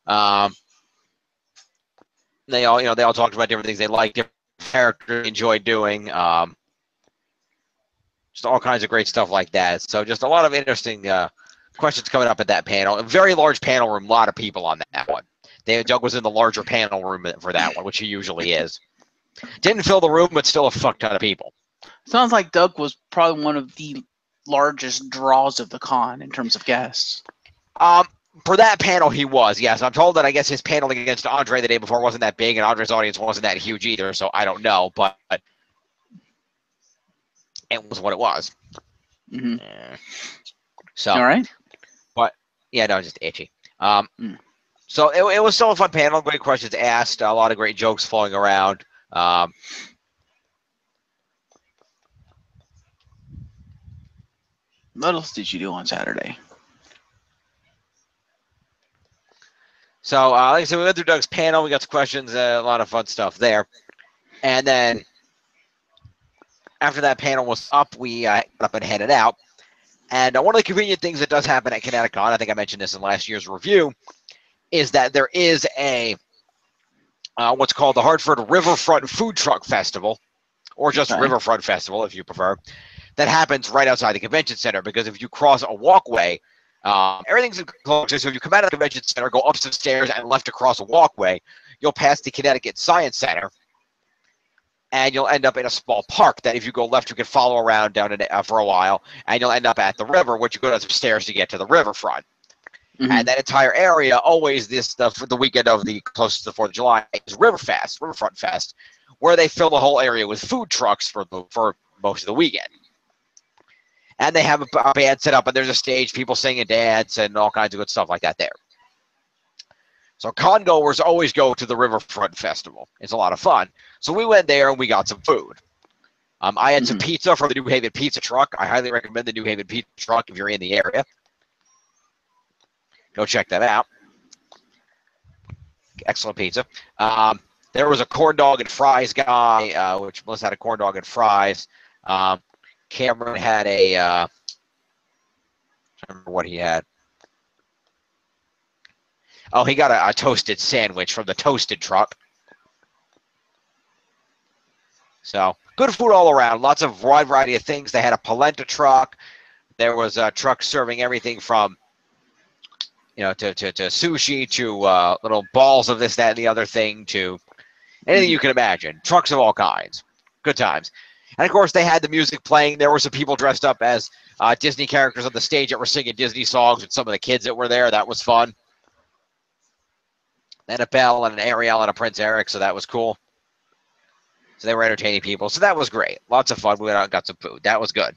They all talked about different things they liked, different characters they enjoyed doing. Just all kinds of great stuff like that. So just a lot of interesting questions coming up at that panel. A very large panel room, a lot of people on that one. Doug was in the larger panel room for that one, which he usually is. Didn't fill the room, but still a fuck ton of people. Sounds like Doug was probably one of the largest draws of the con in terms of guests. For that panel, he was, yes. I'm told that I guess his panel against Andre the day before wasn't that big, and Andre's audience wasn't that huge either, so I don't know, but it was what it was. Mm-hmm. So, all right. But, yeah, no, just itchy. So it was still a fun panel, great questions asked, a lot of great jokes flowing around. What else did you do on Saturday? So, like I said, we went through Doug's panel. We got some questions, a lot of fun stuff there. And then after that panel was up, we got up and headed out. And one of the convenient things that does happen at Connecticon, I think I mentioned this in last year's review, is that there is a what's called the Hartford Riverfront Food Truck Festival, or just Riverfront Festival if you prefer, that happens right outside the convention center. Because if you cross a walkway, everything's closed. So if you come out of the convention center, go up some stairs and left across a walkway, you'll pass the Connecticut Science Center, and you'll end up in a small park that if you go left, you can follow around down for a while, and you'll end up at the river, which you go down some stairs to get to the riverfront. Mm-hmm. And that entire area, always the weekend of the closest to the 4th of July, is Riverfront Fest, where they fill the whole area with food trucks for most of the weekend. And they have a band set up, and there's a stage, people sing and dance, and all kinds of good stuff like that there. So con-goers always go to the Riverfront Festival. It's a lot of fun. So we went there, and we got some food. I had some pizza from the New Haven Pizza Truck. I highly recommend the New Haven Pizza Truck if you're in the area. Go check that out. Excellent pizza. There was a corn dog and fries guy, which Melissa had a corn dog and fries. Cameron had a, I don't remember what he had. Oh, he got a toasted sandwich from the Toasted Truck. So, good food all around. Lots of wide variety of things. They had a polenta truck. There was a truck serving everything from, to sushi, to little balls of this, that, and the other thing, to anything you can imagine. Trucks of all kinds. Good times. And, of course, they had the music playing. There were some people dressed up as Disney characters on the stage that were singing Disney songs with some of the kids that were there. That was fun. And a Belle and an Ariel and a Prince Eric, so that was cool. So they were entertaining people. So that was great. Lots of fun. We went out and got some food. That was good.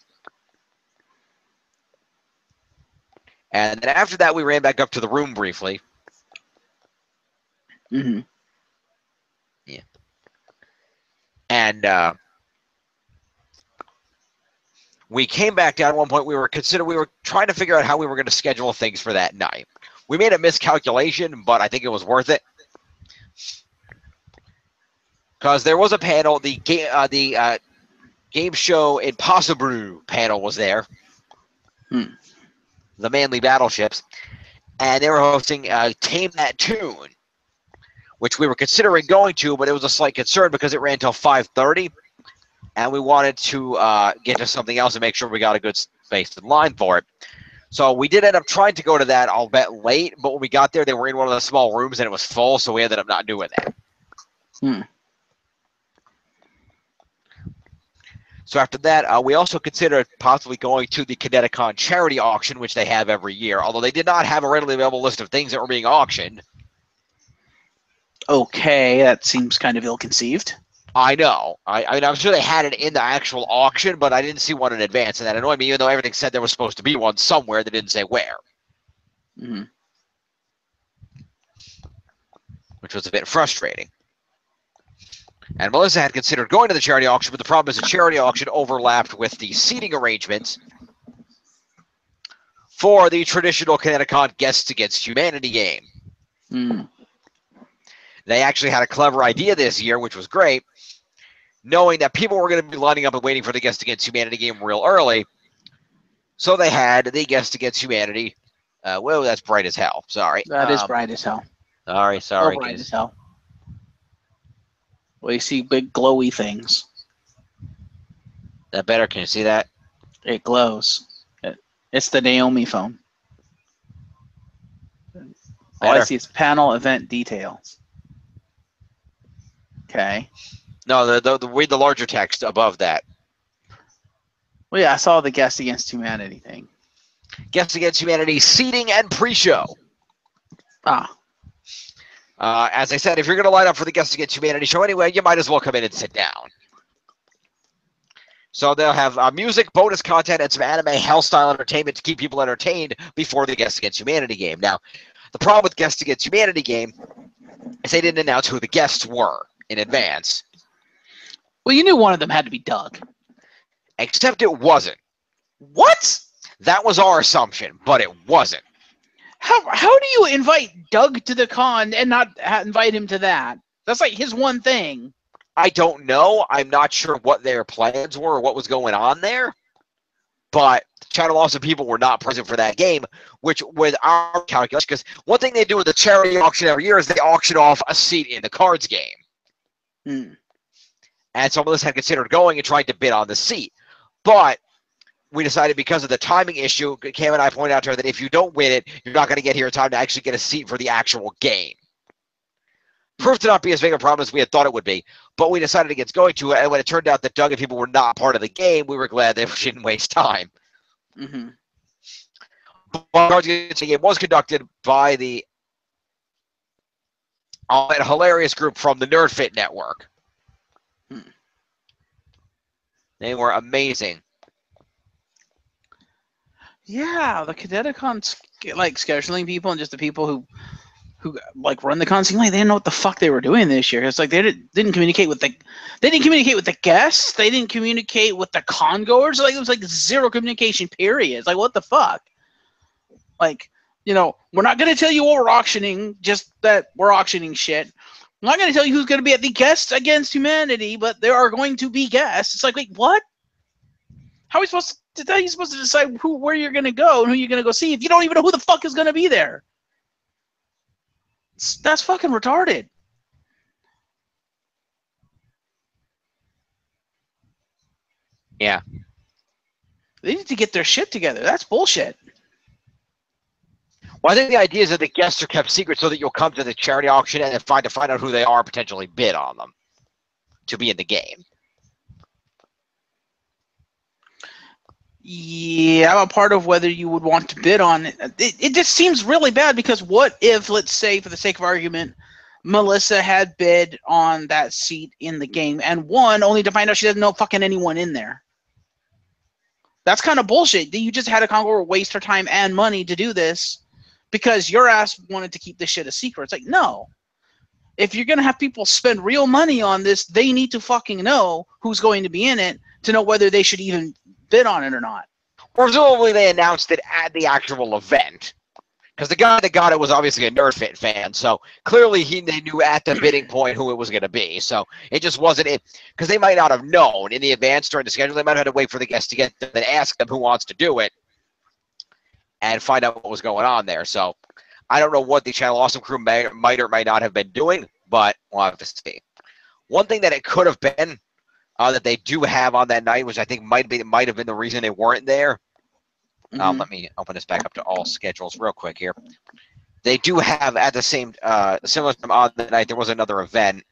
And then after that, we ran back up to the room briefly. Mm-hmm. Yeah. And we came back down at one point. We were trying to figure out how we were going to schedule things for that night. We made a miscalculation, but I think it was worth it. Because there was a panel, the game show Impossible panel was there. The Manly Battleships. And they were hosting Tame That Tune, which we were considering going to, but it was a slight concern because it ran until 5:30. And we wanted to get to something else and make sure we got a good space in line for it. So we did end up trying to go to that, I'll bet, late. But when we got there, they were in one of the small rooms, and it was full, so we ended up not doing that. So after that, we also considered possibly going to the Connecticon charity auction, which they have every year, although they did not have a readily available list of things that were being auctioned. Okay, that seems kind of ill-conceived. I know. I mean, I'm sure they had it in the actual auction, but I didn't see one in advance, and that annoyed me, even though everything said there was supposed to be one somewhere. They didn't say where. Which was a bit frustrating. And Melissa had considered going to the charity auction, but the problem is the charity auction overlapped with the seating arrangements for the traditional Connecticon Guests Against Humanity game. They actually had a clever idea this year, which was great, knowing that people were going to be lining up and waiting for the Guests Against Humanity game real early. So they had the Guests Against Humanity. Whoa, that's bright as hell. Sorry. That is bright as hell. Sorry. So bright as hell. Well, you see big glowy things. That better? Can you see that? It glows. It's the Naomi phone. All I see is panel event details. Okay. No, read the larger text above that. Well, yeah, I saw the Guest Against Humanity thing. Guest Against Humanity seating and pre-show. Ah. As I said, if you're going to line up for the Guest Against Humanity show anyway, you might as well come in and sit down. So they'll have music, bonus content, and some anime hell-style entertainment to keep people entertained before the Guest Against Humanity game. Now, the problem with Guest Against Humanity game is they didn't announce who the guests were in advance. Well, you knew one of them had to be Doug. Except it wasn't. What? That was our assumption, but it wasn't. How do you invite Doug to the con and not invite him to that? That's like his one thing. I don't know. I'm not sure what their plans were or what was going on there. But Channel Awesome people were not present for that game, which with our calculation, because one thing they do with the charity auction every year is they auction off a seat in the cards game. Hmm. And some of us had considered going and trying to bid on the seat. But we decided because of the timing issue, Cam and I pointed out to her that if you don't win it, you're not going to get here in time to actually get a seat for the actual game. Proved to not be as big a problem as we had thought it would be, but we decided against going to it, and when it turned out that Doug and people were not part of the game, we were glad that we didn't waste time. Mm-hmm. But the game was conducted by the hilarious group from the NerdFit Network. They were amazing. Yeah, the Connecticon like scheduling people and just the people who like run the con seemed like they didn't know what the fuck they were doing this year. It's like they didn't communicate with the guests. They didn't communicate with the con goers. Like it was like zero communication. Period. It's like what the fuck. Like, you know, we're not going to tell you what we're auctioning. Just that we're auctioning shit. I'm not going to tell you who's going to be at the Guests Against Humanity, but there are going to be guests. It's like, wait, what? How are we supposed to decide where you're going to go and who you're going to go see if you don't even know who the fuck is going to be there? That's fucking retarded. Yeah. They need to get their shit together. That's bullshit. Well, I think the idea is that the guests are kept secret so that you'll come to the charity auction and then find out who they are, potentially bid on them to be in the game. Yeah, I'm a part of whether you would want to bid on it. It just seems really bad because what if, let's say, for the sake of argument, Melissa had bid on that seat in the game and won only to find out she doesn't know fucking anyone in there? That's kind of bullshit. You just had a conqueror waste her time and money to do this because your ass wanted to keep this shit a secret. It's like, no. If you're going to have people spend real money on this, they need to fucking know who's going to be in it to know whether they should even bid on it or not. Presumably they announced it at the actual event. Because the guy that got it was obviously a NerdFit fan, so clearly they knew at the bidding point who it was going to be. So it just wasn't it, because they might not have known in the advance during the schedule. They might have had to wait for the guests to get them and ask them who wants to do it and find out what was going on there. So I don't know what the Channel Awesome crew might or might not have been doing, but we'll have to see. One thing that it could have been that they do have on that night, which I think might have been the reason they weren't there. Let me open this back up to all schedules real quick here. They do have at the same similar time on the night. There was another event.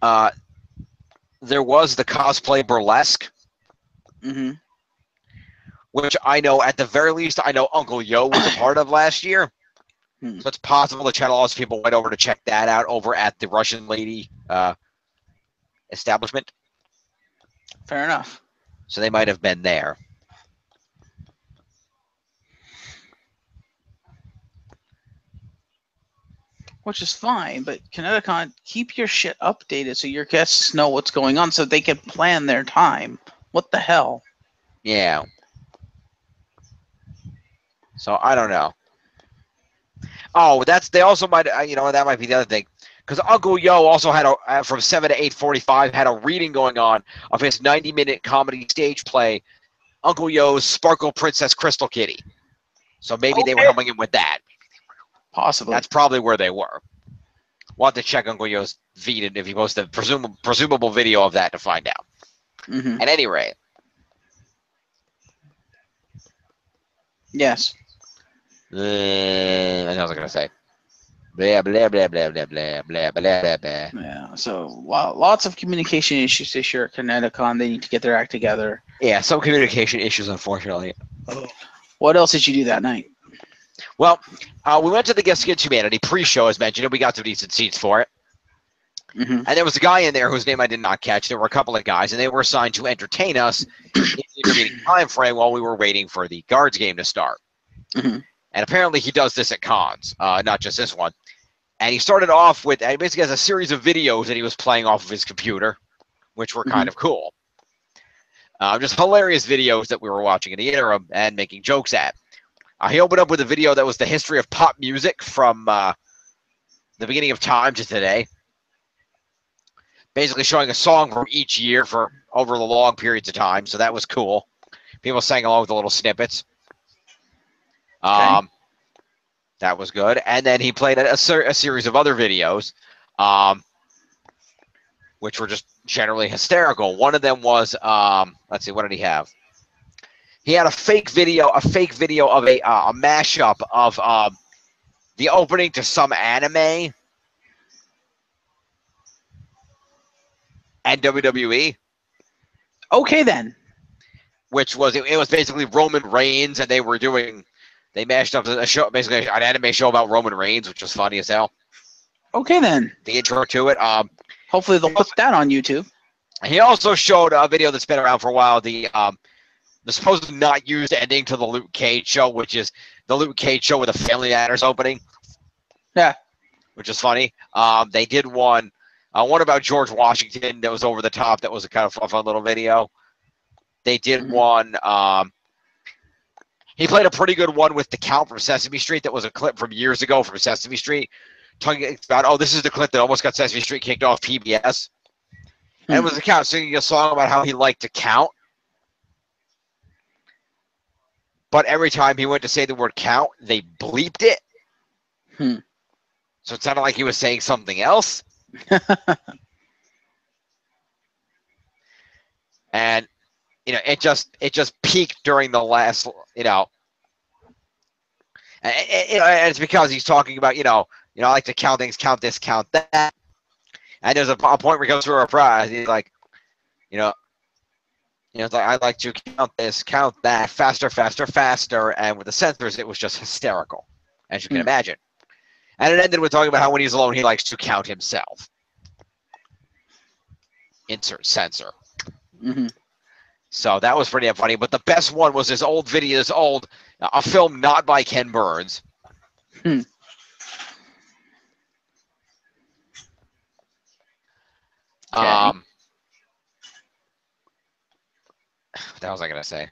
There was the cosplay burlesque, which I know at the very least I know Uncle Yo was a part of last year. So it's possible the Channel Awesome people went over to check that out over at the Russian Lady establishment. Fair enough. So they might have been there. Which is fine, but Connecticon, keep your shit updated so your guests know what's going on so they can plan their time. What the hell? Yeah. So I don't know. Oh, they also might, that might be the other thing. Because Uncle Yo also had from 7 to 8:45 had a reading going on of his 90-minute comedy stage play, Uncle Yo's Sparkle Princess Crystal Kitty. So maybe they were coming in with that. Possibly. That's probably where they were. We'll have to check Uncle Yo's feed if he posted a presumable video of that to find out. Mm-hmm. At any rate. Yes. I know what I was going to say. Blah, blah, blah, blah, blah, blah, blah, blah, blah, blah. Yeah. So lots of communication issues this year at Connecticon. They need to get their act together. Yeah, some communication issues, unfortunately. What else did you do that night? Well, we went to the Guest Against Humanity pre-show, as mentioned, and we got some decent seats for it. Mm-hmm. And there was a guy in there whose name I did not catch. There were a couple of guys, and they were assigned to entertain us in the intervening time frame while we were waiting for the Guards game to start. Mm-hmm. And apparently he does this at cons, not just this one. And he started off with, he basically has a series of videos that he was playing off of his computer, which were kind of cool. Just hilarious videos that we were watching in the interim and making jokes at. He opened up with a video that was the history of pop music from the beginning of time to today. Basically showing a song from each year for over the long periods of time. So that was cool. People sang along with the little snippets. Okay. That was good. And then he played a series of other videos, which were just generally hysterical. One of them was, let's see, what did he have? He had a fake video of a mashup of the opening to some anime and WWE. Okay then. Which was it was basically Roman Reigns, and they mashed up a show, basically an anime show about Roman Reigns, which was funny as hell. Okay then. The intro to it. Hopefully they'll put that on YouTube. He also showed a video that's been around for a while. The supposed not used ending to the Luke Cage show, which is the Luke Cage show with a Family Matters opening. Yeah. Which is funny. They did one about George Washington that was over the top. That was a kind of fun little video. They did one. He played a pretty good one with the Count from Sesame Street. That was a clip from years ago from Sesame Street, talking about, this is the clip that almost got Sesame Street kicked off PBS. And it was the Count singing a song about how he liked to count. But every time he went to say the word count, they bleeped it. So it sounded like he was saying something else. And it just peaked during the last, and it's because he's talking about, I like to count things, count this, count that. And there's a point where he goes through a prize. He's like, it's like, I like to count this, count that, faster, faster, faster. And with the censors, it was just hysterical, as you can imagine. And it ended with talking about how when he's alone, he likes to count himself. Insert censor. So that was pretty funny. But the best one was this old video, a film not by Ken Burns. What the hell was I going to say?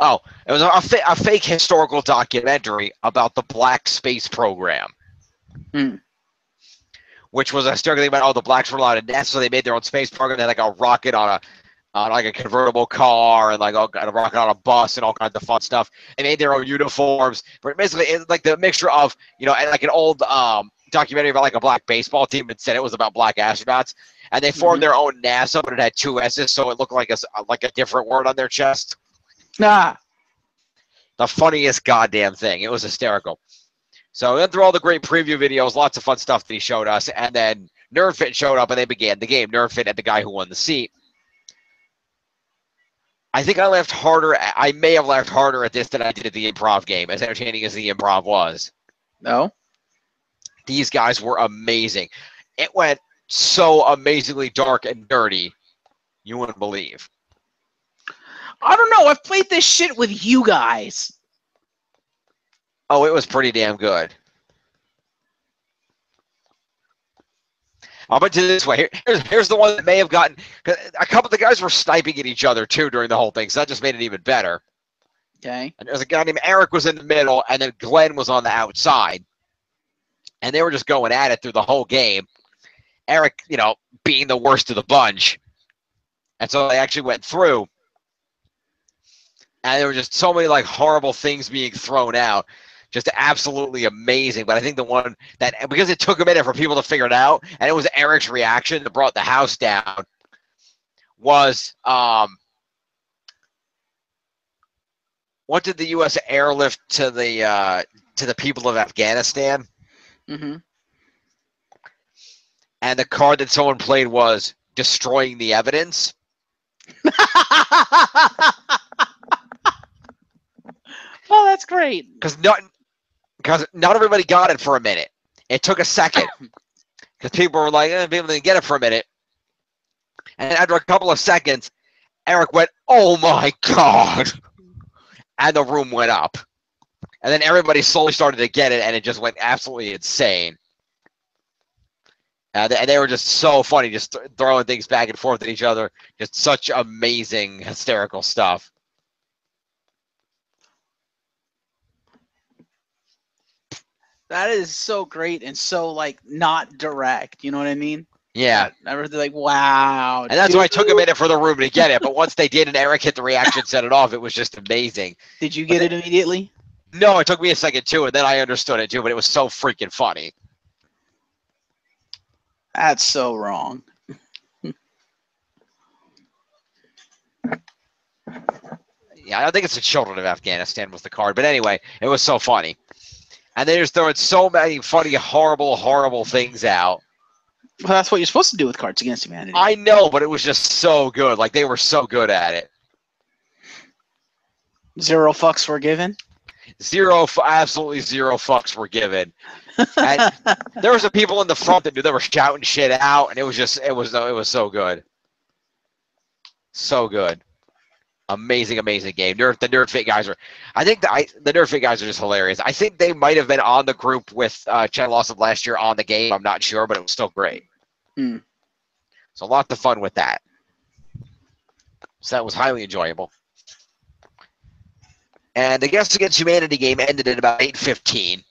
Oh, it was a fake historical documentary about the Black Space Program. Which was a story about, the blacks were allowed to nest, so they made their own space program. They had like a rocket on a convertible car, and like a rocket on a bus, and all kinds of fun stuff. They made their own uniforms, but basically it's like the mixture of like an old documentary about like a black baseball team, but instead it was about black astronauts, and they formed their own NASA, but it had two S's, so it looked like a different word on their chest. The funniest goddamn thing. It was hysterical. So we went through all the great preview videos, lots of fun stuff that he showed us, and then NerdFit showed up and they began the game. NerdFit had the guy who won the seat. I think I may have laughed harder at this than I did at the improv game, as entertaining as the improv was. No? These guys were amazing. It went so amazingly dark and dirty, you wouldn't believe. I don't know. I've played this shit with you guys. Oh, it was pretty damn good. I'll put it this way. Here's the one that may have gotten... A couple of the guys were sniping at each other, too, during the whole thing, so that just made it even better. Okay. And there's a guy named Eric was in the middle, and then Glenn was on the outside. And they were just going at it through the whole game. Eric, being the worst of the bunch. And so they actually went through. And there were just so many, horrible things being thrown out. Just absolutely amazing. But I think the one that, because it took a minute for people to figure it out, and it was Eric's reaction that brought the house down, was what did the U.S. airlift to the people of Afghanistan? Mm-hmm. And the card that someone played was destroying the evidence. Oh, that's great. Because not everybody got it for a minute. It took a second. Because people were like, people didn't get it for a minute. And after a couple of seconds, Eric went, "Oh my God." And the room went up. And then everybody slowly started to get it, and it just went absolutely insane. And they were just so funny, just throwing things back and forth at each other. Just such amazing, hysterical stuff. That is so great and so, like, not direct. You know what I mean? Yeah. I was like, wow. And that's why it took a minute for the room to get it. But once they did and Eric hit the reaction, set it off, it was just amazing. Did you get it immediately? No, it took me a second too, and then I understood it too, but it was so freaking funny. That's so wrong. Yeah, I think it's the Children of Afghanistan was the card. But anyway, it was so funny. And they're just throwing so many funny, horrible, horrible things out. Well, that's what you're supposed to do with Cards Against Humanity. I know, but it was just so good. Like, they were so good at it. 0 fucks were given? Absolutely 0 fucks were given. And there was some people in the front that knew they were shouting shit out, and it was so good. So good. Amazing, amazing game. The Nerd Fit guys are, I think the Nerd Fit guys are just hilarious. I think they might have been on the group with Chad Lawson last year on the game. I'm not sure, but it was still great. So lots of fun with that. So that was highly enjoyable. And the Guests Against Humanity game ended at about 8:15.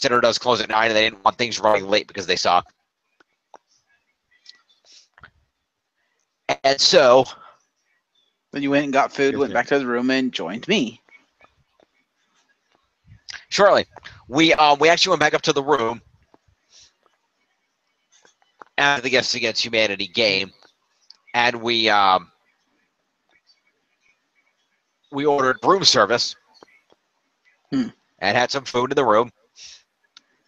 Dinner does close at 9, and they didn't want things running late because they suck. And so then you went and got food, went back to the room, and joined me. Shortly, we actually went back up to the room after the Guests Against Humanity game, and we ordered room service and had some food in the room,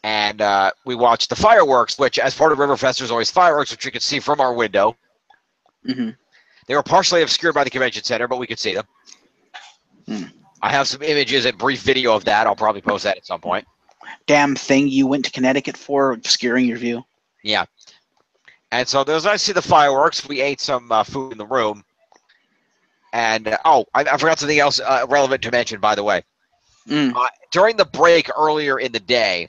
and we watched the fireworks, which, as part of Riverfest, there's always fireworks, which you could see from our window. Mm-hmm. They were partially obscured by the convention center, but we could see them. I have some images and brief video of that. I'll probably post that at some point. Damn thing you went to Connecticut for, obscuring your view. Yeah. And so as I see the fireworks, we ate some food in the room. And, I forgot something else relevant to mention, by the way. During the break earlier in the day,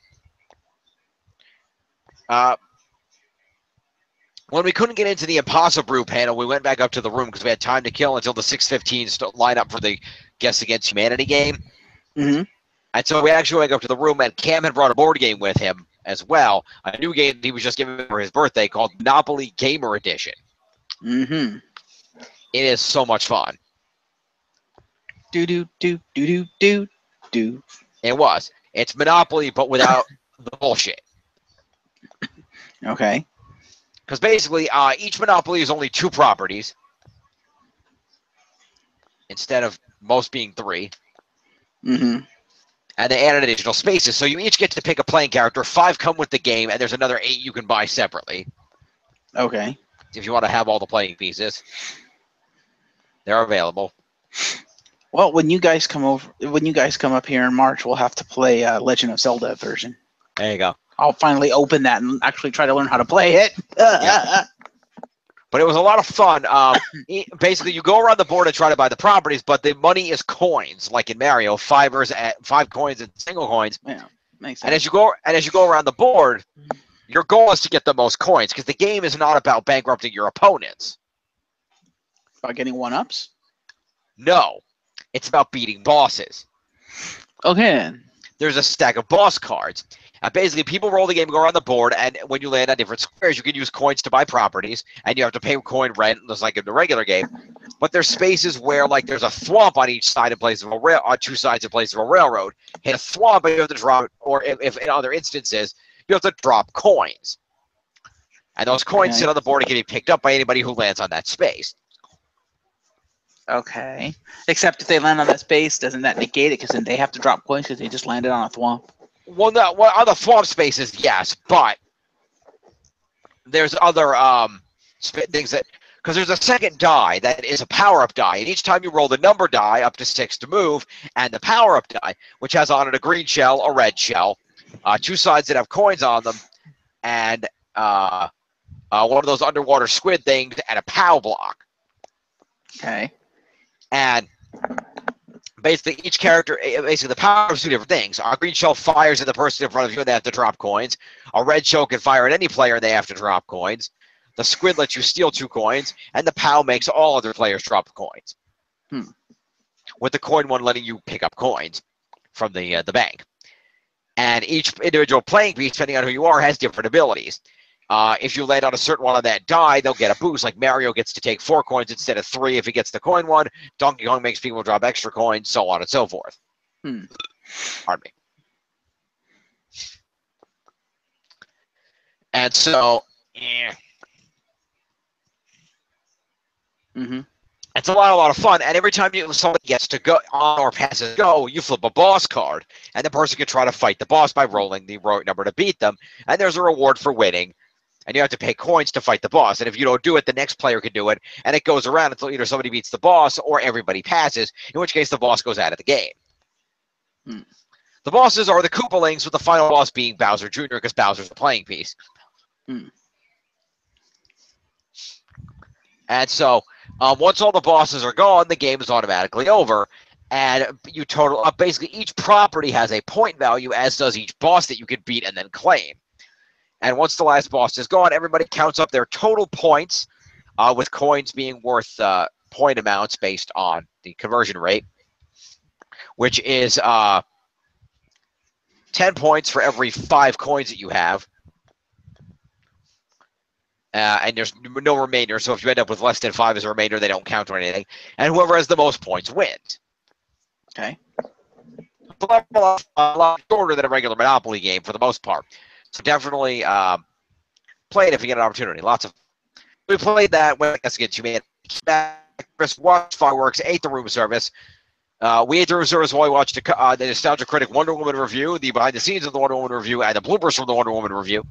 when we couldn't get into the Impossible Brew panel, we went back up to the room because we had time to kill until the 6:15 line up for the Guests Against Humanity game. Mm-hmm. And so we actually went up to the room, and Cam had brought a board game with him as well, a new game he was just given for his birthday called Monopoly Gamer Edition. Mm-hmm. It is so much fun. Do. It was. It's Monopoly, but without the bullshit. Okay. Because basically, each Monopoly is only 2 properties instead of most being 3. Mm-hmm. And they added additional spaces. So you each get to pick a playing character. 5 come with the game, and there's another 8 you can buy separately. Okay. If you want to have all the playing pieces. They're available. Well, when you guys come up here in March, we'll have to play Legend of Zelda version. There you go. I'll finally open that and actually try to learn how to play it. Yeah. But it was a lot of fun. Basically, you go around the board and try to buy the properties, but the money is coins, like in Mario, 5 coins and single coins. Yeah, makes sense. And as you go around the board, your goal is to get the most coins, because the game is not about bankrupting your opponents. About getting 1-ups? No, it's about beating bosses. Okay. There's a stack of boss cards. Basically, people roll the game, go around the board, and when you land on different squares, you can use coins to buy properties, and you have to pay coin rent, just like in the regular game. but there's spaces where like there's a thwomp on each side in place of a rail, on two sides in place of a railroad. Hit a thwomp, and you have to drop, or if in other instances, you have to drop coins. And those coins sit on the board and can be picked up by anybody who lands on that space. Okay. Except if they land on that space, doesn't that negate it? Because then they have to drop coins because they just landed on a thwomp. Well, no, on the thwomp spaces, yes, but there's other things that, because there's a second die that is a power-up die, and each time you roll the number die up to 6 to move, and the power-up die, which has on it a green shell, a red shell, two sides that have coins on them, and one of those underwater squid things, and a POW block. Okay. And basically, each character, basically, the power of two different things. A green shell fires at the person in front of you, and they have to drop coins. A red shell can fire at any player, and they have to drop coins. The squid lets you steal 2 coins, and the POW makes all other players drop coins. With the coin one letting you pick up coins from the bank. And each individual playing piece, depending on who you are, has different abilities. If you land on a certain one on that die, they'll get a boost. Like Mario gets to take 4 coins instead of 3 if he gets the coin one. Donkey Kong makes people drop extra coins, so on and so forth. Pardon me. And so, it's a lot of fun. And every time somebody gets to go on or passes go, you flip a boss card, and the person can try to fight the boss by rolling the number to beat them. And there's a reward for winning. And you have to pay coins to fight the boss. And if you don't do it, the next player can do it. And it goes around until either somebody beats the boss or everybody passes, in which case the boss goes out of the game. The bosses are the Koopalings, with the final boss being Bowser Jr., because Bowser's the playing piece. And so, once all the bosses are gone, the game is automatically over. And you total up. Basically, each property has a point value, as does each boss that you can beat and then claim. And once the last boss is gone, everybody counts up their total points, with coins being worth point amounts based on the conversion rate, which is 10 points for every 5 coins that you have. And there's no remainder, so if you end up with less than 5 as a remainder, they don't count or anything. And whoever has the most points wins. Okay. A lot shorter than a regular Monopoly game for the most part. So definitely play it if you get an opportunity. We played that when I guess you made Chris watched fireworks, ate the room service. We ate the room service while we watched the Nostalgia Critic Wonder Woman review, the behind the scenes of the Wonder Woman review, and the bloopers from the Wonder Woman review.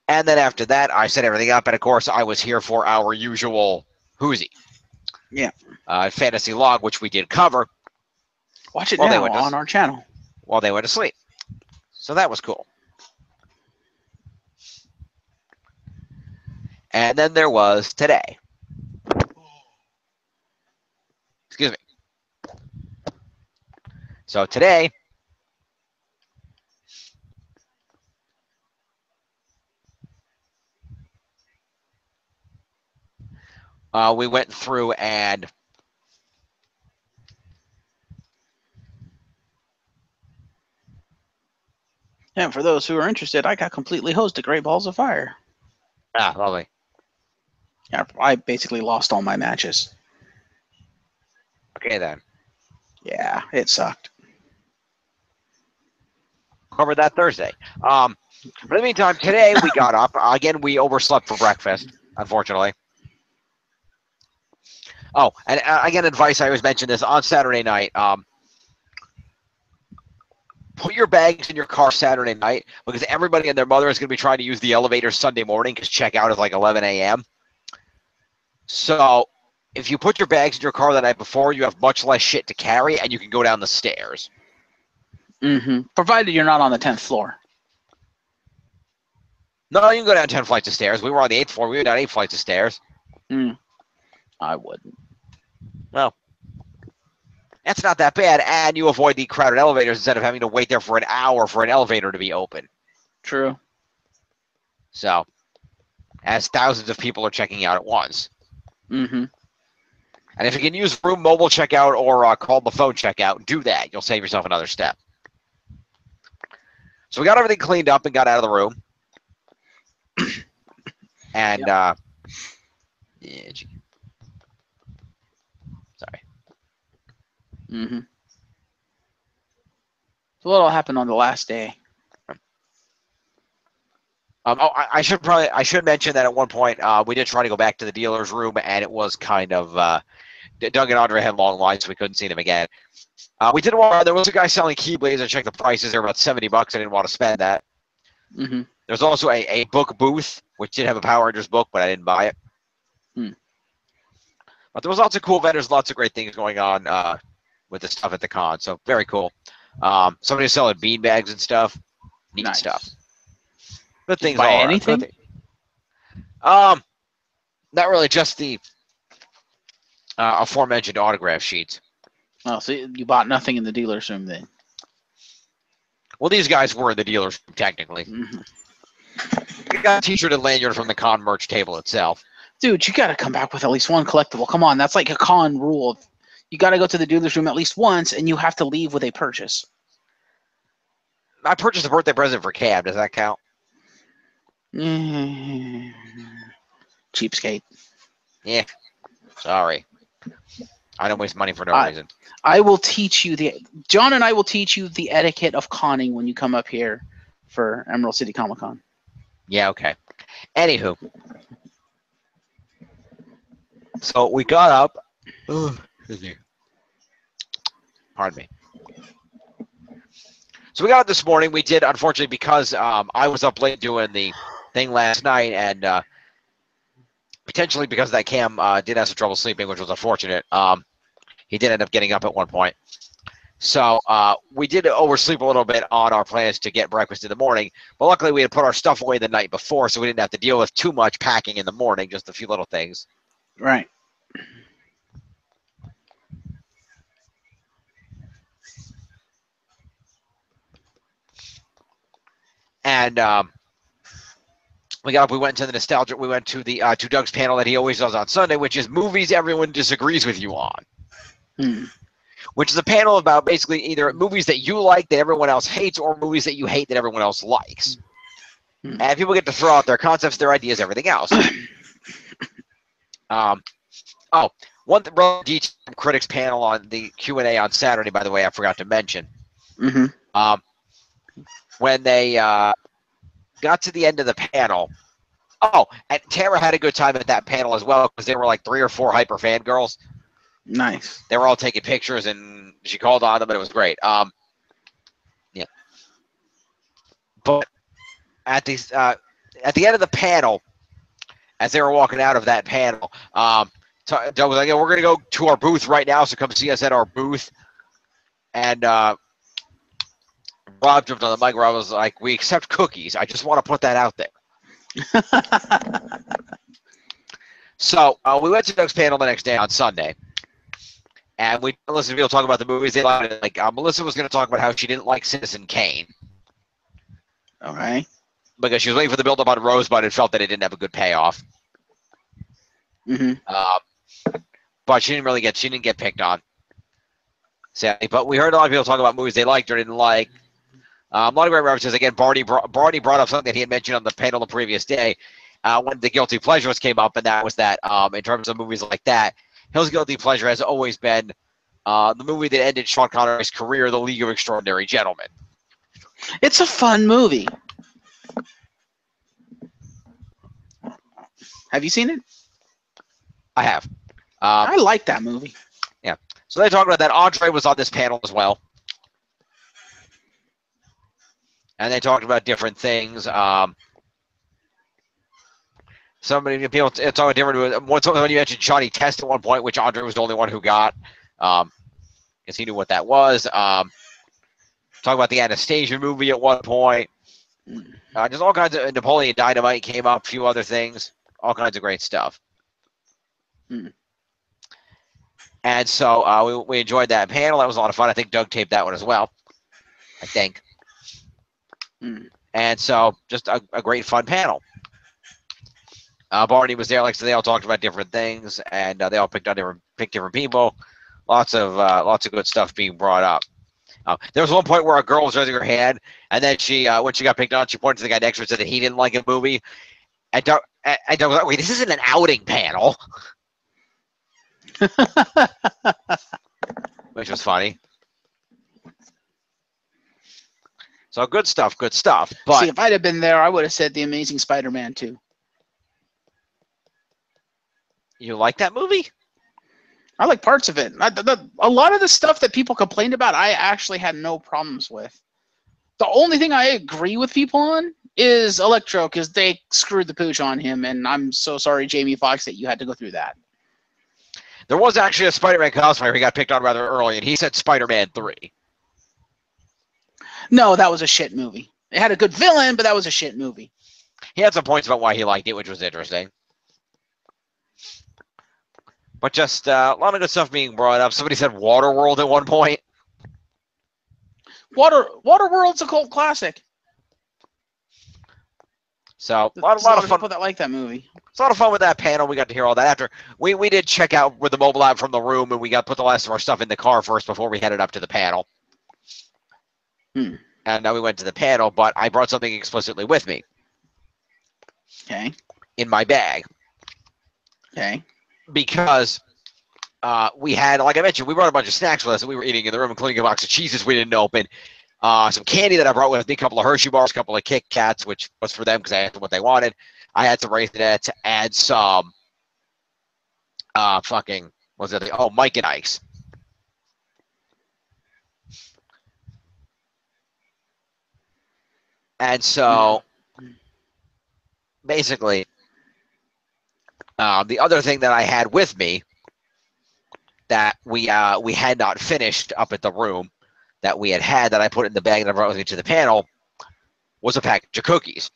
And then after that, I set everything up, and of course, I was here for our usual Whoozy. Fantasy Log, which we did cover. Watch it now on our channel. While they went to sleep. So that was cool. And then there was today. Excuse me. So today, we went through and and for those who are interested, I got completely hosed at Great Balls of Fire. Lovely. Yeah, I basically lost all my matches. Okay, then. Yeah, it sucked. Covered that Thursday. But in the meantime, today we got up. Again, we overslept for breakfast, unfortunately. Oh, and again, advice, I always mention this on Saturday night. Put your bags in your car Saturday night, because everybody and their mother is going to be trying to use the elevator Sunday morning, because checkout is like 11 a.m. So if you put your bags in your car the night before, you have much less shit to carry, and you can go down the stairs. Provided you're not on the 10th floor. No, you can go down 10 flights of stairs. We were on the 8th floor. We were down 8 flights of stairs. I wouldn't. Well, that's not that bad, and you avoid the crowded elevators instead of having to wait there for an hour for an elevator to be open. True. So, as thousands of people are checking out at once. And if you can use Room Mobile checkout or call the phone checkout, do that. You'll save yourself another step. So we got everything cleaned up and got out of the room. And, Yeah, sorry. Mm-hmm. So what all happened on the last day? I should mention that at one point we did try to go back to the dealer's room, and it was kind of Doug and Andre had long lines, so we couldn't see them again. We did want. There was a guy selling keyblades. I checked the prices; they were about $70. I didn't want to spend that. Mm-hmm. There's also a book booth, which did have a Power Rangers book, but I didn't buy it. But there was lots of cool vendors, lots of great things going on with the stuff at the con. So very cool. Somebody was selling bean bags and stuff. Neat Nice. stuff. Good Did you things buy all around. anything? Good not really, just the aforementioned autograph sheets. Oh, so you bought nothing in the dealer's room then? Well, these guys were in the dealer's room, technically. Mm-hmm. We got a t-shirt and lanyard from the con merch table itself. Dude, you got to come back with at least one collectible. Come on, that's like a con rule. You got to go to the dealer's room at least once, and you have to leave with a purchase. I purchased a birthday present for Cab. Does that count? Cheapskate. Yeah. Sorry. I don't waste money for no reason. I will teach you John and I will teach you the etiquette of conning when you come up here for Emerald City Comic Con. Yeah, okay. Anywho. So we got up. Pardon me. So we got up this morning. We did, unfortunately, because I was up late doing the thing last night, and potentially because of that, Cam did have some trouble sleeping, which was unfortunate. He did end up getting up at one point. So we did oversleep a little bit on our plans to get breakfast in the morning, but luckily we had put our stuff away the night before, so we didn't have to deal with too much packing in the morning, just a few little things. Right. And we got up, we went to the nostalgia, we went to the to Doug's panel that he always does on Sunday, which is movies everyone disagrees with you on. Which is a panel about basically either movies that you like that everyone else hates, or movies that you hate that everyone else likes. And people get to throw out their concepts, their ideas, everything else. One detail from Critics panel on the Q&A on Saturday, by the way, I forgot to mention. When they got to the end of the panel, and Tara had a good time at that panel as well, because there were like 3 or 4 hyper fangirls. Nice. They were all taking pictures, and she called on them, and it was great. Yeah. But at the end of the panel, as they were walking out of that panel, Doug was like, "Yeah, we're going to go to our booth right now, so come see us at our booth." And Rob jumped on the mic. Rob was like, "We accept cookies. I just want to put that out there." So we went to Doug's panel the next day on Sunday. And we listened to people talk about the movies they liked. Like Melissa was going to talk about how she didn't like Citizen Kane. All right. Because she was waiting for the build-up on Rosebud and felt that it didn't have a good payoff. But she didn't get picked on. Sadly. But we heard a lot of people talk about movies they liked or didn't like. A lot of great references. Again, Barney brought up something that he had mentioned on the panel the previous day when the Guilty Pleasures came up, and that was that in terms of movies like that, his guilty pleasure has always been the movie that ended Sean Connery's career, The League of Extraordinary Gentlemen. It's a fun movie. Have you seen it? I have. I like that movie. Yeah. So they talked about that. Andre was on this panel as well. And they talked about different things. So many people talking about different. When you mentioned Johnny Test at one point, which Andre was the only one who got, because he knew what that was. Talking about the Anastasia movie at one point. Just all kinds of Napoleon Dynamite came up. A few other things. All kinds of great stuff. And so we enjoyed that panel. That was a lot of fun. I think Doug taped that one as well. I think. And so just a great fun panel. Barney was there, like so they all talked about different things, and they all picked different people. Lots of good stuff being brought up. There was one point where a girl was raising her hand, and then she, when she got picked on, she pointed to the guy next to her and said that he didn't like a movie, I don't wait. This isn't an outing panel, which was funny. So good stuff, good stuff. But see, if I'd have been there, I would have said The Amazing Spider-Man 2. You like that movie? I like parts of it. A lot of the stuff that people complained about, I actually had no problems with. The only thing I agree with people on is Electro, because they screwed the pooch on him, and I'm so sorry, Jamie Foxx, that you had to go through that. There was actually a Spider-Man cosplayer who got picked on rather early, and he said Spider-Man 3. No, that was a shit movie. It had a good villain, but that was a shit movie. He had some points about why he liked it, which was interesting. But just a lot of good stuff being brought up. Somebody said Waterworld at one point. Waterworld's a cult classic. So a There's lot of fun. People that like that movie. It's a lot of fun with that panel. We got to hear all that after. We did check out with the mobile app from the room, and we got put the last of our stuff in the car first before we headed up to the panel. And now we went to the panel, but I brought something explicitly with me. Okay. In my bag. Okay. Because we had, like I mentioned, we brought a bunch of snacks with us that we were eating in the room, including a box of cheeses we didn't open. Some candy that I brought with me, a couple of Hershey bars, a couple of Kit Kats, which was for them because I asked them what they wanted. I had some Raisinets to add some Mike and Ike's. And so, basically, the other thing that I had with me that we had not finished up at the room that we had that I put in the bag that I brought with me to the panel was a package of cookies.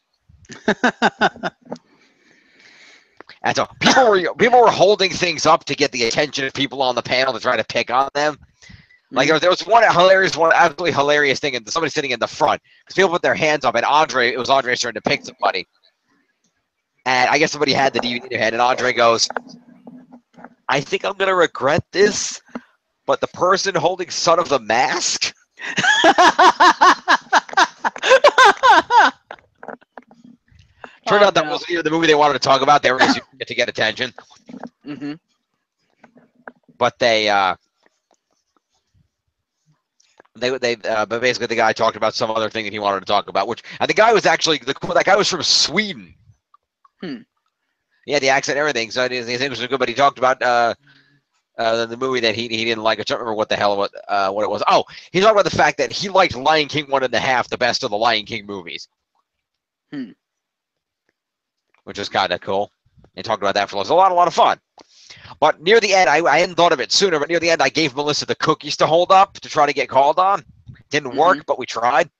And so people were holding things up to get the attention of people on the panel to try to pick on them. Like there was one absolutely hilarious thing, and somebody sitting in the front because people put their hands up, and it was Andre's turn to pick somebody, and I guess somebody had the DVD in their hand, and Andre goes, "I think I'm gonna regret this, but the person holding Son of the Mask." Turned out that wasn't even the movie they wanted to talk about. They were just to get attention. But but basically the guy talked about some other thing that he wanted to talk about, and the guy was actually that guy was from Sweden. He had the accent and everything, so his English was good. But he talked about the movie that he didn't like. I don't remember what it was. Oh, he talked about the fact that he liked Lion King 1.5, the best of the Lion King movies, which is kind of cool. He talked about that for a lot of fun. But near the end, I hadn't thought of it sooner, but near the end, I gave Melissa the cookies to hold up to try to get called on. Didn't work, but we tried.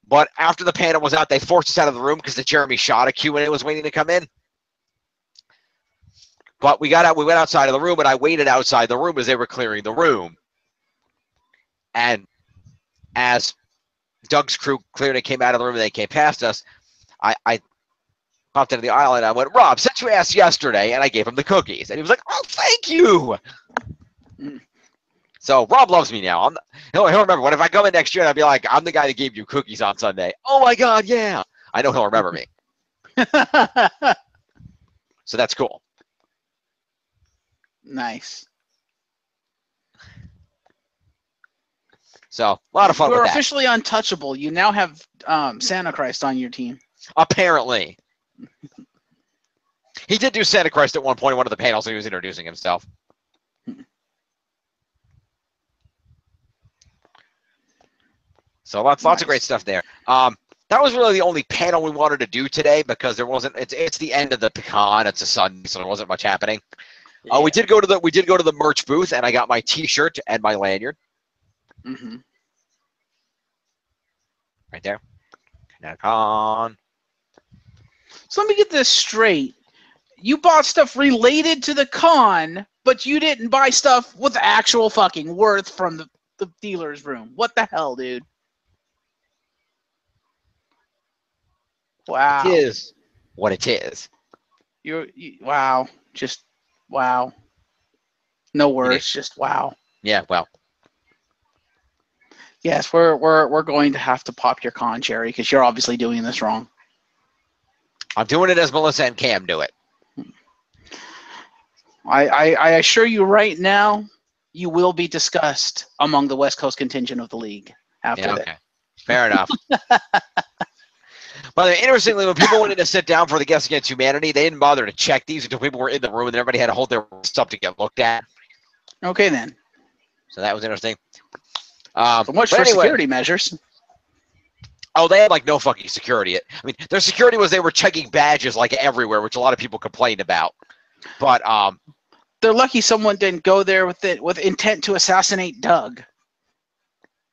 But after the panel was out, they forced us out of the room because the Jeremy Shada Q&A was waiting to come in. But we went outside of the room, and I waited outside the room as they were clearing the room. And as Doug's crew cleared and came out of the room and they came past us, I popped into the aisle and I went, "Rob, since you asked yesterday," and I gave him the cookies. And he was like, "Oh, thank you." So Rob loves me now. He'll remember when if I come in next year and I'll be like, "I'm the guy that gave you cookies on Sunday." Oh my God, yeah. I know he'll remember me. So that's cool. Nice. So a lot of fun with that. You're officially untouchable. You now have Santa Christ on your team. Apparently. He did do Santa Christ at one point in one of the panels. He was introducing himself. So lots of great stuff there. That was really the only panel we wanted to do today because there wasn't. It's the end of the con. It's a Sunday, so there wasn't much happening. Yeah. We did go to the merch booth, and I got my T-shirt and my lanyard. Right there. Connecticon. So let me get this straight. You bought stuff related to the con, but you didn't buy stuff with actual fucking worth from the dealer's room. What the hell, dude? Wow. It is what it is. Wow. Just wow. No words, just wow. Yeah, well. Yes, we're going to have to pop your con, Jerry, because you're obviously doing this wrong. I'm doing it as Melissa and Cam do it. I assure you right now, you will be discussed among the West Coast contingent of the league after Okay. Fair enough. By the way, interestingly, when people wanted to sit down for the Guests Against Humanity, they didn't bother to check these until people were in the room and everybody had to hold their stuff to get looked at. Okay, then. So that was interesting. So much for security measures. Oh, they had like no fucking security. I mean, their security was they were checking badges like everywhere, which a lot of people complained about. But they're lucky someone didn't go there with intent to assassinate Doug.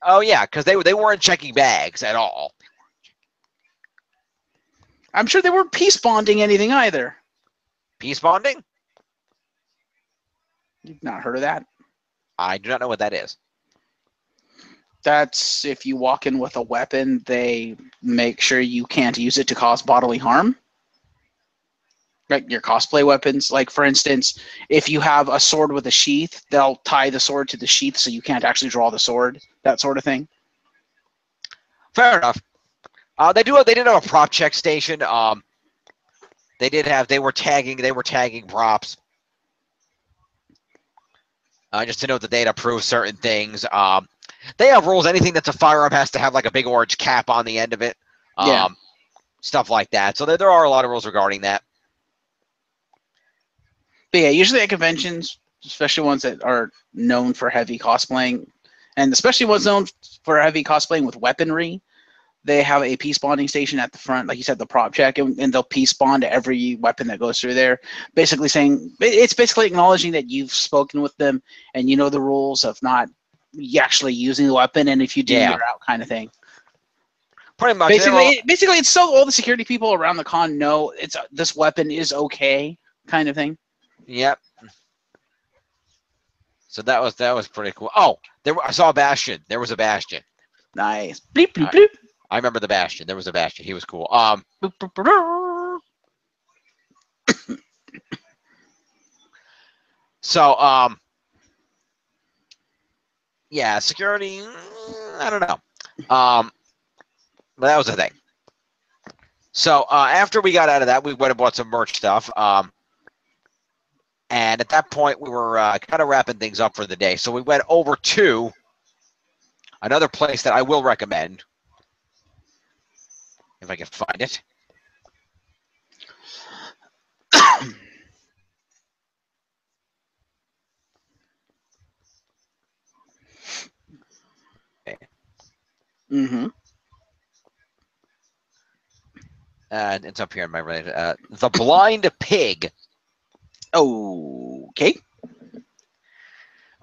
Oh yeah, because they weren't checking bags at all. I'm sure they weren't peace bonding anything either. Peace bonding? You've not heard of that? I do not know what that is. That's if you walk in with a weapon, they make sure you can't use it to cause bodily harm. Like your cosplay weapons. Like, for instance, if you have a sword with a sheath, they'll tie the sword to the sheath so you can't actually draw the sword. That sort of thing. Fair enough. They did have a prop check station. They were tagging props. Just to note that they had approved certain things. They have rules. Anything that's a firearm has to have like a big orange cap on the end of it. Yeah. Stuff like that. So there are a lot of rules regarding that. But yeah, usually at conventions, especially ones that are known for heavy cosplaying, and especially ones known for heavy cosplaying with weaponry, they have a peace bonding station at the front, like you said, the prop check, and they'll peace bond every weapon that goes through there. Basically saying, it's basically acknowledging that you've spoken with them and you know the rules of not actually using the weapon, and if you do, you're out, kind of thing. Pretty much. Basically, it's so all the security people around the con know this weapon is okay, kind of thing. Yep. So that was pretty cool. Oh, I saw a Bastion. There was a Bastion. Nice. Bleep, bleep, bleep. I remember the Bastion. There was a Bastion. He was cool. So yeah, security. I don't know. But that was the thing. So after we got out of that, we went and bought some merch stuff. And at that point, we were kind of wrapping things up for the day. So we went over to another place that I will recommend, if I can find it. Mm-hmm. It's up here in my right. The Blind Pig. Okay.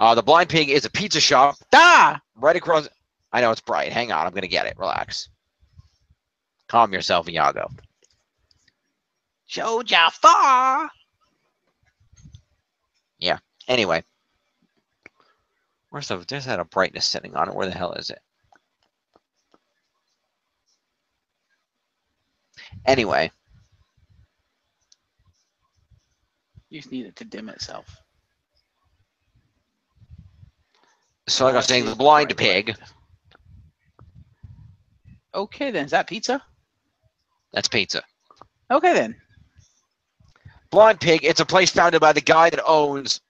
The Blind Pig is a pizza shop. Right across. I know it's bright. Hang on. I'm going to get it. Relax. Calm yourself, Iago. Jafar. Yeah. Anyway. There's that a brightness setting on it. Where the hell is it? Anyway. You just need it to dim itself. So like I was saying, the Blind Pig. Okay, then. Is that pizza? That's pizza. Okay, then. Blind Pig, it's a place founded by the guy that owns,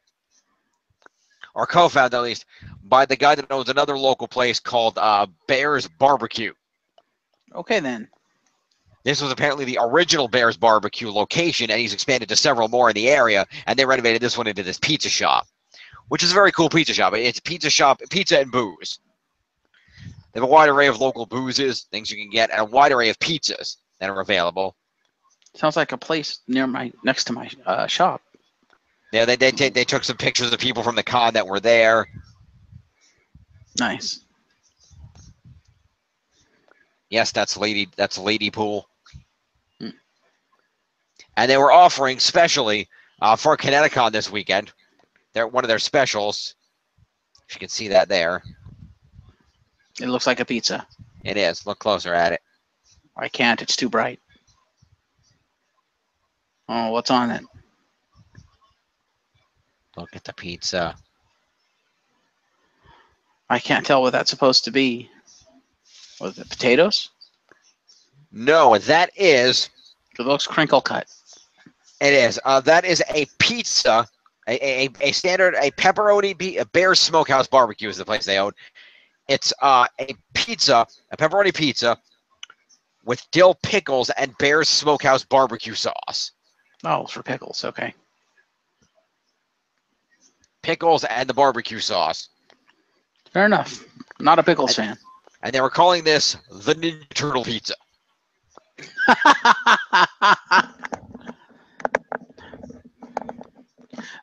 or co-founded at least, by the guy that owns another local place called Bear's Barbecue. Okay, then. This was apparently the original Bear's Barbecue location, and he's expanded to several more in the area, and they renovated this one into this pizza shop, which is a very cool pizza shop. It's a pizza shop, pizza and booze. They have a wide array of local boozes, things you can get, and a wide array of pizzas that are available. Sounds like a place next to my shop. Yeah, they took some pictures of people from the con that were there. Nice. Yes, that's Lady Pool. And they were offering specially for Connecticon this weekend. They're one of their specials. You can see that there. It looks like a pizza. It is. Look closer at it. I can't. It's too bright. Oh, what's on it? Look at the pizza. I can't tell what that's supposed to be. Was it potatoes? No, that is It looks crinkle cut. It is. That is a pizza, a standard, a pepperoni, a Bear Smokehouse Barbecue is the place they own. It's a pizza, a pepperoni pizza with dill pickles and Bear's Smokehouse barbecue sauce. Oh, for pickles. Okay. Pickles and the barbecue sauce. Fair enough. Not a pickles fan. And they were calling this the Ninja Turtle Pizza.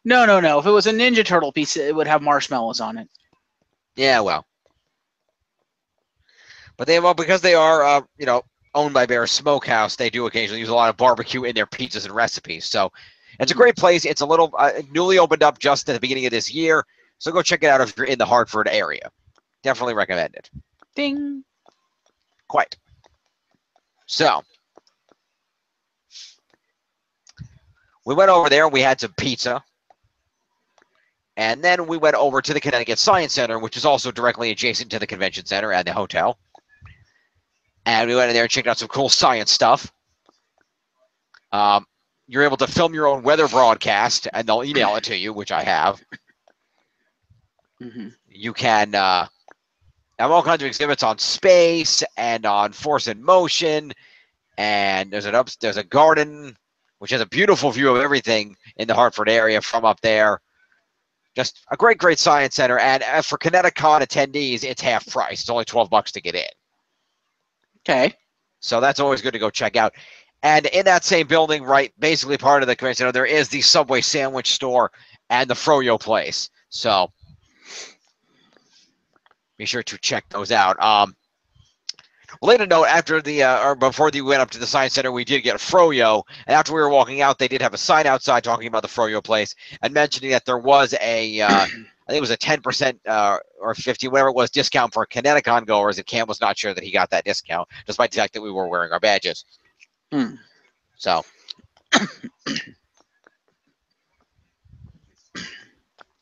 No. If it was a Ninja Turtle pizza, it would have marshmallows on it. Yeah, well. But because they are, owned by Bear Smokehouse, they do occasionally use a lot of barbecue in their pizzas and recipes. So it's a great place. It's a little newly opened up just at the beginning of this year. So go check it out if you're in the Hartford area. Definitely recommend it. Ding. Quite. So we went over there. We had some pizza. And then we went over to the Connecticut Science Center, which is also directly adjacent to the convention center and the hotel. And we went in there and checked out some cool science stuff. You're able to film your own weather broadcast, and they'll email it to you, which I have. Mm-hmm. You can have all kinds of exhibits on space and on force and motion. And there's a garden, which has a beautiful view of everything in the Hartford area from up there. Just a great, great science center. And for Connecticon attendees, it's half price. It's only $12 to get in. Okay. So that's always good to go check out. And in that same building, right, basically part of the convention center, there is the Subway sandwich store and the Froyo place. So be sure to check those out. Related note, before we went up to the Science Center, we did get a Froyo. And after we were walking out, they did have a sign outside talking about the Froyo place and mentioning that there was I think it was a 10% or 50, whatever it was, discount for Connecticon goers. And Cam was not sure that he got that discount, despite the fact that we were wearing our badges. So,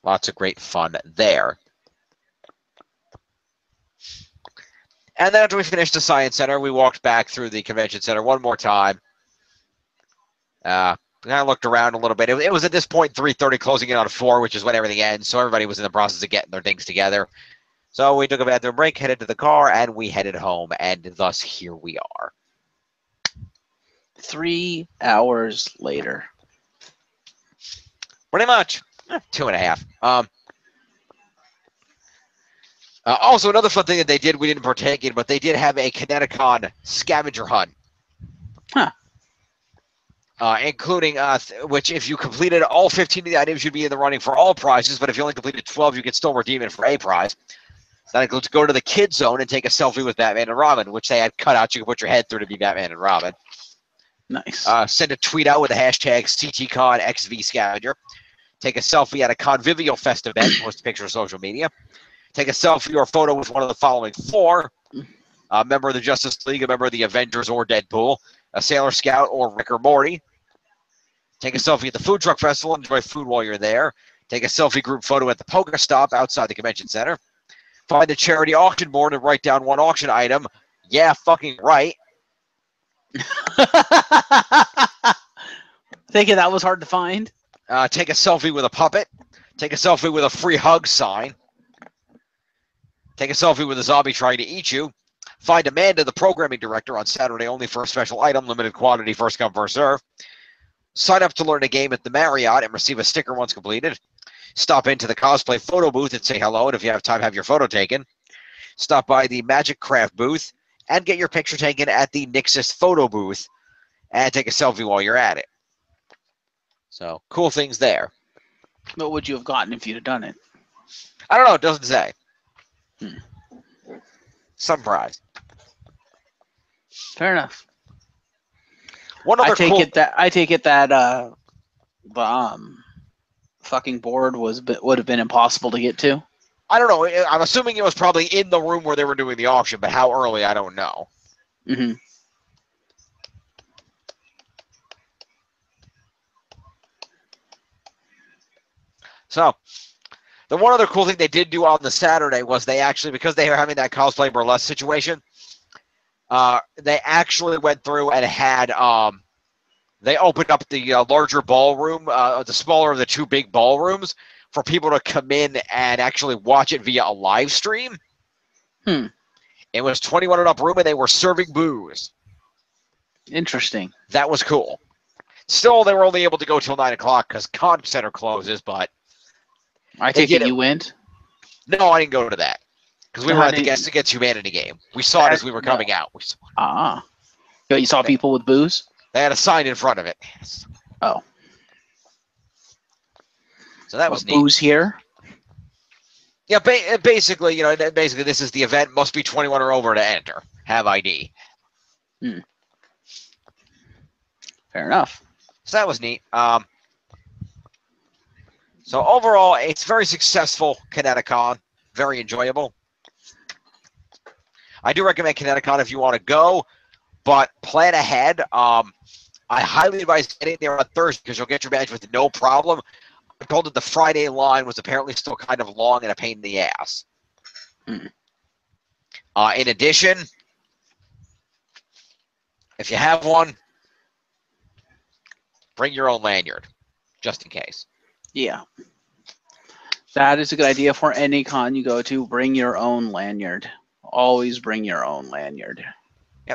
lots of great fun there. And then after we finished the Science Center, we walked back through the Convention Center one more time. I looked around a little bit. It was at this point 3:30, closing in on 4, which is when everything ends. So everybody was in the process of getting their things together. So we took a bathroom break, headed to the car, and we headed home. And thus, here we are. 3 hours later. Pretty much. 2.5. Also, another fun thing that they did, we didn't partake in, but they did have a Connecticon scavenger hunt. Huh. Including, which if you completed all 15 of the items, you'd be in the running for all prizes, but if you only completed 12, you could still redeem it for a prize. That includes go to the kids zone and take a selfie with Batman and Robin, which they had cut out. You could put your head through to be Batman and Robin. Nice. Send a tweet out with the hashtag CTCon XV scavenger. Take a selfie at a Convivial Fest event. Post a picture on social media. Take a selfie or photo with one of the following 4. A member of the Justice League, a member of the Avengers or Deadpool, a Sailor Scout or Rick or Morty. Take a selfie at the Food Truck Festival. Enjoy food while you're there. Take a selfie group photo at the Poker Stop outside the Convention Center. Find a charity auction board and write down one auction item. Yeah, fucking right. Thinking that was hard to find? Take a selfie with a puppet. Take a selfie with a free hug sign. Take a selfie with a zombie trying to eat you. Find Amanda, the programming director, on Saturday only for a special item, limited quantity, first come, first serve. Sign up to learn a game at the Marriott and receive a sticker once completed. Stop into the cosplay photo booth and say hello, and if you have time, have your photo taken. Stop by the Magic Craft booth and get your picture taken at the Nixus photo booth and take a selfie while you're at it. So, cool things there. What would you have gotten if you'd have done it? I don't know. It doesn't say. Some prize. Fair enough. I take it that the fucking board would have been impossible to get to. I don't know. I'm assuming it was probably in the room where they were doing the auction, but how early, I don't know. Mm-hmm. So, the one other cool thing they did do on the Saturday was they actually, because they were having that cosplay burlesque situation, they actually went through and had they opened up the larger ballroom, the smaller of the two big ballrooms, for people to come in and actually watch it via a live stream. It was 21 and up room, and they were serving booze. Interesting. That was cool. Still, they were only able to go till 9 o'clock because Con Center closes, but... I take it you went? No, I didn't go to that. Because we were at the Guests Against Humanity game. We saw it as we were coming out. You saw people with booze? They had a sign in front of it. Oh. So that was neat. Booze here? Yeah, basically, this is the event. Must be 21 or over to enter. Have ID. Fair enough. So that was neat. So overall, it's very successful, Connecticon. Very enjoyable. I do recommend Connecticon if you want to go, but plan ahead. I highly advise getting there on Thursday because you'll get your badge with no problem. I'm told that the Friday line was apparently still kind of long and a pain in the ass. In addition, if you have one, bring your own lanyard, just in case. Yeah. That is a good idea for any con you go to. Bring your own lanyard. Always bring your own lanyard.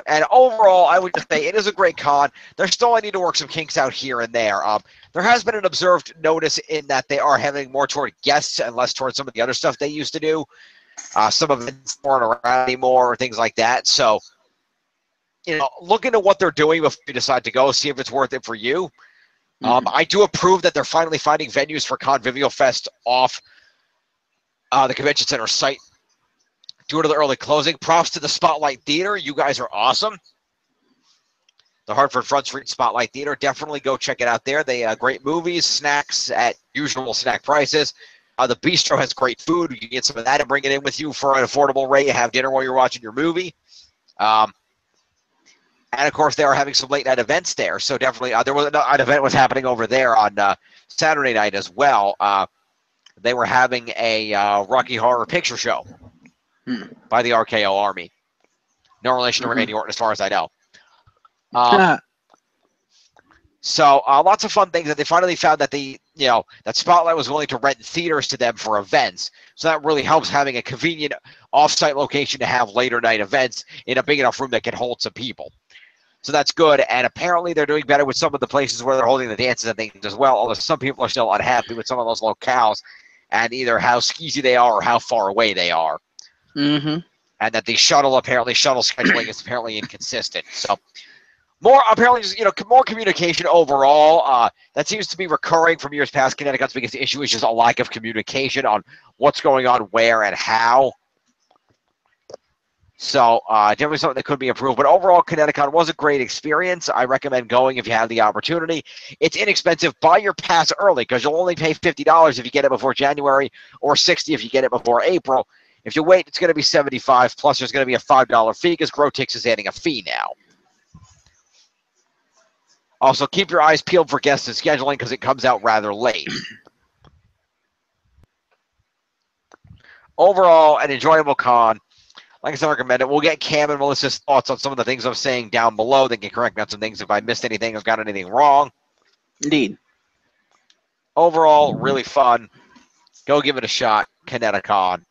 And overall, I would just say it is a great con. There's still I need to work some kinks out here and there. There has been an observed notice in that they are having more toward guests and less toward some of the other stuff they used to do. Some events aren't around anymore or things like that. So, look into what they're doing before you decide to go. See if it's worth it for you. I do approve that they're finally finding venues for Convivial Fest off the Convention Center site due to the early closing. Props to the Spotlight Theater. You guys are awesome. The Hartford Front Street Spotlight Theater. Definitely go check it out there. They great movies, snacks at usual snack prices. The Bistro has great food. You can get some of that and bring it in with you for an affordable rate. Have dinner while you're watching your movie. And, of course, they are having some late-night events there. So definitely there was an event was happening over there on Saturday night as well. They were having a Rocky Horror Picture Show by the RKO Army. No relation to Randy Orton as far as I know. So lots of fun things that they finally found that that Spotlight was willing to rent theaters to them for events. So that really helps having a convenient off-site location to have later night events in a big enough room that can hold some people. So that's good. And apparently they're doing better with some of the places where they're holding the dances and things as well, although some people are still unhappy with some of those locales and either how skeezy they are or how far away they are. And that the shuttle scheduling is apparently inconsistent. So more communication overall. That seems to be recurring from years past. Connecticut's biggest issue is just a lack of communication on what's going on, where, and how. So definitely something that could be improved. But overall, Connecticut was a great experience. I recommend going if you have the opportunity. It's inexpensive. Buy your pass early because you'll only pay $50 if you get it before January or $60 if you get it before April. If you wait, it's going to be $75. Plus, there's going to be a $5 fee because Grotix is adding a fee now. Also, keep your eyes peeled for guests and scheduling because it comes out rather late. Overall, an enjoyable con. Like I said, I recommend it. We'll get Cam and Melissa's thoughts on some of the things I'm saying down below. They can correct me on some things if I missed anything or got anything wrong. Indeed. Overall, really fun. Go give it a shot. Connecticon.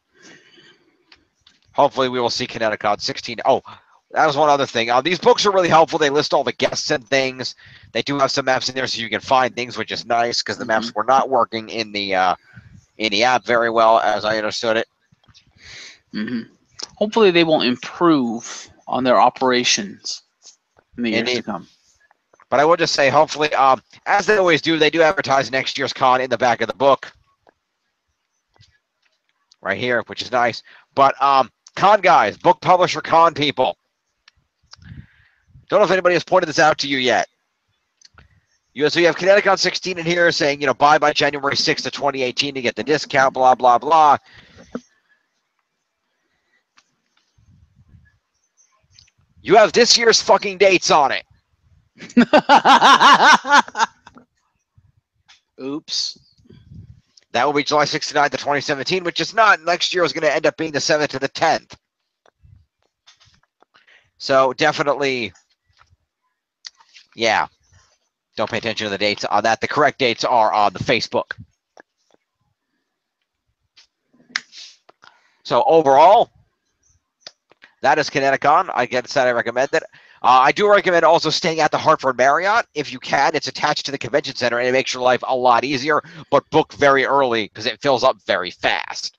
Hopefully, we will see Connecticon 16. Oh, that was one other thing. These books are really helpful. They list all the guests and things. They do have some maps in there so you can find things, which is nice because the maps were not working in the app very well, as I understood it. Hopefully they will improve on their operations in the years to come. But I will just say, hopefully, as they always do, they do advertise next year's con in the back of the book. Right here, which is nice. But con guys, book publisher con people. Don't know if anybody has pointed this out to you yet. So you have Connecticut 16 in here saying, buy by January 6th of 2018 to get the discount, blah, blah, blah. You have this year's fucking dates on it. Oops. That will be July 6th to 9th of 2017, which is not. Next year is going to end up being the 7th to the 10th. So definitely, yeah. Don't pay attention to the dates on that. The correct dates are on the Facebook. So overall, that is Connecticon. I recommend it. I do recommend also staying at the Hartford Marriott if you can. It's attached to the convention center, and it makes your life a lot easier, but book very early because it fills up very fast.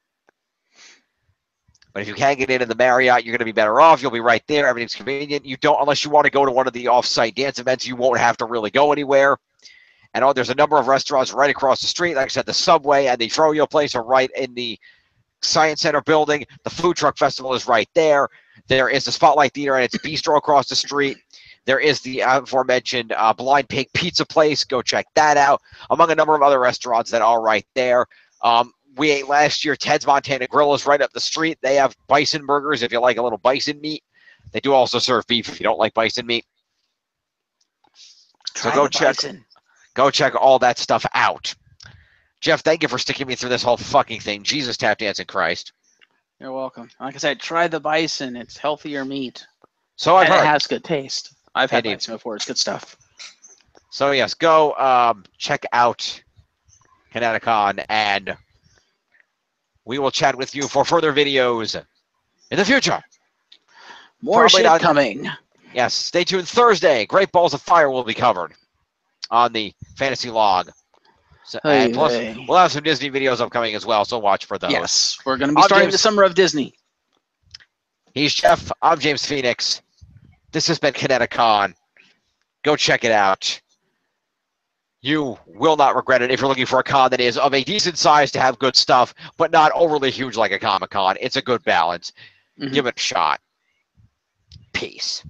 But if you can get into the Marriott, you're going to be better off. You'll be right there. Everything's convenient. You don't, unless you want to go to one of the off-site dance events, you won't have to really go anywhere. And there's a number of restaurants right across the street. Like I said, the Subway and the Froyo place are right in the Science Center building. The Food Truck Festival is right there. There is the Spotlight Theater and its bistro across the street. There is the aforementioned Blind Pig Pizza place. Go check that out, among a number of other restaurants that are right there. We ate last year. Ted's Montana Grill is right up the street. They have bison burgers if you like a little bison meat. They do also serve beef if you don't like bison meat. So go check all that stuff out. Geoff, thank you for sticking me through this whole fucking thing. Jesus, tap dancing Christ. You're welcome. Like I said, try the bison. It's healthier meat. So I've heard. It has good taste. I've had bison before. It's good stuff. So yes, go check out Connecticon, and we will chat with you for further videos in the future. More shit coming. Yes, stay tuned. Thursday, Great Balls of Fire will be covered on the Fantasy Log. So, and plus, we'll have some Disney videos upcoming as well, so watch for those. Yes, we're going to be starting the summer of Disney. He's Geoff. I'm James Phoenix. This has been Connecticon. Go check it out. You will not regret it if you're looking for a con that is of a decent size to have good stuff, but not overly huge like a Comic-Con. It's a good balance. Give it a shot. Peace.